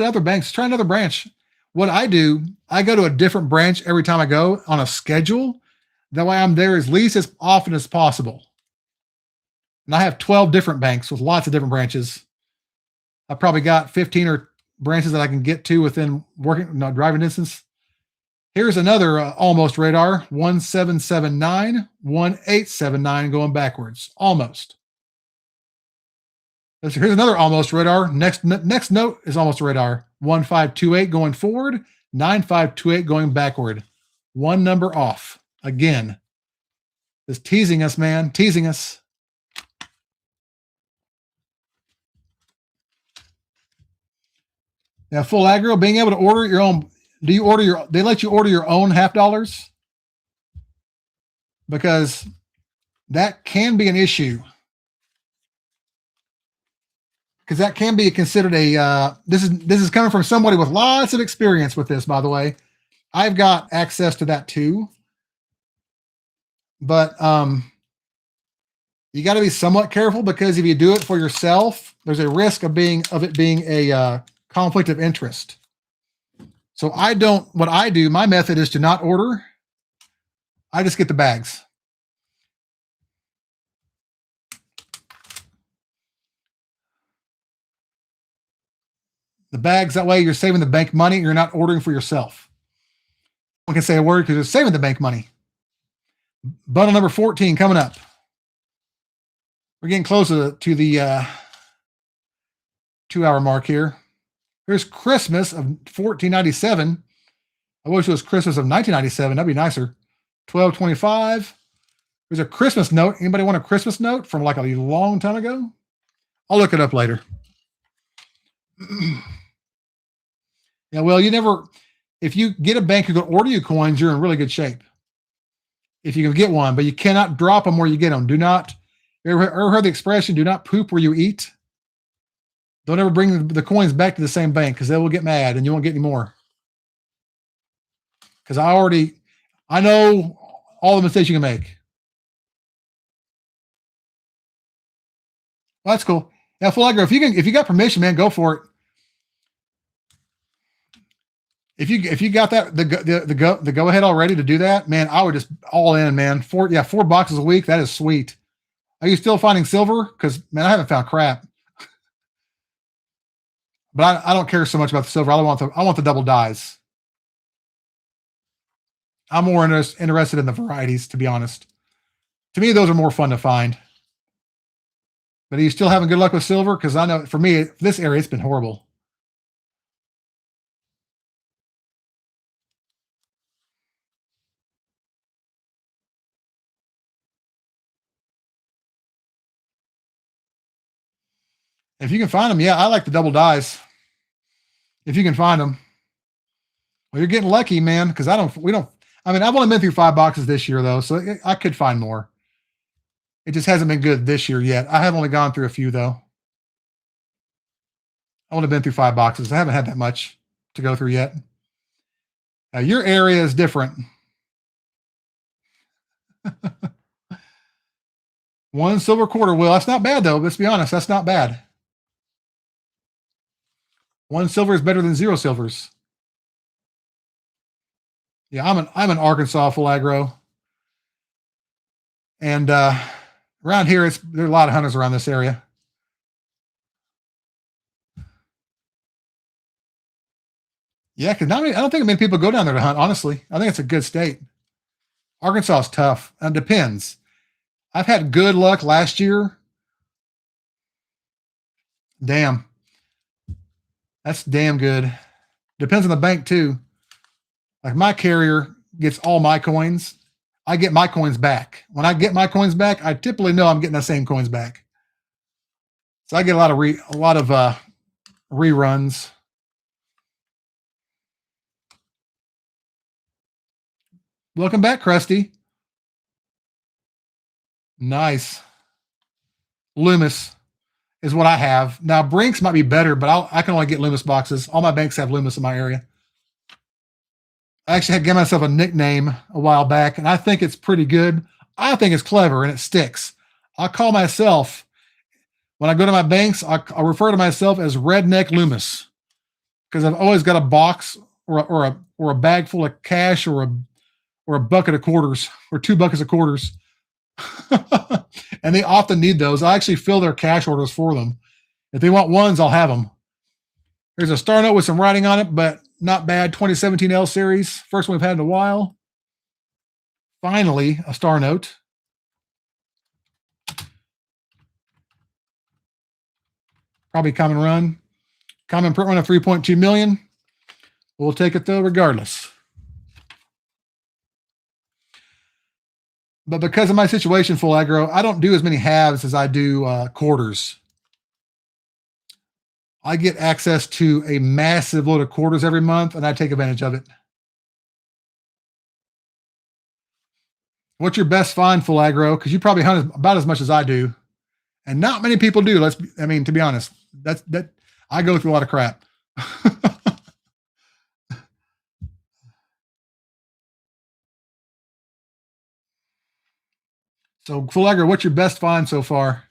other banks, try another branch. What I do, I go to a different branch every time I go on a schedule. That way I'm there as least as often as possible. And I have 12 different banks with lots of different branches. I probably got 15 or branches that I can get to within driving distance. Here's another almost radar, 1779, 1879 going backwards, almost. Here's another almost radar. Next note is almost a radar, 1528 going forward, 9528 going backward. One number off. Again, just teasing us, man, teasing us. Now, full aggro, being able to order your own. Do you order they let you order your own $half? Because that can be an issue. Because that can be considered a, this is coming from somebody with lots of experience with this, by the way. I've got access to that too. But you got to be somewhat careful because if you do it for yourself, there's a risk of it being a conflict of interest. So what I do, my method is to not order. I just get the bags. The bags, that way you're saving the bank money. You're not ordering for yourself. I can say a word because you're saving the bank money. Bundle number 14 coming up. We're getting closer to the 2-hour mark here. Here's Christmas of 1497. I wish it was Christmas of 1997. That'd be nicer. 1225. There's a Christmas note. Anybody want a Christmas note from like a long time ago? I'll look it up later. Yeah, well, if you get a bank who can order you coins, you're in really good shape. If you can get one, but you cannot drop them where you get them. Do not, ever heard the expression, do not poop where you eat? Don't ever bring the coins back to the same bank because they will get mad and you won't get any more. Because I know all the mistakes you can make. Well, that's cool. Yeah, full aggro. If you got permission, man, go for it. If you got that the go ahead already to do that, man, I would just all in, man. 4 boxes a week. That is sweet. Are you still finding silver? Because man, I haven't found crap. But I don't care so much about the silver. I want the double dies. I'm more interested in the varieties, to be honest. To me, those are more fun to find. But are you still having good luck with silver? Because I know for me, this area, it's been horrible. If you can find them, yeah, I like the double dies. If you can find them. Well, you're getting lucky, man, because I've only been through 5 boxes this year, though, so I could find more. It just hasn't been good this year yet. I have only gone through a few, though. I've only been through 5 boxes. I haven't had that much to go through yet. Your area is different. One silver quarter wheel. That's not bad, though. Let's be honest. That's not bad. One silver is better than 0 silvers. Yeah, I'm an Arkansas full aggro. And around here, there are a lot of hunters around this area. Yeah, because I don't think many people go down there to hunt, honestly. I think it's a good state. Arkansas is tough. It depends. I've had good luck last year. Damn. That's damn good. Depends on the bank, too. Like my carrier gets all my coins. I get my coins back. When I get my coins back, I typically know I'm getting the same coins back. So I get a lot of reruns. Welcome back, Krusty. Nice. Loomis is what I have. Now, Brinks might be better, but I can only get Loomis boxes. All my banks have Loomis in my area. I actually had given myself a nickname a while back, and I think it's pretty good. I think it's clever, and it sticks. I call myself, when I go to my banks, I refer to myself as Redneck Loomis because I've always got a box or a bag full of cash or a bucket of quarters or 2 buckets of quarters. And they often need those. I actually fill their cash orders for them. If they want ones, I'll have them. There's a star note with some writing on it, but not bad. 2017 L Series. First one we've had in a while. Finally, a star note. Probably common run. Common print run of 3.2 million. We'll take it, though, regardless. But because of my situation, full aggro, I don't do as many halves as I do quarters. I get access to a massive load of quarters every month, and I take advantage of it. What's your best find, full aggro? Because you probably hunt about as much as I do, and not many people do. To be honest, I go through a lot of crap. So, full aggro, what's your best find so far?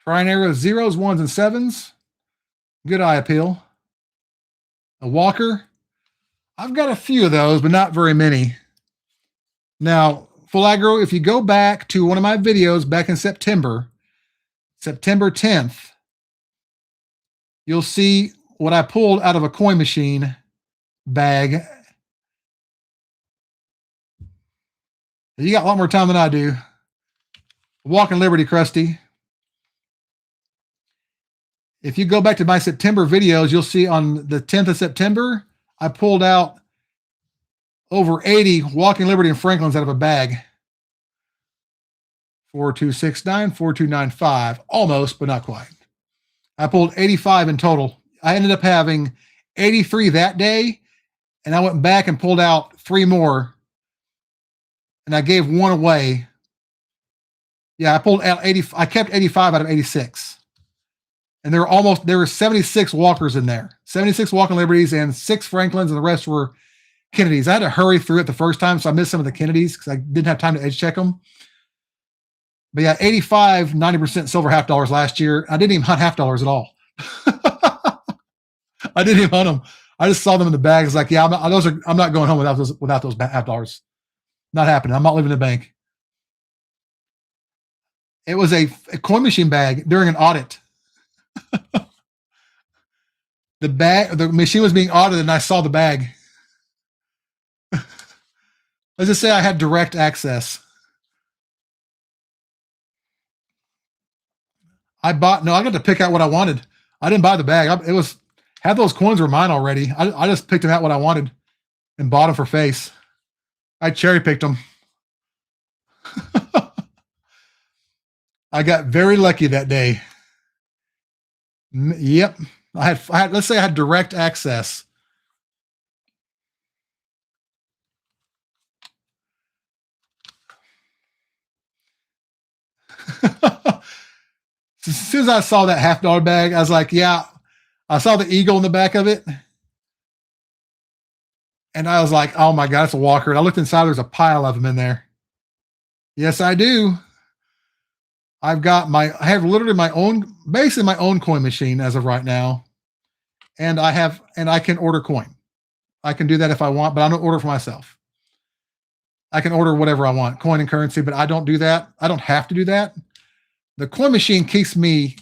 Trying arrows, 0s, 1s, and 7s. Good eye appeal. A walker. I've got a few of those, but not very many. Now, full aggro, if you go back to one of my videos back in September 10th, you'll see what I pulled out of a coin machine bag. You got a lot more time than I do. Walking Liberty, Krusty. If you go back to my September videos, you'll see on the 10th of September, I pulled out over 80 Walking Liberty and Franklins out of a bag. 4269, 4295. Almost, but not quite. I pulled 85 in total. I ended up having 83 that day, and I went back and pulled out 3 more, and I gave 1 away. Yeah, I pulled out 80. I kept 85 out of 86. And there were 76 walkers in there. 76 Walking Liberties and 6 Franklins, and the rest were Kennedys. I had to hurry through it the first time, so I missed some of the Kennedys because I didn't have time to edge check them. But yeah, 85, 90% silver half dollars last year. I didn't even hunt half dollars at all. I didn't even hunt them. I just saw them in the bag. It's like, yeah, I'm not going home without those half dollars. Not happening. I'm not leaving the bank. It was a coin machine bag during an audit. The machine was being audited, and I saw the bag. Let's just say I had direct access. I got to pick out what I wanted. I didn't buy the bag. Had those coins were mine already. I just picked them out what I wanted and bought them for face. I cherry picked them. I got very lucky that day. Yep. I had let's say I had direct access. As soon as I saw that $50 bag, I was like, yeah, I saw the eagle in the back of it. And I was like, oh my God, it's a walker. And I looked inside, there's a pile of them in there. Yes, I do. I have literally my own, basically my own coin machine as of right now. And I can order coin. I can do that if I want, but I don't order for myself. I can order whatever I want, coin and currency, but I don't do that. I don't have to do that. The coin machine keeps me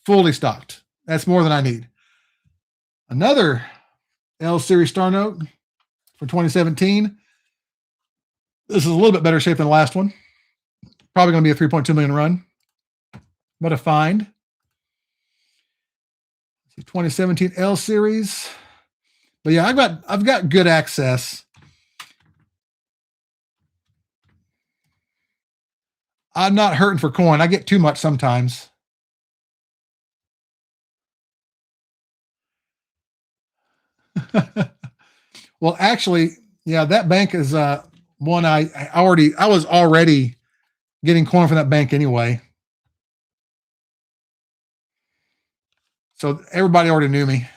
fully stocked. That's more than I need. Another L Series Star Note for 2017. This is a little bit better shape than the last one. Probably going to be a 3.2 million run, but a find. 2017 L Series. But yeah, I've got good access. I'm not hurting for coin. I get too much sometimes. Well, actually, yeah, that bank is one I was already getting coin from that bank anyway. So everybody already knew me.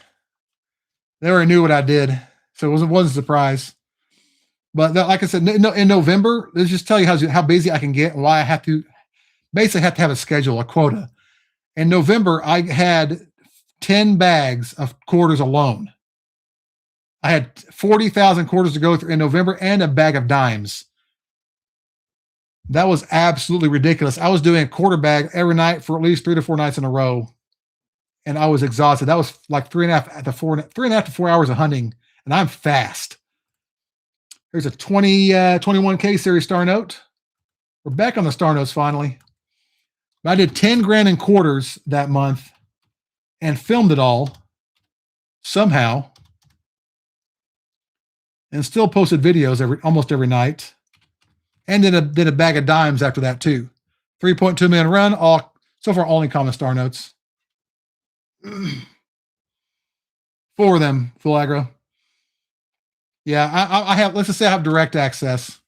They already knew what I did. So it wasn't a surprise. But like I said, in November, let's just tell you how busy I can get and why I have to have a schedule, a quota. In November, I had 10 bags of quarters alone. I had 40,000 quarters to go through in November and a bag of dimes. That was absolutely ridiculous. I was doing a quarter bag every night for at least 3 to 4 nights in a row. And I was exhausted. That was like 3.5 to 4 hours of hunting. And I'm fast. Here's a 21K series Star Note. We're back on the Star Notes finally. I did 10 grand in quarters that month and filmed it all somehow. And still posted videos almost every night. And did a bag of dimes after that too. 3.2 million run, all so far only common Star Notes. 4 of them, full aggro. Yeah, I have, let's just say I have direct access.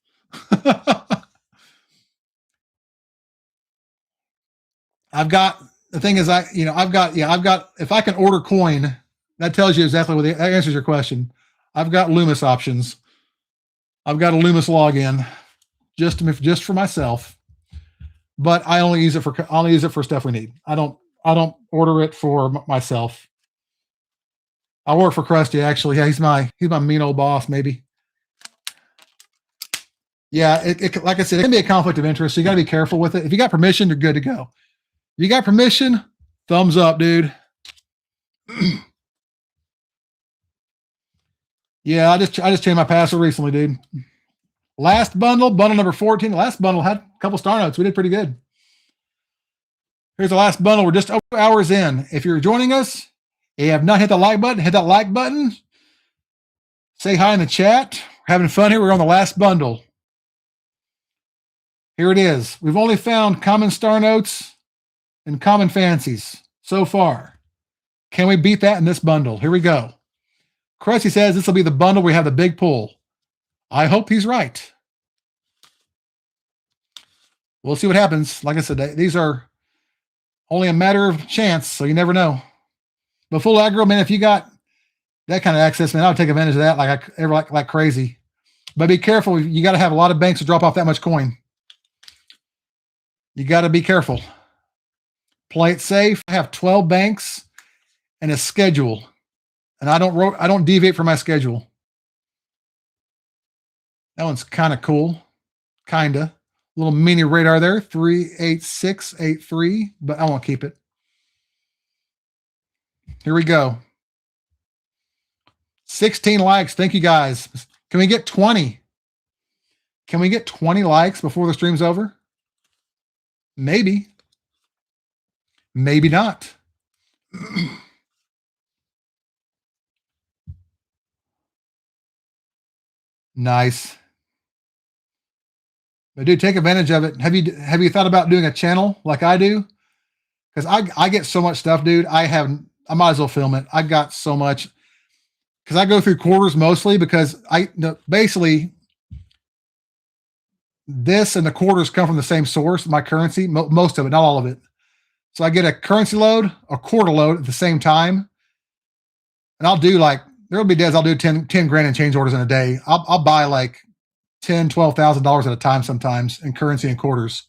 The thing is, if I can order coin, that tells you exactly that answers your question. I've got Loomis options. I've got a Loomis login just for myself, but I only use it for stuff we need. I don't order it for myself. I work for Krusty, actually. Yeah, he's my mean old boss, maybe. Yeah, like I said, it can be a conflict of interest, so you got to be careful with it. If you got permission, you're good to go. You got permission, thumbs up, dude. Yeah, I just changed my password recently, dude. Last bundle number 14. The last bundle had a couple Star Notes. We did pretty good. Here's the last bundle. We're just over hours in. If you're joining us, you have not hit the like button, hit that like button. Say hi in the chat. We're having fun here. We're on the last bundle. Here it is. We've only found common Star Notes and common fancies so far. Can we beat that in this bundle? Here we go. Krusty says this will be the bundle we have the big pull. I hope he's right. We'll see what happens. Like I said, these are only a matter of chance, so you never know. But full aggro, man, if you got that kind of access, man, I would take advantage of that like crazy. But be careful. You got to have a lot of banks to drop off that much coin. You got to be careful. Play it safe. I have 12 banks and a schedule, and I don't deviate from my schedule. That one's kind of cool. Kinda. Little mini radar there. 38683, but I won't keep it. Here we go. 16 likes. Thank you guys. Can we get 20? Can we get 20 likes before the stream's over? Maybe. Maybe not. Nice. But dude, take advantage of it. Have you thought about doing a channel like I do? Because I get so much stuff, dude. I might as well film it. I got so much. Because I go through quarters mostly because basically this and the quarters come from the same source, my currency, most of it, not all of it. So I get a currency load, a quarter load at the same time. And I'll do like, there'll be days I'll do 10 grand in change orders in a day. I'll buy like $10,000-$12,000 at a time sometimes in currency and quarters.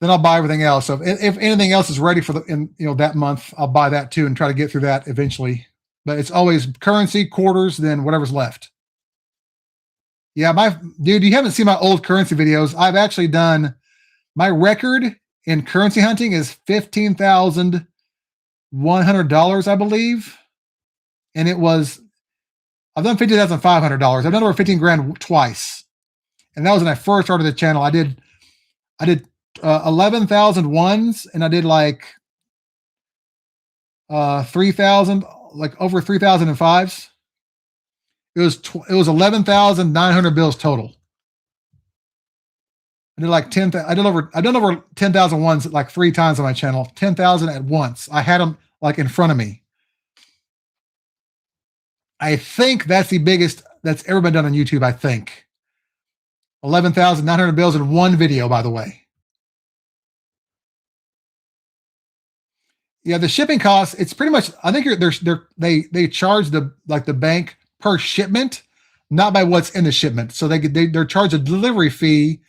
Then I'll buy everything else. So if anything else is ready for that month, I'll buy that too and try to get through that eventually. But it's always currency, quarters, then whatever's left. Yeah, dude, you haven't seen my old currency videos. I've actually done, my record in currency hunting is $15,100, I believe. And I've done $50,500. I've done over 15 grand twice. And that was when I first started the channel. I did 11,000 ones, and I did like 3,000, like over 3,005s. It was 11,900 bills total. I did like 10. I've done over 10,000 ones like 3 times on my channel. 10,000 at once. I had them like in front of me. I think that's the biggest that's ever been done on YouTube. I think 11,900 bills in one video. By the way. Yeah, the shipping costs, it's pretty much, I think they charge the bank per shipment, not by what's in the shipment. So they're charged a delivery fee,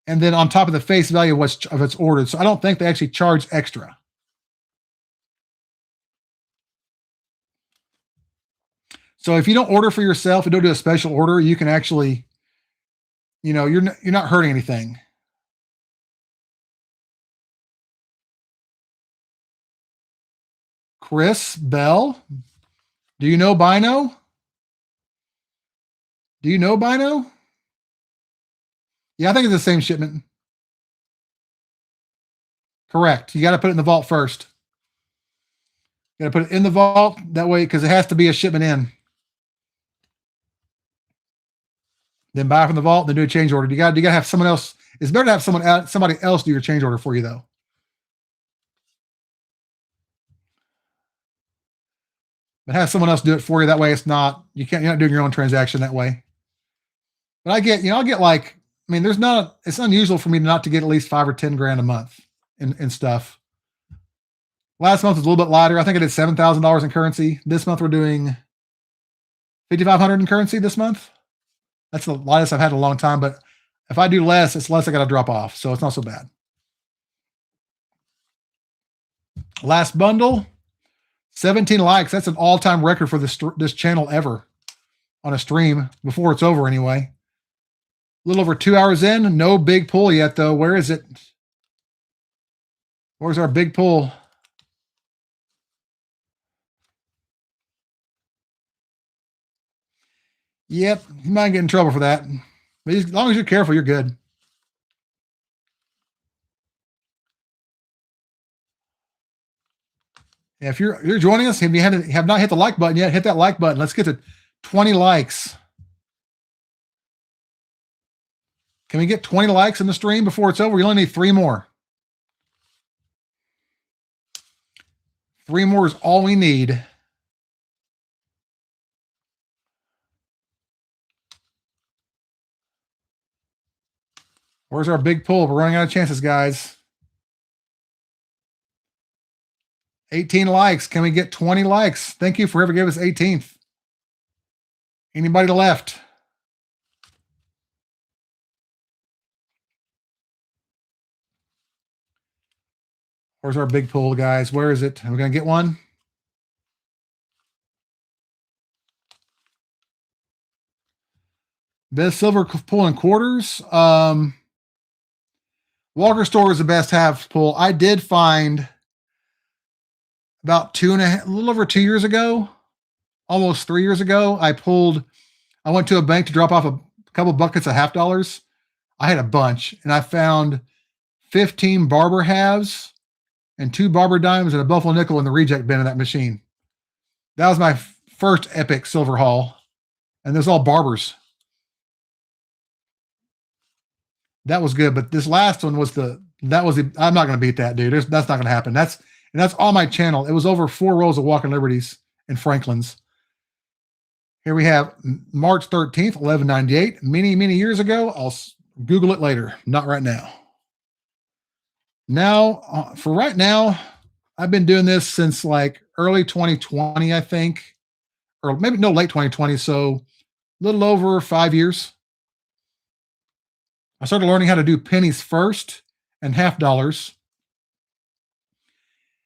and then on top of the face value of what's ordered. So I don't think they actually charge extra. So if you don't order for yourself and don't do a special order, you can actually, you're not hurting anything. Chris Bell, do you know Bino? Do you know Bino? Yeah, I think it's the same shipment. Correct. You got to put it in the vault first. You got to put it in the vault that way because it has to be a shipment in. Then buy from the vault, then do a change order. You got to have someone else. It's better to have somebody else do your change order for you, though. But have someone else do it for you. That way, you're not doing your own transaction that way. But I'll get like, I mean, it's unusual for me not to get at least 5 or 10 grand a month in stuff. Last month was a little bit lighter. I think I did $7,000 in currency. This month we're doing 5,500 in currency this month. That's the lightest I've had in a long time. But if I do less, it's less I got to drop off. So it's not so bad. Last bundle, 17 likes. That's an all-time record for this channel ever on a stream before it's over anyway. A little over 2 hours in. No big pull yet, though. Where is it? Where's our big pull? Yep, you might get in trouble for that. But as long as you're careful, you're good. Yeah, if you're joining us, if you have not hit the like button yet, hit that like button. Let's get to 20 likes. Can we get 20 likes in the stream before it's over? We only need 3 more. 3 more is all we need. Where's our big pull? We're running out of chances, guys. 18 likes. Can we get 20 likes? Thank you for whoever gave us 18th. Anybody left? Where's our big pull, guys? Where is it? Are we going to get one? Best silver pull in quarters. Walker Store is the best half pull. I did find about a little over 2 years ago, almost 3 years ago, I went to a bank to drop off a couple buckets of $50. I had a bunch, and I found 15 barber halves and 2 barber dimes and a buffalo nickel in the reject bin of that machine. That was my first epic silver haul, and there's all barbers. That was good, but this last one I'm not going to beat that, dude. That's not going to happen. That's on my channel. It was over 4 rows of Walking Liberties and Franklin's. Here we have March 13th, 1198. Many years ago. I'll Google it later. Not right now. Now, for right now, I've been doing this since like early 2020, I think, or maybe no, late 2020. So a little over 5 years. I started learning how to do pennies first and half dollars,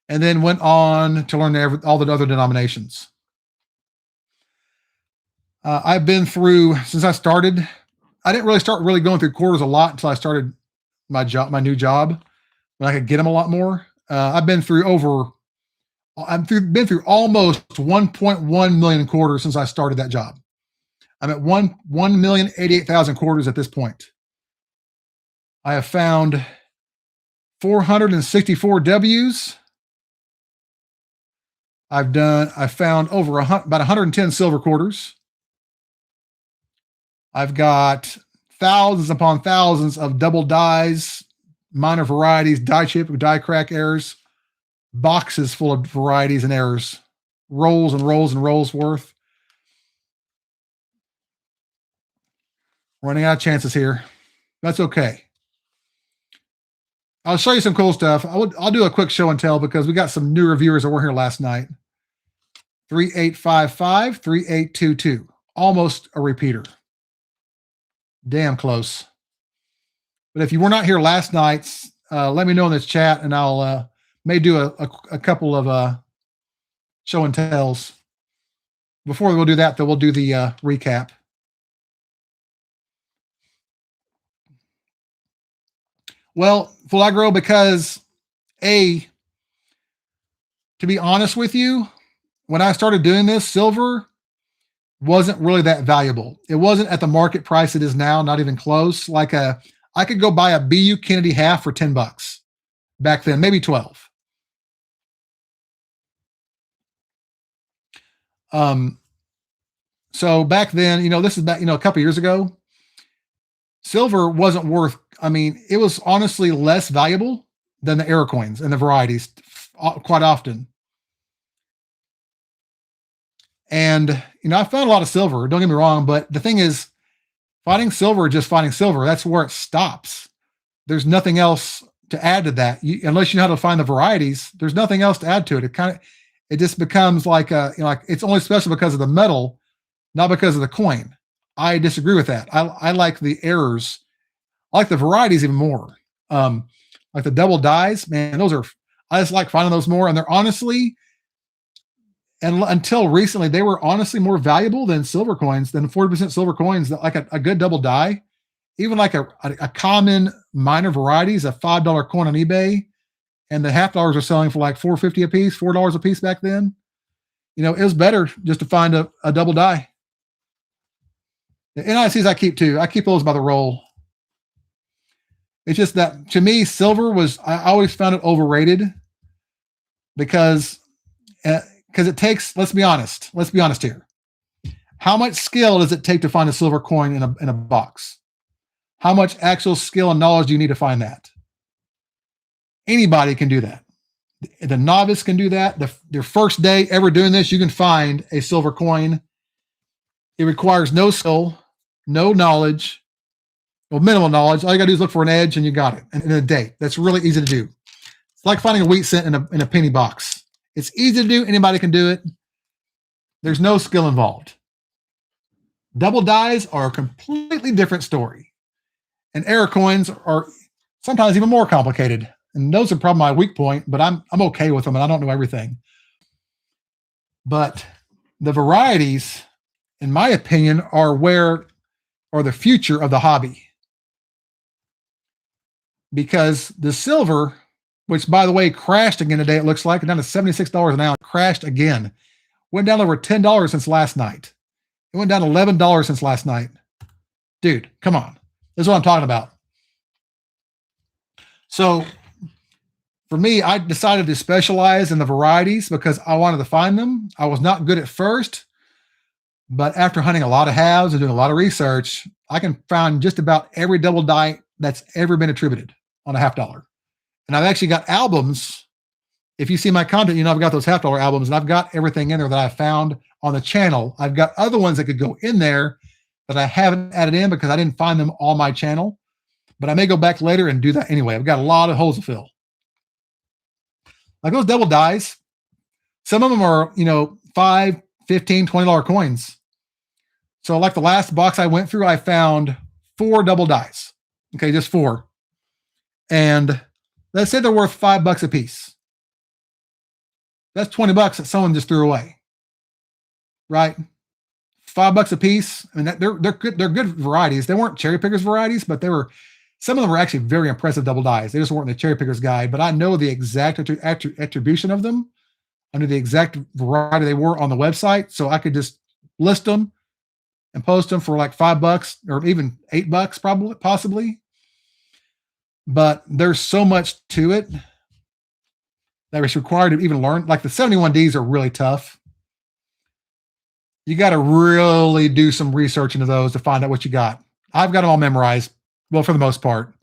and then went on to learn all the other denominations. I've been through, since I started, I didn't really start going through quarters a lot until I started my new job, when I could get them a lot more. I've been through been through almost 1.1 million quarters since I started that job. I'm at 1,088,000 quarters at this point. I have found 464 W's. I found over about 110 silver quarters. I've got thousands upon thousands of double dies, minor varieties, die chip, die crack errors, boxes full of varieties and errors, rolls and rolls and rolls worth. Running out of chances here. That's okay. I'll show you some cool stuff. I'll do a quick show and tell because we got some new reviewers that were here last night. 3855, 3822. Almost a repeater. Damn close. But if you were not here last night, let me know in this chat, and I'll may do a couple of show and tells. Before we'll do that, though, we'll do the recap. Well, full aggro, because to be honest with you, when I started doing this, silver wasn't really that valuable. It wasn't at the market price it is now, not even close. I could go buy a BU Kennedy half for $10 back then, maybe 12. So back then, this is back, a couple years ago, silver wasn't worth, it was honestly less valuable than the error coins and the varieties quite often. And, I found a lot of silver, don't get me wrong, but the thing is, finding silver, just finding silver, that's where it stops. There's nothing else to add to that. Unless you know how to find the varieties, there's nothing else to add to it. It just becomes like it's only special because of the metal, not because of the coin. I disagree with that. I like the errors. I like the varieties even more. Like the double dies, man, I just like finding those more. And they're honestly, and until recently, they were honestly more valuable than silver coins, than 40% silver coins. That like a good double die, even like a common minor varieties, a $5 coin on eBay, and the half dollars are selling for like $4.50 a piece, $4 a piece back then. It was better just to find a double die. The NICs I keep too. I keep those by the roll. It's just that to me, silver I always found it overrated because it takes, let's be honest here. How much skill does it take to find a silver coin in a box? How much actual skill and knowledge do you need to find that? Anybody can do that. The novice can do that. Their first day ever doing this, you can find a silver coin. It requires no skill, no knowledge, minimal knowledge. All you gotta do is look for an edge and you got it. And in a date. That's really easy to do. It's like finding a wheat cent in a penny box. It's easy to do. Anybody can do it. There's no skill involved. Double dies are a completely different story. And error coins are sometimes even more complicated. And those are probably my weak point, but I'm okay with them and I don't know everything. But the varieties, in my opinion, are the future of the hobby. Because the silver, which by the way crashed again today, it looks like, down to $76 an ounce, crashed again. Went down over $10 since last night. It went down to $11 since last night. Dude, come on. This is what I'm talking about. So for me, I decided to specialize in the varieties because I wanted to find them. I was not good at first, but after hunting a lot of halves and doing a lot of research, I can find just about every double die that's ever been attributed on a half dollar. And I've actually got albums if you see my content, I've got those $half albums, and I've got everything in there that I found on the channel. I've got other ones that could go in there that I haven't added in because I didn't find them on my channel, but I may go back later and do that anyway. I've got a lot of holes to fill. Like those double dies, some of them are, $5, $15, $20 coins. So like the last box I went through, I found 4 double dies. Okay, just 4. And let's say they're worth $5 a piece. That's $20 that someone just threw away, right? $5 a piece. I mean, they're good varieties. They weren't cherry pickers varieties, but some of them were actually very impressive double dies. They just weren't in the cherry pickers guide, but I know the exact attribution of them. I knew the exact variety they were on the website, so I could just list them and post them for like $5 or even $8, possibly. But there's so much to it that it's required to even learn. Like the 71Ds are really tough. You got to really do some research into those to find out what you got. I've got them all memorized. Well, for the most part,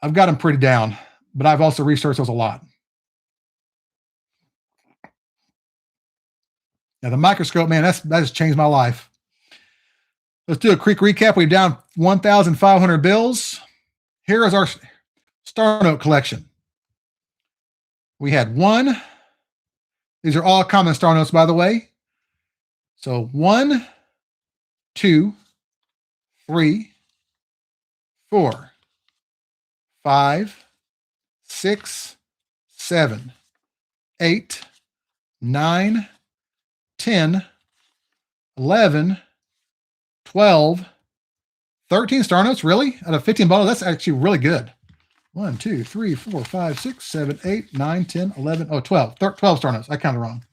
I've got them pretty down, but I've also researched those a lot. Now the microscope, man, that has changed my life. Let's do a quick recap. We've down 1,500 bills. Here is our star note collection. We had 1. These are all common star notes, by the way. So 1, 2, 3, 4, 5, 6, 7, 8, 9, 10, 11, 12, 13 star notes, really? Out of 15 bottles, that's actually really good. 1, 2, 3, 4, 5, 6, 7, 8, 9, 10, 11, 12. 12 star notes. I counted wrong.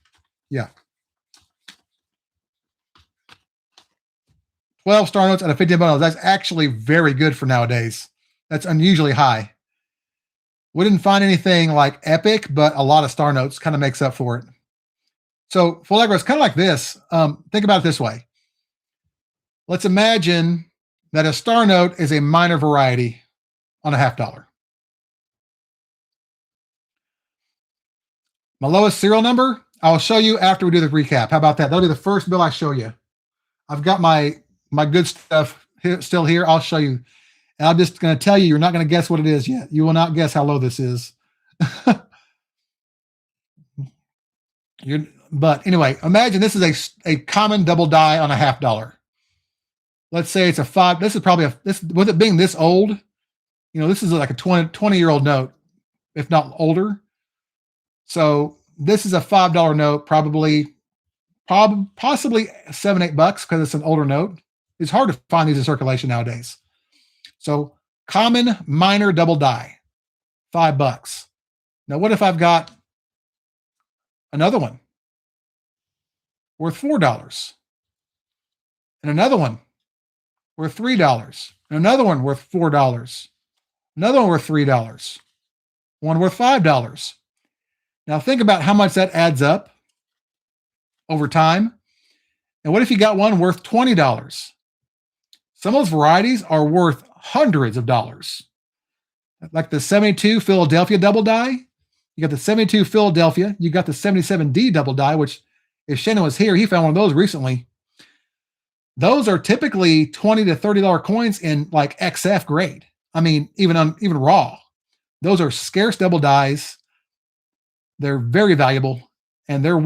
Yeah. 12 star notes out of 15 bottles. That's actually very good for nowadays. That's unusually high. We didn't find anything like epic, but a lot of star notes kind of makes up for it. So Full Aggro is kind of like this. Think about it this way. Let's imagine that a star note is a minor variety on a $half. My lowest serial number, I'll show you after we do the recap. How about that? That'll be the first bill I show you. I've got my good stuff still here. I'll show you. And I'm just going to tell you, you're not going to guess what it is yet. You will not guess how low this is. But anyway, imagine this is a common double die on a $half. Let's say it's a 5. This is probably with it being this old, this is like a 20-year-old note, if not older. So this is a $5 note, possibly $7, $8 because it's an older note. It's hard to find these in circulation nowadays. So common minor double die, $5. Now, what if I've got another one worth $4, and another one worth $3, and another one worth $4, another one worth $3, one worth $5. Now think about how much that adds up over time. And what if you got one worth $20? Some of those varieties are worth hundreds of dollars. Like the 72 Philadelphia double die. You got the 72 Philadelphia. You got the 77D double die, which if Shannon was here, he found one of those recently. Those are typically $20 to $30 coins in like XF grade. I mean, even raw. Those are scarce double dies. They're very valuable, and they're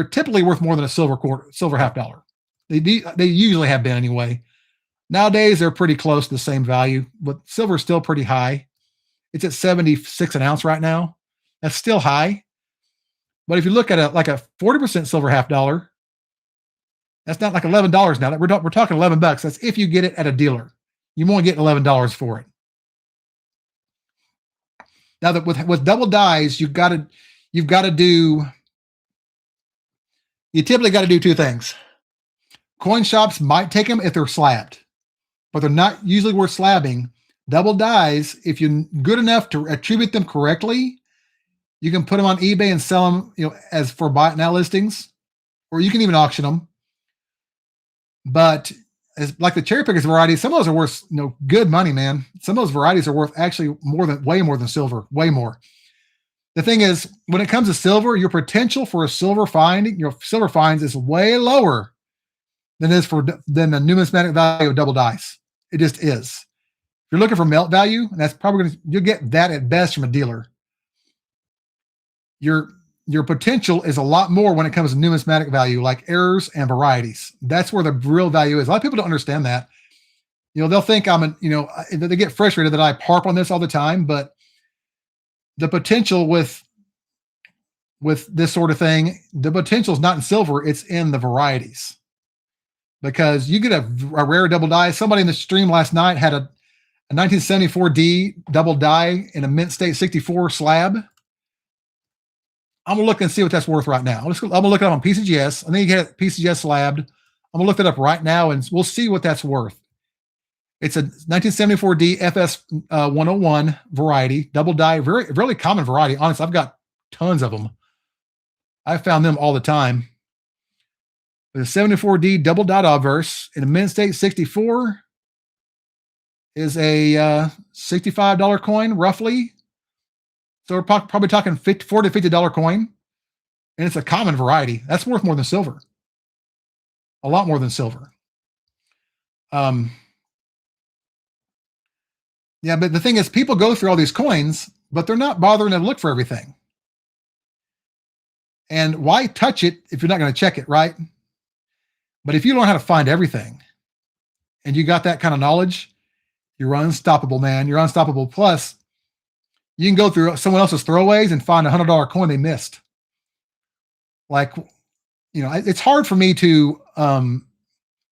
typically worth more than a silver $half. They usually have been anyway. Nowadays, they're pretty close to the same value, but silver is still pretty high. It's at 76 an ounce right now. That's still high. But if you look at a 40% silver $half, that's not like $11 now. We're talking $11. That's if you get it at a dealer. You won't get $11 for it. Now that with double dies, you typically got to do 2 things. Coin shops might take them if they're slabbed, but they're not usually worth slabbing. Double dies, if you're good enough to attribute them correctly, you can put them on eBay and sell them, as for buy it now listings, or you can even auction them. But as like the cherry pickers varieties, some of those are worth good money, man. Some of those varieties are worth actually way more than silver, way more. the thing is, when it comes to silver, your potential for a silver finding, your silver finds is way lower than it is than the numismatic value of double dice. It just is. If you're looking for melt value, and that's probably you'll get that at best from a dealer. Your potential is a lot more when it comes to numismatic value, like errors and varieties. That's where the real value is. A lot of people don't understand that. They'll think they get frustrated that I harp on this all the time, but the potential with this sort of thing, the potential is not in silver, it's in the varieties. Because you get a rare double die. Somebody in the stream last night had a 1974D double die in a mint state 64 slab. I'm going to look and see what that's worth right now. I'm going to look it up on PCGS. I think you get it PCGS slabbed. I'm going to look that up right now, and we'll see what that's worth. It's a 1974D FS 101 variety, double die, really common variety. Honestly, I've got tons of them. I found them all the time. The 74D double dot obverse in a mint state 64 is a $65 coin, roughly. So we're probably talking $40 to $50 coin, and it's a common variety. That's worth more than silver. A lot more than silver. Yeah, but the thing is, people go through all these coins, but they're not bothering to look for everything. And why touch it if you're not going to check it, right? But if you learn how to find everything, and you got that kind of knowledge, you're unstoppable, man. You're unstoppable. Plus, you can go through someone else's throwaways and find a $100 coin they missed. Like, it's hard for me to,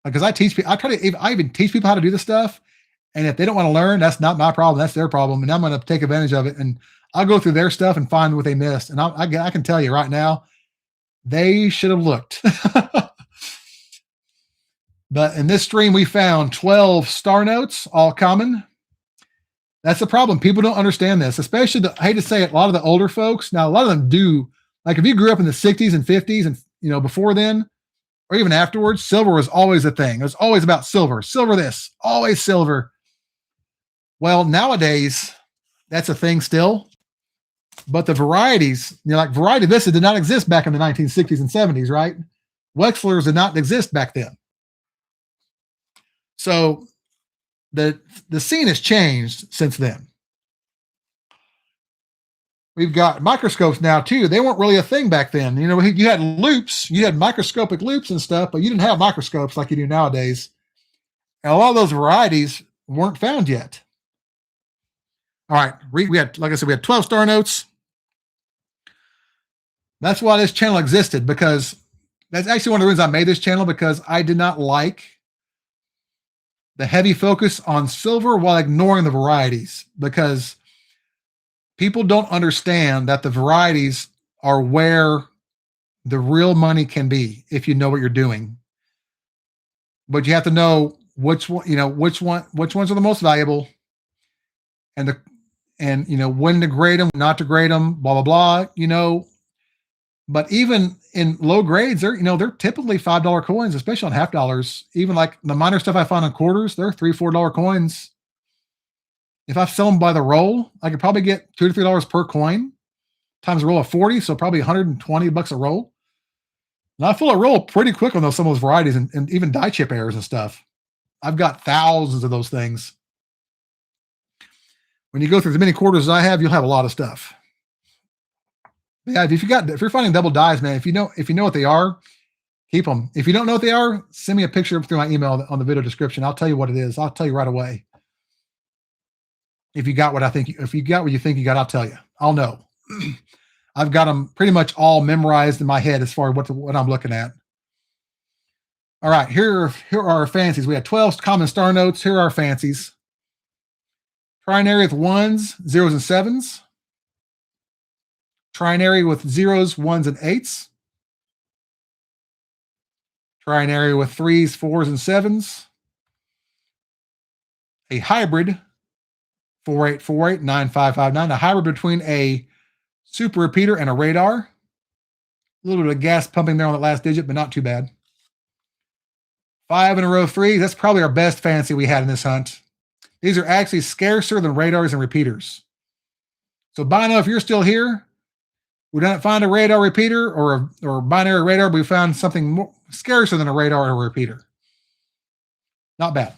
because I even teach people how to do this stuff. And if they don't want to learn, that's not my problem. That's their problem. And I'm going to take advantage of it. And I'll go through their stuff and find what they missed. And I can tell you right now, they should have looked. But in this stream, we found 12 star notes, all common. That's the problem. People don't understand this, especially I hate to say it, a lot of the older folks. Now, a lot of them do. Like if you grew up in the 60s and 50s and, before then, or even afterwards, silver was always a thing. It was always about silver. Silver this, always silver. Well, nowadays, that's a thing still. But the varieties, like variety Vista did not exist back in the 1960s and 70s, right? Wexlers did not exist back then. So the scene has changed since then. We've got microscopes now too. They weren't really a thing back then. You had loops, you had microscopic loops and stuff, but you didn't have microscopes like you do nowadays. And a lot of those varieties weren't found yet. All right, we had, like I said, we had 12 star notes. That's why this channel existed, because that's actually one of the reasons I made this channel, because I did not like the heavy focus on silver while ignoring the varieties, because people don't understand that the varieties are where the real money can be if you know what you're doing. But you have to know which ones are the most valuable, and when to grade them, not to grade them, blah blah blah. But even in low grades, they're typically $5 coins, especially on half dollars. Even like the minor stuff I found on quarters, they're $3, $4 coins. If I sell them by the roll, I could probably get $2 to $3 per coin times a roll of 40, so probably $120 a roll. And I fill a roll pretty quick on some of those varieties and even die chip errors and stuff. I've got thousands of those things. When you go through as many quarters as I have, you'll have a lot of stuff. Yeah, if you're finding double dies, man, if you know what they are, keep them. If you don't know what they are, send me a picture through my email on the video description. I'll tell you what it is. I'll tell you right away. If you got what you think you got, I'll tell you. I'll know. I've got them pretty much all memorized in my head as far as what I'm looking at. All right, here are our fancies. We had 12 common star notes. Here are our fancies. Trinary with 1s, 0s, and 7s. Trinary with 0s, 1s, and 8s. Trinary with 3s, 4s, and 7s. A hybrid, 4848, 9559. A hybrid between a super repeater and a radar. A little bit of gas pumping there on the last digit, but not too bad. 5 in a row 3s. That's probably our best fancy we had in this hunt. These are actually scarcer than radars and repeaters. So Bino, if you're still here, We didn't find a radar repeater or binary radar, but we found something more scarcer than a radar or a repeater. Not bad.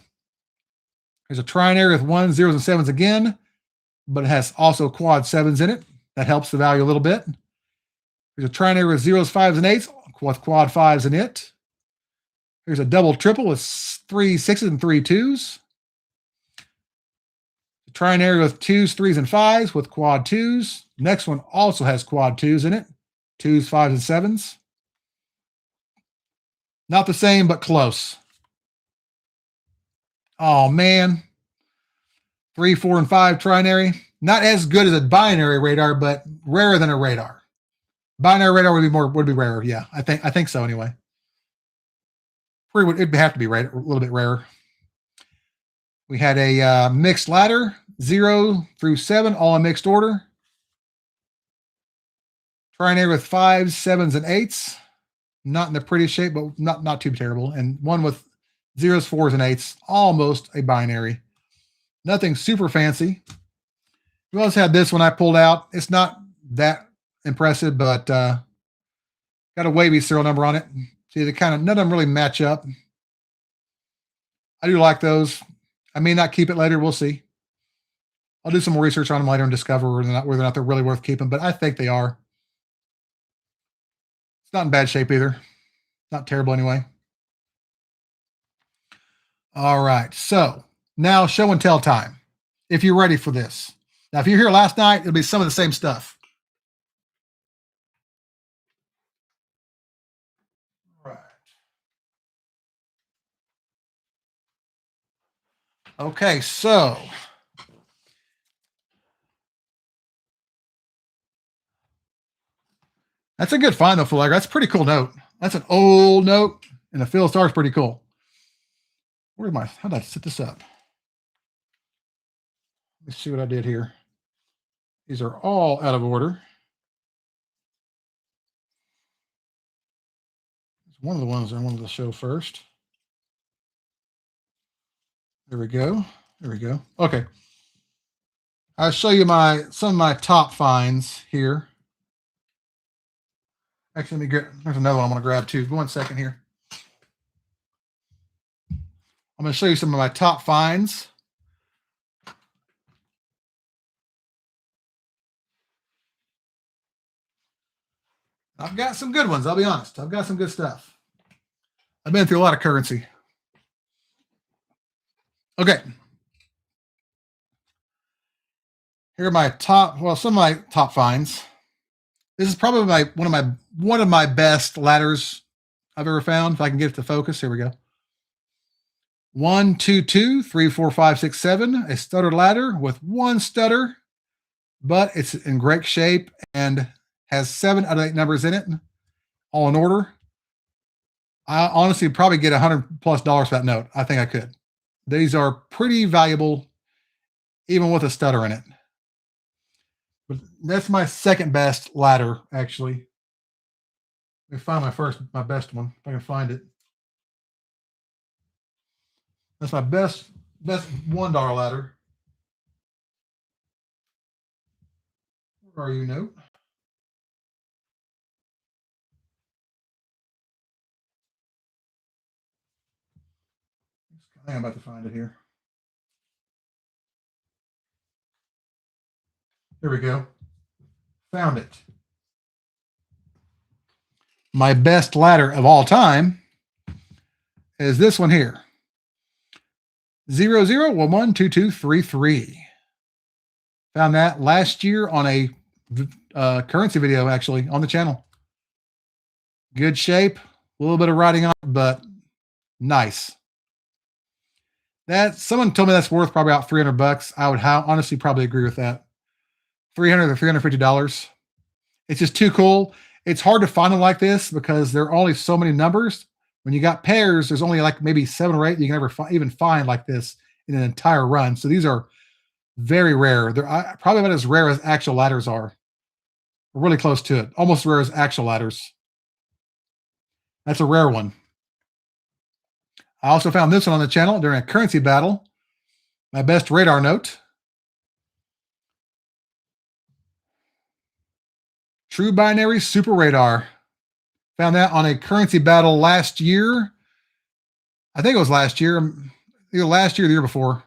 There's a trinary with 1s, 0s, and 7s again, but it has also quad 7s in it. That helps the value a little bit. There's a trinary with 0s, 5s, and 8s with quad 5s in it. There's a double triple with 3 6s and 3 2s. A trinary with 2s, 3s, and 5s with quad 2s. Next one also has quad 2s in it. 2s, 5s, and 7s. Not the same, but close. Oh, man. 3, 4, and 5 trinary. Not as good as a binary radar, but rarer than a radar. Binary radar would be rarer. Yeah, I think so anyway. It'd have to be a little bit rarer. We had a mixed ladder, 0 through 7, all in mixed order. Trinary with 5s, 7s, and 8s. Not in the prettiest shape, but not too terrible. And one with 0s, 4s, and 8s. Almost a binary. Nothing super fancy. We also had this one I pulled out. It's not that impressive, but got a wavy serial number on it. See, none of them really match up. I do like those. I may not keep it later. We'll see. I'll do some more research on them later and discover whether or not they're really worth keeping, but I think they are. It's not in bad shape either. Not terrible anyway. All right. So now show and tell time. If you're ready for this. Now, if you're here last night, it'll be some of the same stuff. All right. Okay, so that's a good find, though, Fuller. That's a pretty cool note. That's an old note, and the field star is pretty cool. How did I set this up? Let's see what I did here. These are all out of order. It's one of the ones I wanted to show first. There we go. There we go. Okay. I'll show you some of my top finds here. Actually, there's another one I'm going to grab too. 1 second here. I'm going to show you some of my top finds. I've got some good ones, I'll be honest. I've got some good stuff. I've been through a lot of currency. Okay. Here are my some of my top finds. This is probably one of my best ladders I've ever found. If I can get it to focus, here we go. 1, 2, 2, 3, 4, 5, 6, 7. A stutter ladder with 1 stutter, but it's in great shape and has 7 out of 8 numbers in it, all in order. I honestly probably get $100+ for that note. I think I could. These are pretty valuable, even with a stutter in it. But that's my second best ladder, actually. Let me find my best one, if I can find it. That's my best $1 ladder. Where are you, note? I think I'm about to find it here. Here we go. Found it. My best ladder of all time is this one here. 00112233. Found that last year on a currency video, actually, on the channel. Good shape, a little bit of writing on it, but nice. Someone told me that's worth probably about $300. I would honestly probably agree with that. $300 to $350. It's just too cool. It's hard to find them like this because there are only so many numbers. When you got pairs, there's only like maybe 7 or 8 you can ever even find like this in an entire run. So these are very rare. They're probably about as rare as actual ladders are. We're really close to it. Almost as rare as actual ladders. That's a rare one. I also found this one on the channel during a currency battle. My best radar note. True binary super radar. Found that on a currency battle last year. I think it was last year. Either last year or the year before.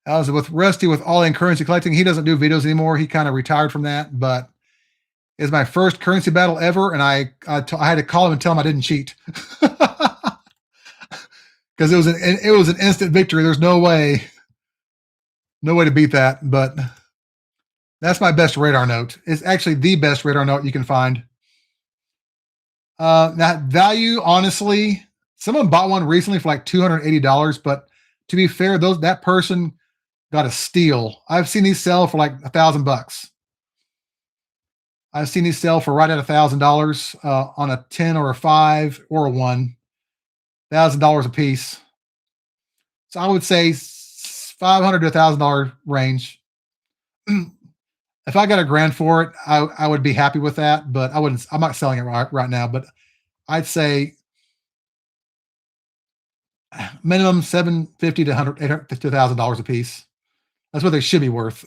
I was with Rusty with All In Currency Collecting. He doesn't do videos anymore. He kind of retired from that, but it's my first currency battle ever, and I had to call him and tell him I didn't cheat because it was an instant victory. There's no way to beat that. But that's my best radar note. It's actually the best radar note you can find. That value, honestly, someone bought one recently for like $280, but to be fair, that person got a steal. I've seen these sell for like $1,000. I've seen these sell for right at $1,000 on a 10 or a 5 or a 1, $1,000 a piece. So I would say $500 to $1,000 range. If I got $1,000 for it, I would be happy with that, but I'm not selling it right now, but I'd say minimum $750 to $1,000 a piece. That's what they should be worth.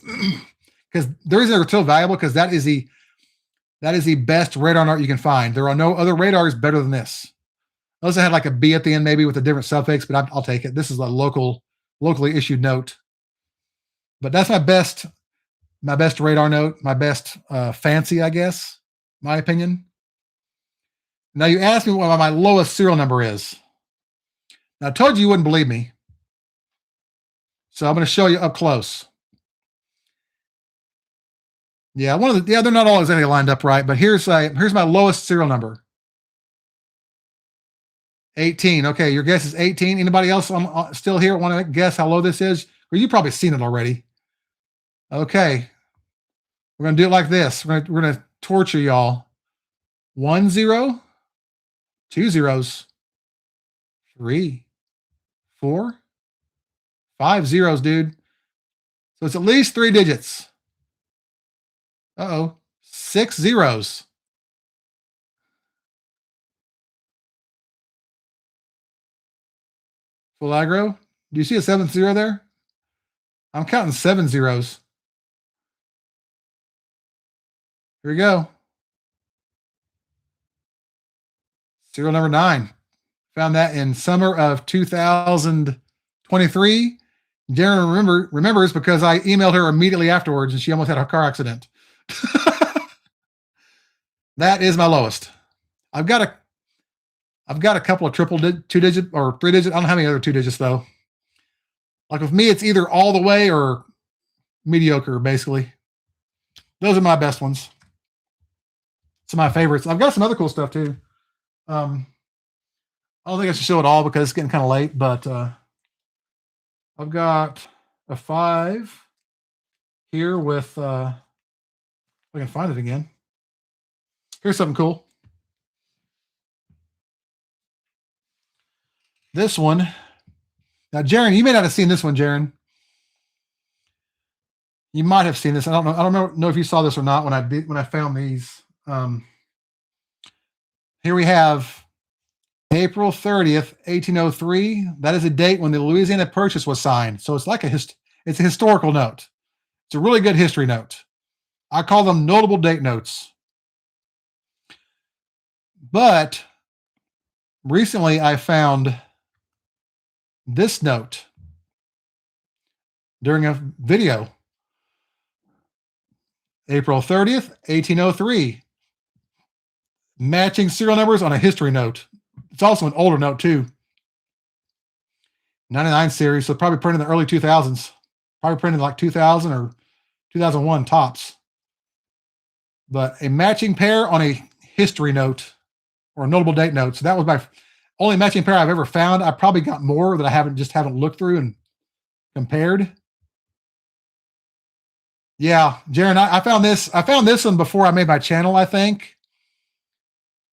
Because the reason they're still valuable, because that is the best radar note you can find. There are no other radars better than this. Unless it had like a B at the end, maybe with a different suffix, but I'll take it. This is a locally issued note. But that's my best radar note, my best fancy, I guess, my opinion. Now you asked me what my lowest serial number is. Now I told you wouldn't believe me. So I'm going to show you up close. Yeah, they're not all exactly lined up right, but here's my lowest serial number. 18. Okay, your guess is 18. Anybody else still here want to guess how low this is? Or you've probably seen it already. Okay. We're going to do it like this. We're going to torture y'all. 1 0, 2 zeros, 3, 4, 5 zeros, dude. So it's at least 3 digits. 6 zeros. Full aggro. Do you see a 7th zero there? I'm counting 7 zeros. Here we go. Serial number 9. Found that in summer of 2023. Darren remembers because I emailed her immediately afterwards and she almost had a car accident. That is my lowest. I've got a couple of triple 2-digit or 3-digit. I don't have any other 2 digits though. Like with me, it's either all the way or mediocre, basically. Those are my best ones. Some of my favorites. I've got some other cool stuff too. I don't think I should show it all because it's getting kind of late, but I've got a 5 here with, if I can find it again. Here's something cool. This one. Now, Jaron, you may not have seen this one, Jaron. You might have seen this. I don't know if you saw this or not when I found these. Here we have April 30th, 1803. That is a date when the Louisiana Purchase was signed. So it's like it's a historical note. It's a really good history note. I call them notable date notes. But recently I found this note during a video. April 30th, 1803. Matching serial numbers on a history note. It's also an older note too. 99 series, so probably printed in the early 2000s. Probably printed like 2000 or 2001 tops. But a matching pair on a history note or a notable date note. So that was my only matching pair I've ever found. I probably got more that I haven't looked through and compared. Yeah, Jaron, I found this. I found this one before I made my channel, I think.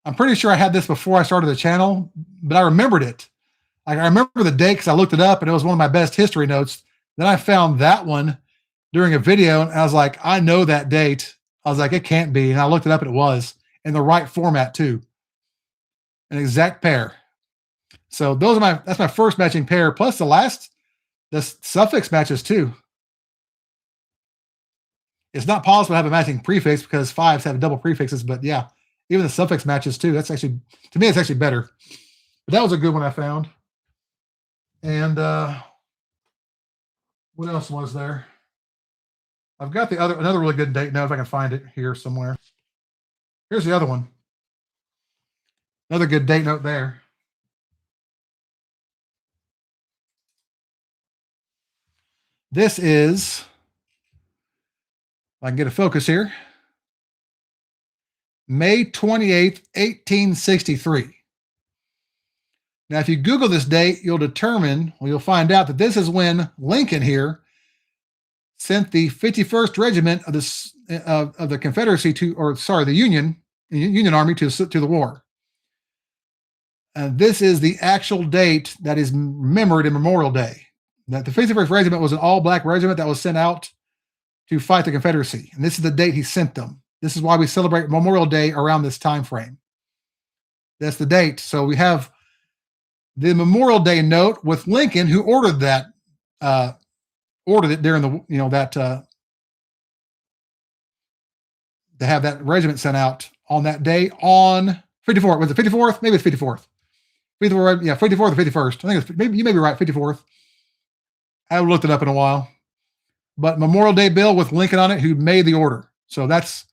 I'm pretty sure I had this before I started the channel, but I remembered it. Like I remember the date because I looked it up and it was one of my best history notes. Then I found that one during a video and I was like, I know that date. I was like, it can't be. And I looked it up and it was in the right format too. An exact pair. So that's my first matching pair. Plus the suffix matches too. It's not possible to have a matching prefix because fives have double prefixes, but yeah, even the suffix matches too. That's actually, to me, it's actually better. But that was a good one I found. And what else was there? I've got another really good date note if I can find it here somewhere. Here's the other one. Another good date note there. This is, if I can get a focus here, May 28th, 1863. Now, if you Google this date, you'll find out that this is when Lincoln here sent the 51st Regiment of the Confederacy the Union Army to the war. This is the actual date that is remembered in Memorial Day. That the 51st Regiment was an all-black regiment that was sent out to fight the Confederacy. And this is the date he sent them. This is why we celebrate Memorial Day around this time frame. That's the date. So we have the Memorial Day note with Lincoln, who ordered it during the, to have that regiment sent out on that day on 54th. Was it 54th? Maybe it's 54th. 54th, yeah, 54th or 51st. I think you may be right, 54th. I haven't looked it up in a while. But Memorial Day bill with Lincoln on it, who made the order. So that is,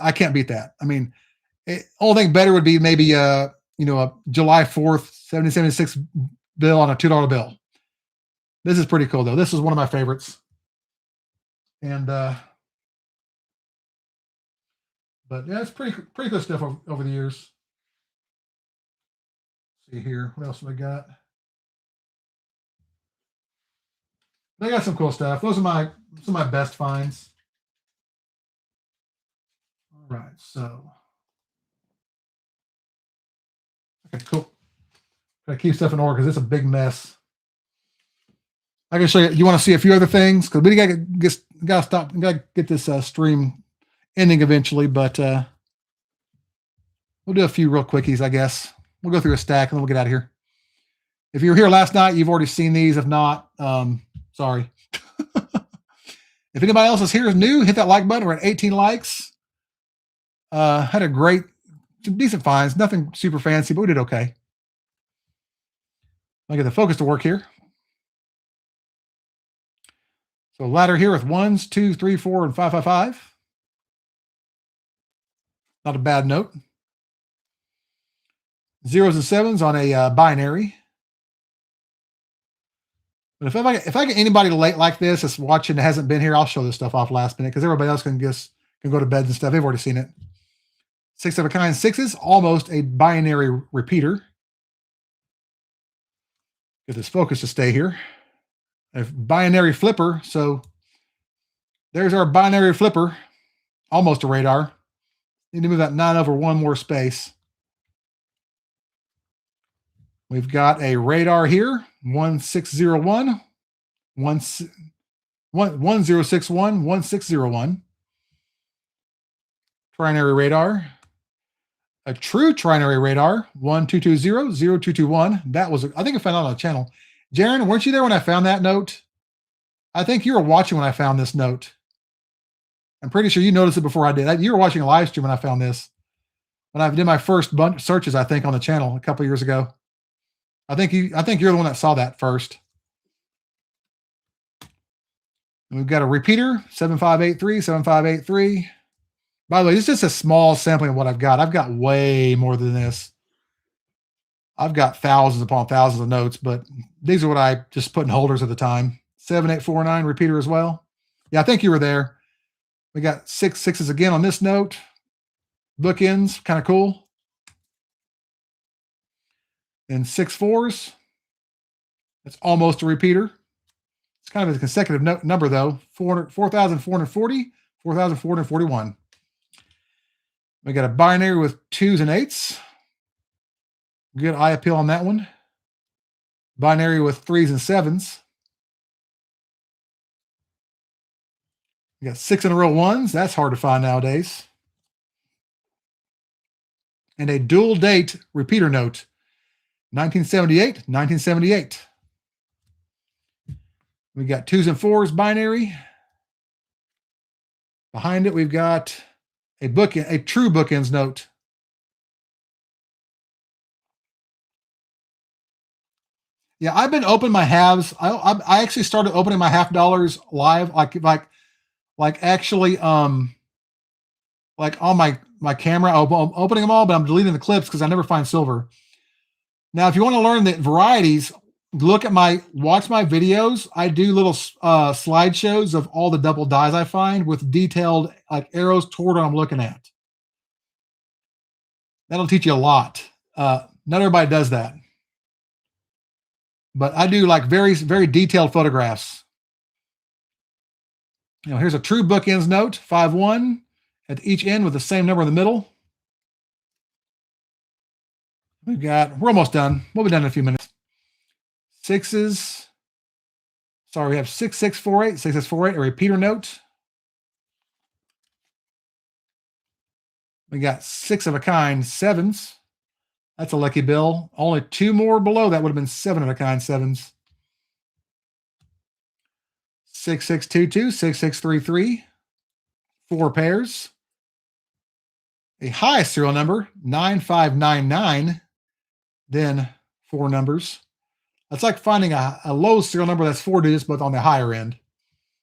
I can't beat that. I mean, only thing better would be maybe a July 4th, 1776 bill on a $2 bill. This is pretty cool though. This is one of my favorites. And but yeah, it's pretty good stuff over the years. Let's see here, what else have I got? I got some cool stuff. Those are some of my best finds. All right, so okay, cool. Gotta keep stuff in order because it's a big mess. I can show you. You want to see a few other things because we gotta stop. We gotta get this stream ending eventually, but we'll do a few real quickies. I guess we'll go through a stack and then we'll get out of here. If you were here last night, you've already seen these. If not, sorry. If anybody else is here is new, hit that like button. We're at 18 likes. Had some decent finds. Nothing super fancy, but we did okay. I'll get the focus to work here. So ladder here with 1s, 2, 3, 4, and 5, 5, 5. Not a bad note. 0s and 7s on a binary. But if I get anybody late like this that's watching that hasn't been here, I'll show this stuff off last minute because everybody else can go to bed and stuff. They've already seen it. 6 of a kind 6s, almost a binary repeater. Get this focus to stay here. A binary flipper. So there's our binary flipper, almost a radar. Need to move that 9 over 1 more space. We've got a radar here, 1601, 1061, 1601. Trinary radar. A true trinary radar, 1220, 0221. That was, I think I found it on a channel. Jaron, weren't you there when I found that note? I think you were watching when I found this note. I'm pretty sure you noticed it before I did. You were watching a live stream when I found this. When I did my first bunch of searches, I think, on the channel a couple years ago. I think you're the one that saw that first. And we've got a repeater, 7583, 7583. By the way, this is just a small sampling of what I've got. I've got way more than this. I've got thousands upon thousands of notes, but these are what I just put in holders at the time. 7849 repeater as well. Yeah, I think you were there. We got 6 6s again on this note. Bookends, kind of cool. And 6 4s. That's almost a repeater. It's kind of a consecutive number though. 4,440, 4,441. We got a binary with 2s and 8s. Good eye appeal on that one. Binary with 3s and 7s. We got 6 in a row 1s. That's hard to find nowadays. And a dual date repeater note. 1978, 1978. We got 2s and 4s binary. Behind it, we've got a true bookends note. Yeah, I've been opening my halves. I actually started opening my $50 live, like actually, like on my camera. I'm opening them all, but I'm deleting the clips because I never find silver. Now, if you want to learn the varieties, watch my videos. I do little slideshows of all the double dies I find with detailed like arrows toward what I'm looking at. That'll teach you a lot. Not everybody does that, but I do like very, very detailed photographs. Here's a true bookends note, 5-1 at each end with the same number in the middle. We're almost done. We'll be done in a few minutes. Sixes. Sorry, we have 6648, 6648, a repeater note. We got 6 of a kind, sevens. That's a lucky bill. Only 2 more below that would have been 7 of a kind, sevens. 6622, 6633, 4 pairs. A high serial number, 9599, then 4 numbers. That's like finding a low serial number that's 4 digits, but on the higher end.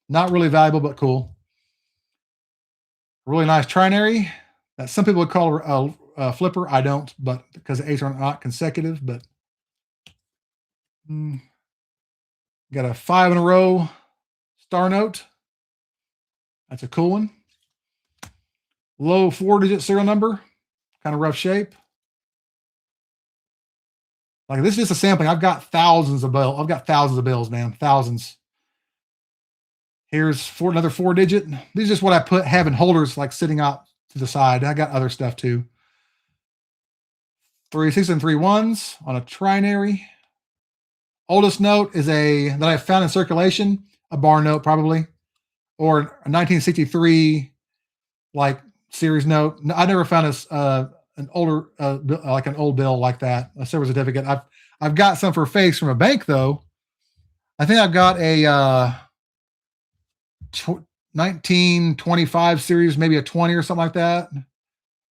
Not really valuable, but cool. Really nice trinary that some people would call a flipper. I don't, but because the 8s are not consecutive, but got a 5 in a row star note. That's a cool one. Low 4-digit serial number, kind of rough shape. Like this is just a sampling. I've got thousands of bills. I've got thousands of bills, man. Thousands. Here's another 4-digit. This is just what I have in holders, like sitting out to the side. I got other stuff too. 3 6 and 3 1s on a trinary. Oldest note is that I found in circulation, a bar note probably, or a 1963 like series note. I never found an older like an old bill like that, a silver certificate. I've got some for face from a bank though. I think I've got a 1925 series, maybe a 20 or something like that,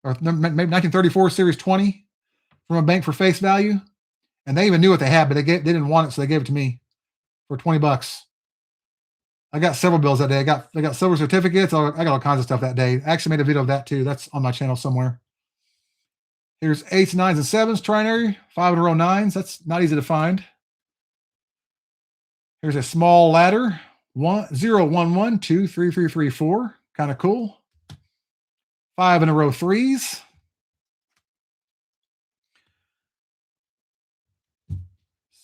or maybe 1934 series 20 from a bank for face value. And they even knew what they had, but they didn't want it, so they gave it to me for $20. I got several bills that day. I got silver certificates. I got all kinds of stuff that day. I actually made a video of that too. That's on my channel somewhere. Here's 8s, 9s, and 7s, trinary, 5 in a row 9s. That's not easy to find. Here's a small ladder, 0 1 1 2 3 3 3 4. Kind of cool. 5 in a row 3s.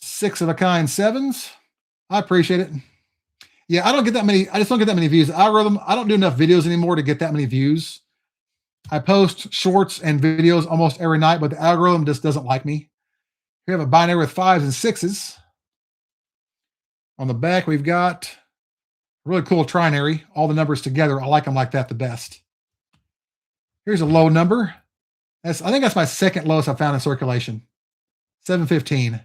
6 of a kind 7s. I appreciate it. Yeah, I just don't get that many views. The algorithm, I don't do enough videos anymore to get that many views. I post shorts and videos almost every night, but the algorithm just doesn't like me. We have a binary with 5s and 6s. On the back, we've got a really cool trinary. All the numbers together. I like them like that the best. Here's a low number. I think that's my second lowest I found in circulation. 715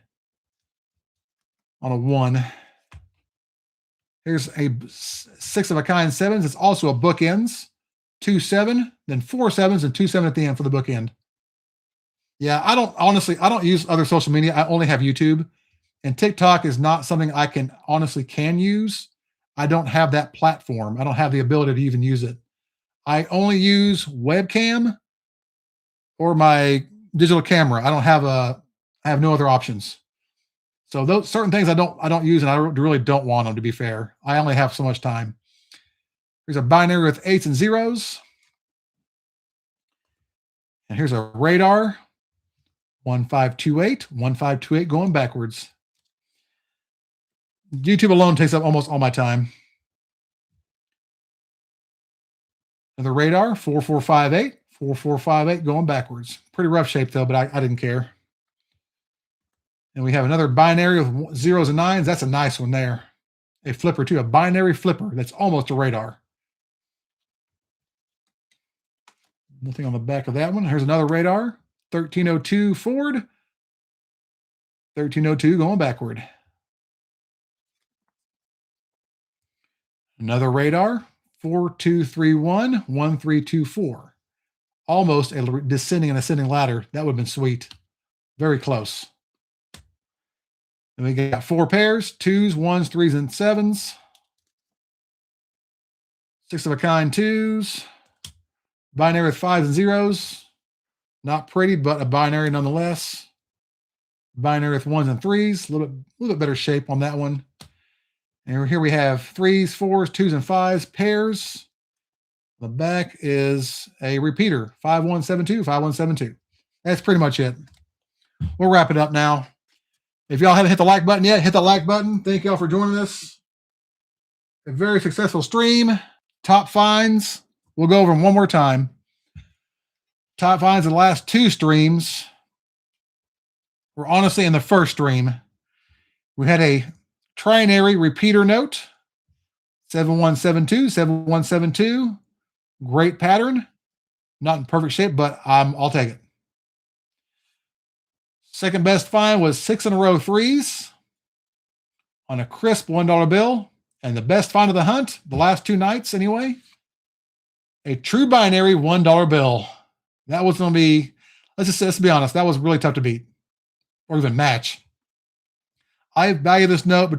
on a 1. Here's a 6 of a kind 7s. It's also a bookends. 2 7, then 4 7s, and 2 7 at the end for the bookend. Yeah, I don't use other social media. I only have YouTube, and TikTok is not something I can use. I don't have that platform. I don't have the ability to even use it. I only use webcam or my digital camera. I have no other options. So those certain things I don't use, and I really don't want them, to be fair. I only have so much time. Here's a binary with 8s and 0s. And here's a radar, 1528, 1528 going backwards. YouTube alone takes up almost all my time. Another radar, 4458, 4458 going backwards. Pretty rough shape though, but I didn't care. And we have another binary with 0s and 9s. That's a nice one there. A flipper too, a binary flipper. That's almost a radar. Nothing on the back of that one. Here's another radar. 1302 forward. 1302 going backward. Another radar. 4231, 1324. Almost a descending and ascending ladder. That would have been sweet. Very close. And we got 4 pairs, 2s, 1s, 3s, and 7s. 6 of a kind 2s. Binary with 5s and 0s. Not pretty, but a binary nonetheless. Binary with 1s and 3s. A little bit better shape on that one. And here we have 3s, 4s, 2s, and 5s. Pairs. The back is a repeater. 5172, 5172. That's pretty much it. We'll wrap it up now. If y'all haven't hit the like button yet, hit the like button. Thank y'all for joining us. A very successful stream. Top finds. We'll go over them one more time. Top finds in the last 2 streams were honestly in the first stream. We had a trinary repeater note. 7172, 7172. Great pattern. Not in perfect shape, but I'll take it. Second best find was 6 in a row 3s on a crisp $1 bill. And the best find of the hunt, the last 2 nights anyway, a true binary $1 bill. That was going to be, let's be honest, that was really tough to beat or even match. I value this note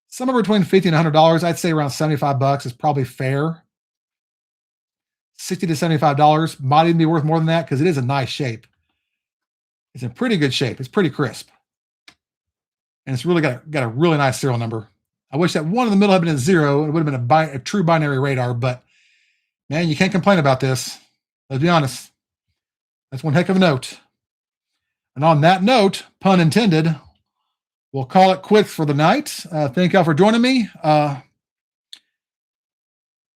somewhere between $50 and $100. I'd say around $75 is probably fair. $60 to $75 might even be worth more than that because it is a nice shape. It's in pretty good shape. It's pretty crisp. And it's really got a really nice serial number. I wish that one in the middle had been a 0. It would have been a true binary radar, but man, you can't complain about this. Let's be honest. That's one heck of a note. And on that note, pun intended, we'll call it quits for the night. Thank y'all for joining me. And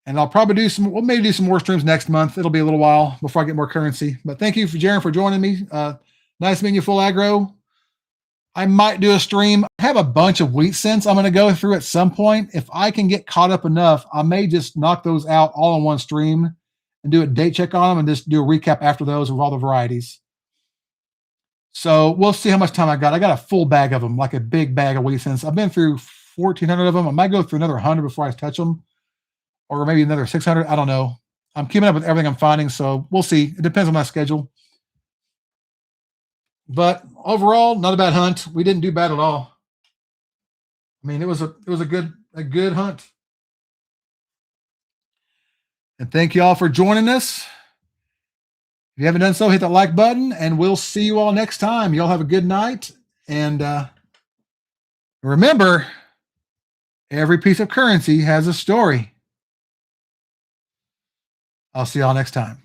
I'll probably we'll maybe do some more streams next month. It'll be a little while before I get more currency. But thank you, Jaron, for joining me. Nice meeting you, Full Aggro. I might do a stream. I have a bunch of wheat cents I'm going to go through at some point. If I can get caught up enough, I may just knock those out all in one stream and do a date check on them and just do a recap after those of all the varieties. So we'll see how much time I got. I got a full bag of them, like a big bag of wheat cents. I've been through 1,400 of them. I might go through another 100 before I touch them, or maybe another 600. I don't know. I'm keeping up with everything I'm finding, so we'll see. It depends on my schedule. But overall, not a bad hunt. We didn't do bad at all. I mean, it was a good hunt. And thank you all for joining us. If you haven't done so, hit that like button, and we'll see you all next time. Y'all have a good night. And remember, every piece of currency has a story. I'll see y'all next time.